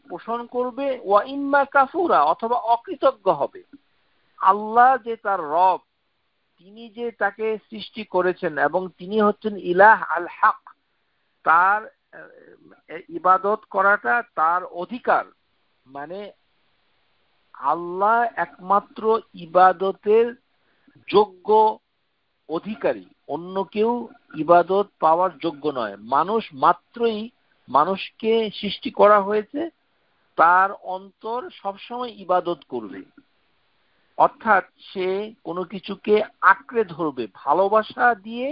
পোষণ করবে, ওয়া ইম্মা কাফুরা, অথবা অকৃতজ্ঞ হবে। আল্লাহ যে তার রব, তিনি যে তাকে সৃষ্টি করেছেন এবং তিনি হচ্ছেন ইলাহ আল হক, তার ইবাদত করাটা তার অধিকার। মানে আল্লাহ একমাত্র ইবাদতের যোগ্য অধিকারী, অন্য কেউ ইবাদত পাওয়ার যোগ্য নয়। মানুষ মাত্রই, মানুষকে সৃষ্টি করা হয়েছে, তার অন্তর সবসময় ইবাদত করবে, অর্থাৎ সে কোনো কিছুকে আঁকড়ে ধরবে ভালোবাসা দিয়ে,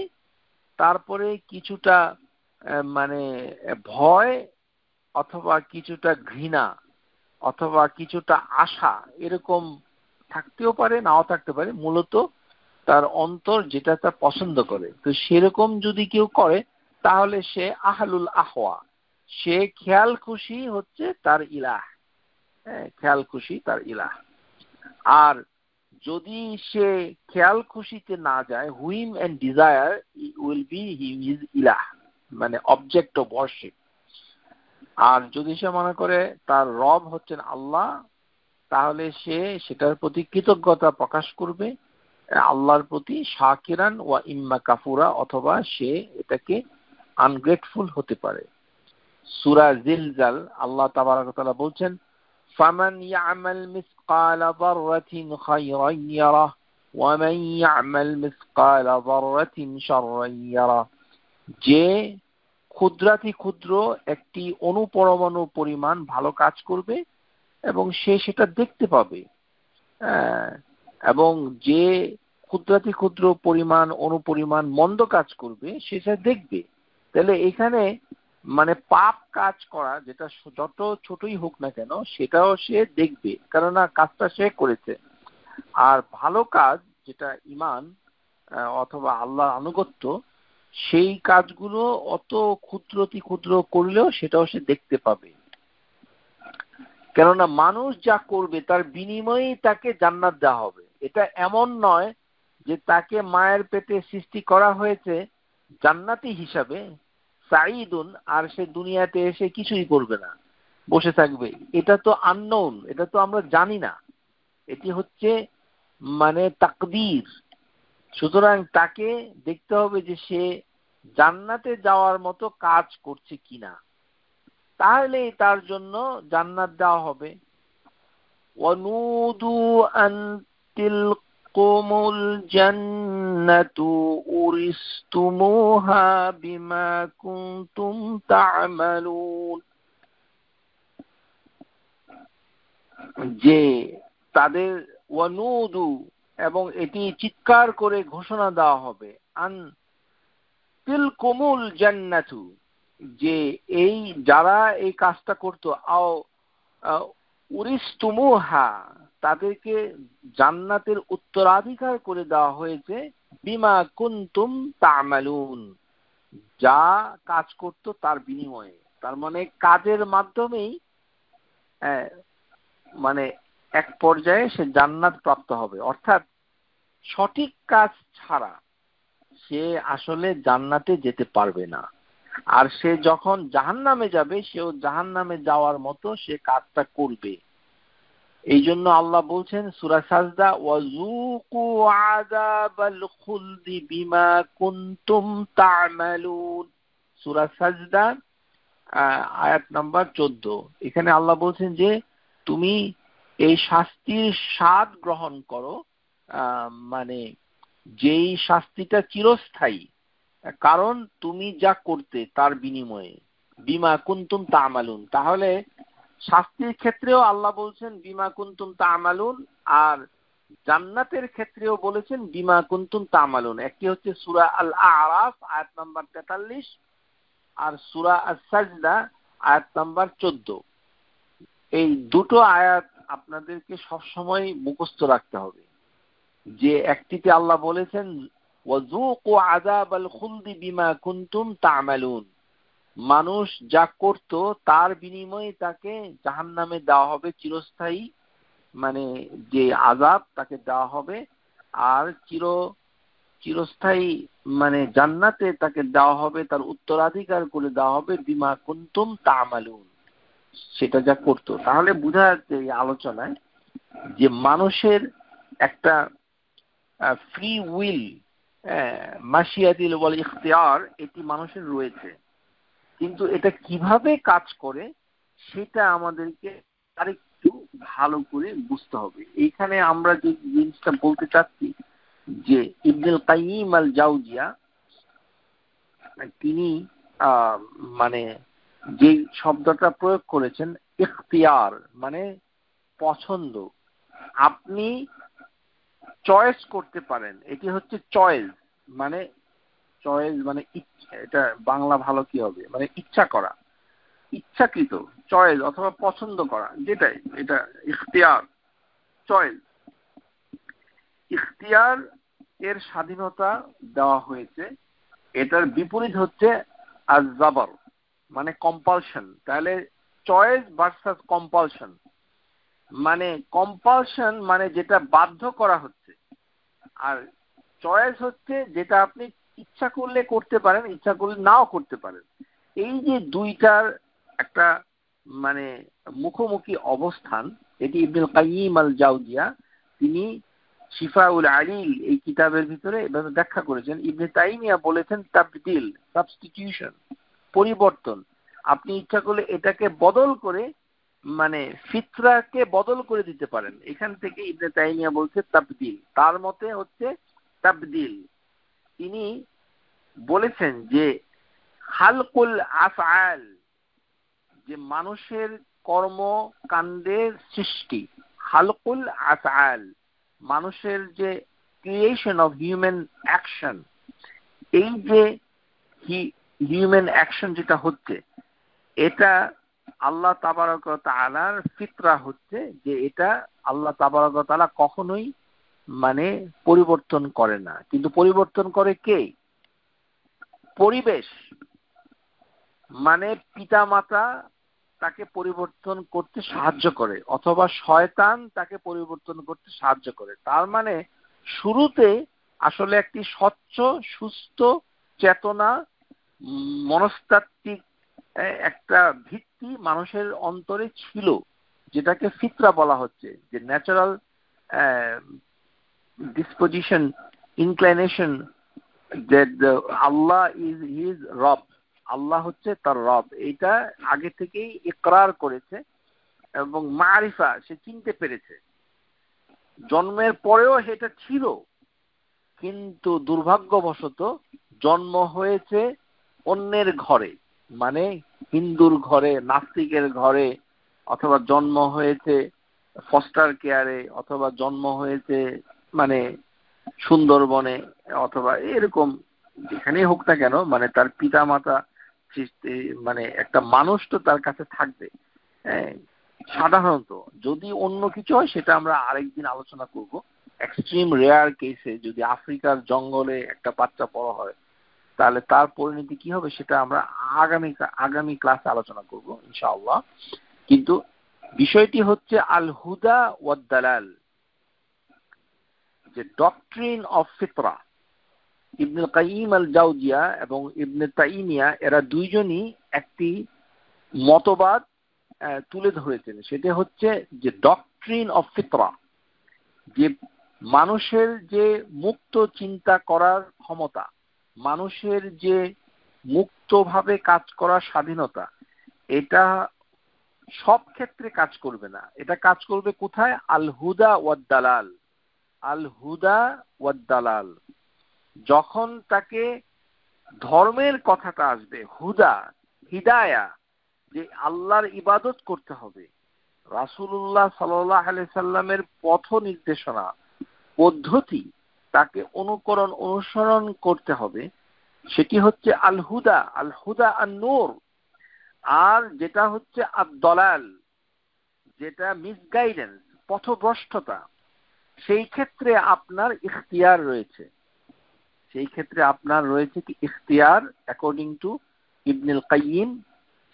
তারপরে কিছুটা মানে ভয় অথবা কিছুটা ঘৃণা অথবা কিছুটা আশা, এরকম থাকতেও পারে, নাও থাকতে পারে। মূলত তার অন্তর যেটা তার পছন্দ করে, তো সেরকম যদি কেউ করে তাহলে সে আহলুল আহওয়া, সে খেয়াল খুশি হচ্ছে তার ইলাহ, খেয়াল খুশি তার ইলাহ। আর যদি সে খেয়াল খুশিতে না যায়, whim and desire will be his ইলাহ, মানে অবজেক্ট অফ ওয়ারশিপ। আর যদি সে মনে করে তার রব হচ্ছেন আল্লাহ, তাহলে সে সেটার প্রতি কৃতজ্ঞতা প্রকাশ করবে আল্লাহর প্রতি, শাকিরান ওয়া ইম্মা কাফুরা, অথবা সে এটাকে আনগ্রেটফুল হতে পারে। সূরা জিলজাল আল্লাহ তাবারক ওয়া তাআলা বলছেন, ফামান ইয়ামাল মিসকালা যাররাতিন খায়রান ইয়ারাহ ওয়া মান ইয়ামাল মিসকালা যাররাতিন শাররান ইয়ারাহ, যে ক্ষুদ্রাতি ক্ষুদ্র একটি অণুপরমাণু পরিমাণ ভালো কাজ করবে এবং সে সেটা দেখতে পাবে, এবং যে ক্ষুদ্রাতি ক্ষুদ্র পরিমাণ অনুপরিমাণ মন্দ কাজ করবে সেটা দেখবে। তাহলে এখানে মানে পাপ কাজ করা, যেটা যত ছোটই হোক না কেন, সেটাও সে দেখবে, কেননা কাজটা সে করেছে। আর ভালো কাজ যেটা ঈমান অথবা আল্লাহর আনুগত্য, সেই কাজগুলো অত ক্ষুদ্রতি ক্ষুদ্র করলেও সেটাও সে দেখতে পাবে। কেননা মানুষ যা করবে তার বিনিময়ে তাকে জান্নাত দেওয়া হবে। এটা এমন নয় যে তাকে মায়ের পেটে সৃষ্টি করা হয়েছে জান্নাতি হিসাবে, সাঈদুন, আর সে দুনিয়াতে এসে কিছুই করবে না, বসে থাকবে। এটা তো আননোন, এটা তো আমরা জানি না, এটি হচ্ছে মানে তাকদীর। সুতরাং তাকে দেখতে হবে যে সে জান্নাতে যাওয়ার মতো কাজ করছে কিনা, তাহলে তার জন্য জান্নাত দেওয়া হবে। ওয়ানুদু আন তিলকুমুল জান্নাতু উরিসতুমুহা বিমা কুনতুম তা'মালুন, যে তাদের ওয়ানুদু, এবং এটি চিৎকার করে ঘোষণা দেওয়া হবে, আন তিলকুমুল জান্নাতু, যে এই যারা এই কাজটা করতো, আও উরিসতুমুহা, তাদেরকে জান্নাতের উত্তরাধিকার করে দেওয়া হয়েছে, বিমা কুনতুম তা'মালুন, যা কাজ করতো তার বিনিময়ে। তার মানে কাজের মাধ্যমেই মানে এক পর্যায়ে সে জান্নাত প্রাপ্ত হবে। অর্থাৎ সঠিক কাজ ছাড়া সে আসলে জান্নাতে যেতে পারবে না। আর সে যখন জাহান্নামে যাবে, সেও জাহান্নামে যাওয়ার মতো সে কাজটা করবে। এই জন্য আল্লাহ বলছেন সূরা সাজদা, ওয়াযুকু আযাবাল খুলদি বিমা কুনতুম তা'মালুন, সূরা সাজদা আয়াত নাম্বার 14। এখানে আল্লাহ বলছেন যে তুমি এই শাস্তির স্বাদ গ্রহণ করো, মানে যেই শাস্তিটা চিরস্থায়ী, কারণ তুমি যা করতে তার বিনিময়ে, বিমা কুনতুম তা'মালুন। তাহলে শাস্তির ক্ষেত্রেও আল্লাহ বলছেন বিমা কুনতুম তা'মালুন, আর জান্নাতের ক্ষেত্রেও বলেছেন বিমা কুনতুম তা'মালুন। একটি হচ্ছে সূরা আল আরাফ আয়াত নাম্বার 43, আর সূরা আস-সাজদা আয়াত নাম্বার 14। এই দুটো আয়াত আপনাদেরকে সবসময় মুখস্থ রাখতে হবে। যে একটিতে আল্লাহ বলেছেন ওয়াযুকু আযাবাল খুলদি বিমা কুনতুম তা'মালুন, মানুষ যা করত তার বিনিময়ে তাকে জাহান্নামে দেওয়া হবে চিরস্থায়ী, মানে যে আযাব তাকে দেওয়া হবে, আর চিরস্থায়ী মানে জান্নাতে তাকে দেওয়া হবে, তার উত্তরাধিকার করে দেওয়া হবে বিমা কুনতুম তা'মালুন, সেটা যা করত। তাহলে বোঝা যাচ্ছে এই আলোচনায় যে মানুষের একটা ফ্রি উইল, মাশিয়াতিল ওয়াল ইখতিয়ার, এটি মানুষের রয়েছে, কিন্তু এটা কিভাবে কাজ করে সেটা আমাদেরকে আরেকটু ভালো করে বুঝতে হবে। এইখানে আমরা যে জিনিসটা বলতে চাচ্ছি যে ইবনুল কাইয়িম আল জাওজিয়া তিনি মানে যে শব্দটা প্রয়োগ করেছেন ইখতিয়ার মানে পছন্দ, আপনি চয়েস করতে পারেন, এটি হচ্ছে চয়েস মানে এটা বাংলা ভালো কি হবে, মানে ইচ্ছা করা, ইচ্ছাকৃত, চয়েস অথবা পছন্দ করা, যেটাই এটা ইখতিয়ার, চয়েস। ইখতিয়ার এর স্বাধীনতা দেওয়া হয়েছে, এটার বিপরীত হচ্ছে আজ-জাবর মানে কম্পালশন। তাহলে চয়েস ভার্সাস কম্পালশন, মানে কম্পালশন মানে যেটা বাধ্য করা হচ্ছে, আর চয়েস হচ্ছে যেটা আপনি ইচ্ছা করলে করতে পারেন, ইচ্ছা করলে নাও করতে পারেন। এই যে দুইটার একটা মানে মুখোমুখি অবস্থান, এটি ইবনুল কাইয়িম আল জাওজিয়া তিনি শিফাউল আলিল এই কিতাবের ভিতরে এভাবে ব্যাখ্যা করেছেন। ইবনে তাইমিয়া বলেছেন তাবদিল, সাবস্টিটিউশন, পরিবর্তন। আপনি ইচ্ছা করলে এটাকে বদল করে মানে ফিতরাকে বদল করে দিতে পারেন। এখান থেকে ইবনে তাইমিয়া বলছে তাবদিল, তার মতে হচ্ছে তাবদিল। তিনি বলেছেন যে খালকুল আফআল, যে মানুষের কর্মকাণ্ডের সৃষ্টি, খালকুল আফআল মানুষের যে ক্রিয়েশন অফ হিউম্যান অ্যাকশন, এই যে হিউম্যান অ্যাকশন যেটা হচ্ছে, এটা আল্লাহ তাবারক ওয়া তাআলার ফিতরা হচ্ছে যে এটা আল্লাহ তাবারক ওয়া তাআলা কখনোই মানে পরিবর্তন করে না। কিন্তু পরিবর্তন করে কে? পরিবেশ, মানে পিতামাতা তাকে পরিবর্তন করতে সাহায্য করে, অথবা শয়তান তাকে পরিবর্তন করতে সাহায্য করে। তার মানে শুরুতে আসলে একটি স্বচ্ছ সুস্থ চেতনা মনস্তাত্ত্বিক একটা ভিত্তি মানুষের অন্তরে ছিল, যেটাকে ফিতরা বলা হচ্ছে, যে natural disposition, inclination, that Allah is his রব, আল্লাহ হচ্ছে তার রব, এটা আগে থেকেই ইকরার করেছে এবং মারিফা সে চিনতে পেরেছে। জন্মের পরেও সেটা ছিল, কিন্তু দুর্ভাগ্যবশত জন্ম হয়েছে অন্যের ঘরে, মানে হিন্দুর ঘরে, নাস্তিকের ঘরে, অথবা জন্ম হয়েছে ফস্টার কেয়ারে, অথবা জন্ম হয়েছে মানে সুন্দরবনে, অথবা এরকম যেখানেই হোক না কেন, মানে তার পিতা মাতা, মানে একটা মানুষ তো তার কাছে থাকবে। হ্যাঁ, সাধারণত যদি অন্য কিছু হয় সেটা আমরা আরেকদিন আলোচনা করব। এক্সট্রিম রেয়ার কেসে যদি আফ্রিকার জঙ্গলে একটা বাচ্চা বড় হয় তাহলে তার পরিণতি কি হবে সেটা আমরা আগামী ক্লাসে আলোচনা করব ইনশাআল্লাহ। কিন্তু বিষয়টি হচ্ছে আল হুদা ওয়াদ দালাল, যে ডক্ট্রিন অফ ফিতরা। ইবনুল কাইয়িম আল জাওজিয়া এবং ইবনে তাইমিয়া এরা দুইজনই একটি মতবাদ তুলে ধরেছেন, সেটা হচ্ছে যে ডক্ট্রিন অফ ফিতরা, যে মানুষের যে মুক্ত চিন্তা করার ক্ষমতা, মানুষের যে মুক্তভাবে কাজ করার স্বাধীনতা, এটা সব ক্ষেত্রে কাজ করবে না। এটা কাজ করবে কোথায়? আল হুদা ওয়াদ দালাল। আল হুদা ওয়াদ দালাল, যখন তাকে ধর্মের কথাটা আসবে, হুদা, হিদায়া, যে আল্লাহর ইবাদত করতে হবে, রাসূলুল্লাহ সাল্লাল্লাহু আলাইহি সাল্লামের পথ নির্দেশনা পদ্ধতি তাকে অনুসরণ করতে হবে, সেটি হচ্ছে আল হুদা। আল হুদা আন-নূর। আর যেটা হচ্ছে আদ-দলাল, যেটা মিসগাইডেন্স, পথভ্রষ্টতা, সেই ক্ষেত্রে আপনার ইখতিয়ার রয়েছে। সেই ক্ষেত্রে আপনার রয়েছে কি ইখতিয়ার, অ্যাকর্ডিং টু ইবনুল কাইয়িম।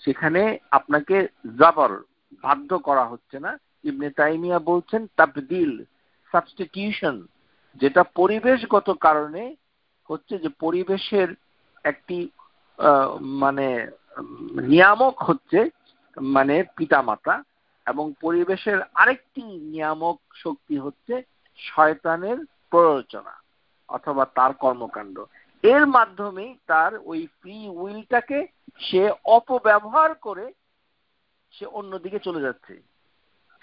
সেখানে আপনাকে জবর, বাধ্য করা হচ্ছে না। ইবনে তাইমিয়া বলছেন তাবদিল, সাবস্টিটিউশন, যেটা পরিবেশগত কারণে হচ্ছে, যে পরিবেশের একটি মানে নিয়ামক হচ্ছে মানে পিতামাতা, এবং পরিবেশের আরেকটি নিয়ামক শক্তি হচ্ছে শয়তানের প্ররোচনা অথবা তার কর্মকাণ্ড। এর মাধ্যমেই তার ওই ফ্রি উইলটাকে সে অপব্যবহার করে সে অন্যদিকে চলে যাচ্ছে।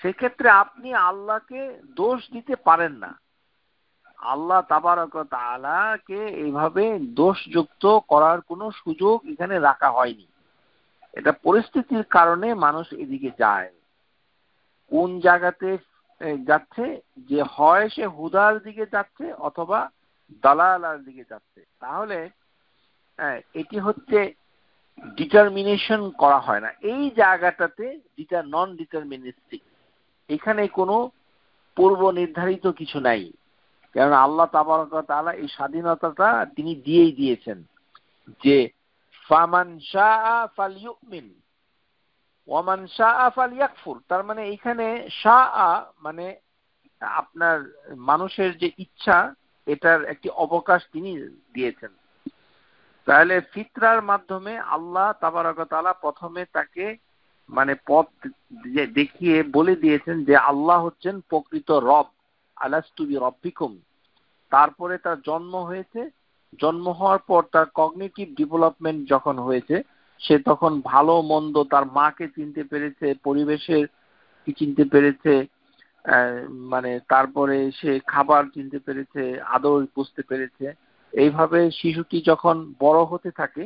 সেক্ষেত্রে আপনি আল্লাহকে দোষ দিতে পারেন না। আল্লাহ তাবারক ওয়া তাআলাকে এইভাবে দোষযুক্ত করার কোনো সুযোগ এখানে রাখা হয়নি। এটা পরিস্থিতির কারণে মানুষ এদিকে যায়। কোন জায়গাতে যাচ্ছে, যে হয় সে হুদার দিকে যাচ্ছে অথবা দালালার দিকে যাচ্ছে। তাহলে এটি হচ্ছে ডিটারমিনেশন করা হয় না। এই জায়গাটাতে যেটা নন ডিটারমিনিস্টিক, এখানে কোনো পূর্ব নির্ধারিত কিছু নাই। কারণ আল্লাহ তাবারক ওয়া তাআলা এই স্বাধীনতাটা তিনি দিয়েই দিয়েছেন, যে ফামান শাআ ফালইউমিন ওয়ামান শাআ ফালইয়াকফুর। তার মানে এখানে শাআ মানে আপনার মানুষের যে ইচ্ছা, এটার একটি অবকাশ তিনি দিয়েছেন। তাহলে ফিতরার মাধ্যমে আল্লাহ তাবারক ওয়া তাআলা প্রথমে তাকে মানে পথ দেখিয়ে বলে দিয়েছেন যে আল্লাহ হচ্ছেন প্রকৃত রব, আলাস্তু বিরব্বিকুম। তারপরে তার জন্ম হয়েছে, জন্ম হওয়ার পর তার কগনিটিভ ডেভেলপমেন্ট যখন হয়েছে, সে তখন ভালো মন্দ তার মাকে চিনতে পেরেছে, পরিবেশের কি চিনতে পেরেছে, মানে তারপরে সে খাবার চিনতে পেরেছে, আদর বুঝতে পেরেছে। এইভাবে শিশুটি যখন বড় হতে থাকে,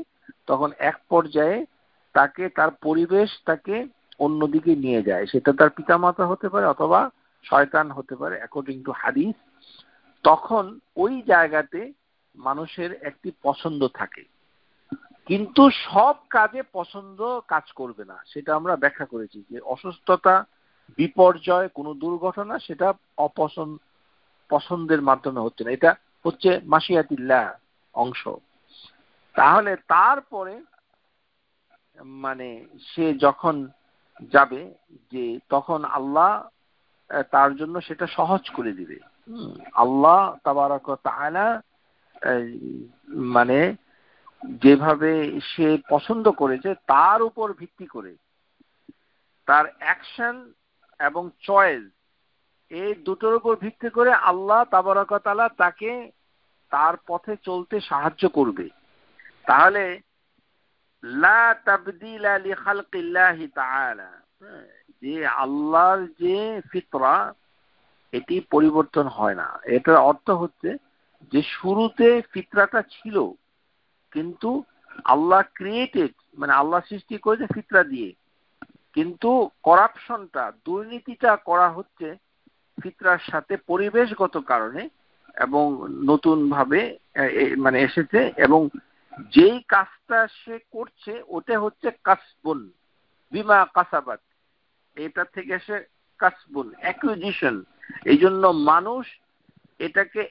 তখন এক পর্যায়ে তাকে তার পরিবেশ তাকে অন্যদিকে নিয়ে যায়। সেটা তার পিতামাতা হতে পারে অথবা শয়তান হতে পারে, অ্যাকর্ডিং টু হাদিস। তখন ওই জায়গাতে মানুষের একটি পছন্দ থাকে, কিন্তু সব কাজে পছন্দ কাজ করবে না। সেটা আমরা ব্যাখ্যা করেছি যে অসুস্থতা, বিপর্যয়, কোনো দুর্ঘটনা, সেটা পছন্দের মাধ্যমে হচ্ছে না, এটা হচ্ছে মাশিয়াতিল্লাহ অংশ। তাহলে তারপরে মানে সে যখন যাবে, যে তখন আল্লাহ তার জন্য সেটা সহজ করে দিবে। আল্লাহ তাবারক ওয়া তাআলা মানে যেভাবে সে পছন্দ করেছে তার উপর ভিত্তি করে, তার অ্যাকশন এবং চয়েস, এই দুটোর উপর ভিত্তি করে আল্লাহ তাবারক ওয়া তাআলা তাকে তার পথে চলতে সাহায্য করবে। তাহলে লা তাবদীলা লিখালকিল্লাহি তাআলা, যে আল্লাহর যে ফিতরা, এটি পরিবর্তন হয় না। এটার অর্থ হচ্ছে যে শুরুতে ফিতরাটা ছিল, কিন্তু আল্লাহ ক্রিয়েটেড, মানে আল্লাহ সৃষ্টি করেছে ফিতরা দিয়ে, কিন্তু করাপশনটা, দুর্নীতিটা করা হচ্ছে ফিতরার সাথে পরিবেশগত কারণে, এবং নতুন ভাবে মানে এসেছে। এবং যেই কাজটা সে করছে ওটা হচ্ছে কাসবুন বিমা কাসাবাত, এটা থেকে সে কাসবুন, অ্যাকুইজিশন। এই জন্য মানুষ এটাকে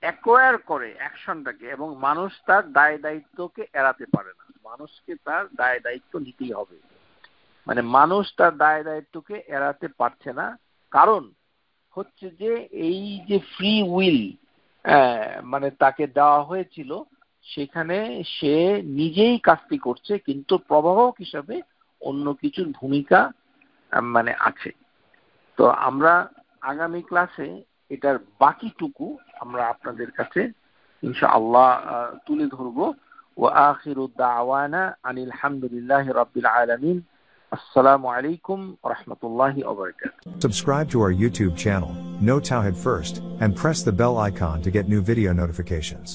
অ্যাকোয়ার করে অ্যাকশনটাকে, এবং মানুষ তার দায় দায়িত্বকে এড়াতে পারে না। মানুষকে তার দায় দায়িত্ব নিতেই হবে। মানে মানুষ তার দায় দায়িত্বকে এড়াতে পারছে না, কারণ হচ্ছে যে এই যে ফ্রি উইল মানে তাকে দেওয়া হয়েছিল, সেখানে সে নিজেই কাজটি করছে, কিন্তু প্রভাবক হিসাবে অন্য কিছুর ভূমিকা মানে আছে। তো আমরা আগামী ক্লাসে এটার বাকিটুকু আমরা আপনাদের কাছে ইনশাআল্লাহ তুলে ধরব। ওয়া আখিরু দাওয়ানা আনিল হামদুলিল্লাহি রাব্বিল আলামিন। আসসালামু আলাইকুম ওয়া রাহমাতুল্লাহি ওয়া বারাকাতুহু। Subscribe to our YouTube channel, Know Tawhid First, and press the bell icon to get new video notifications.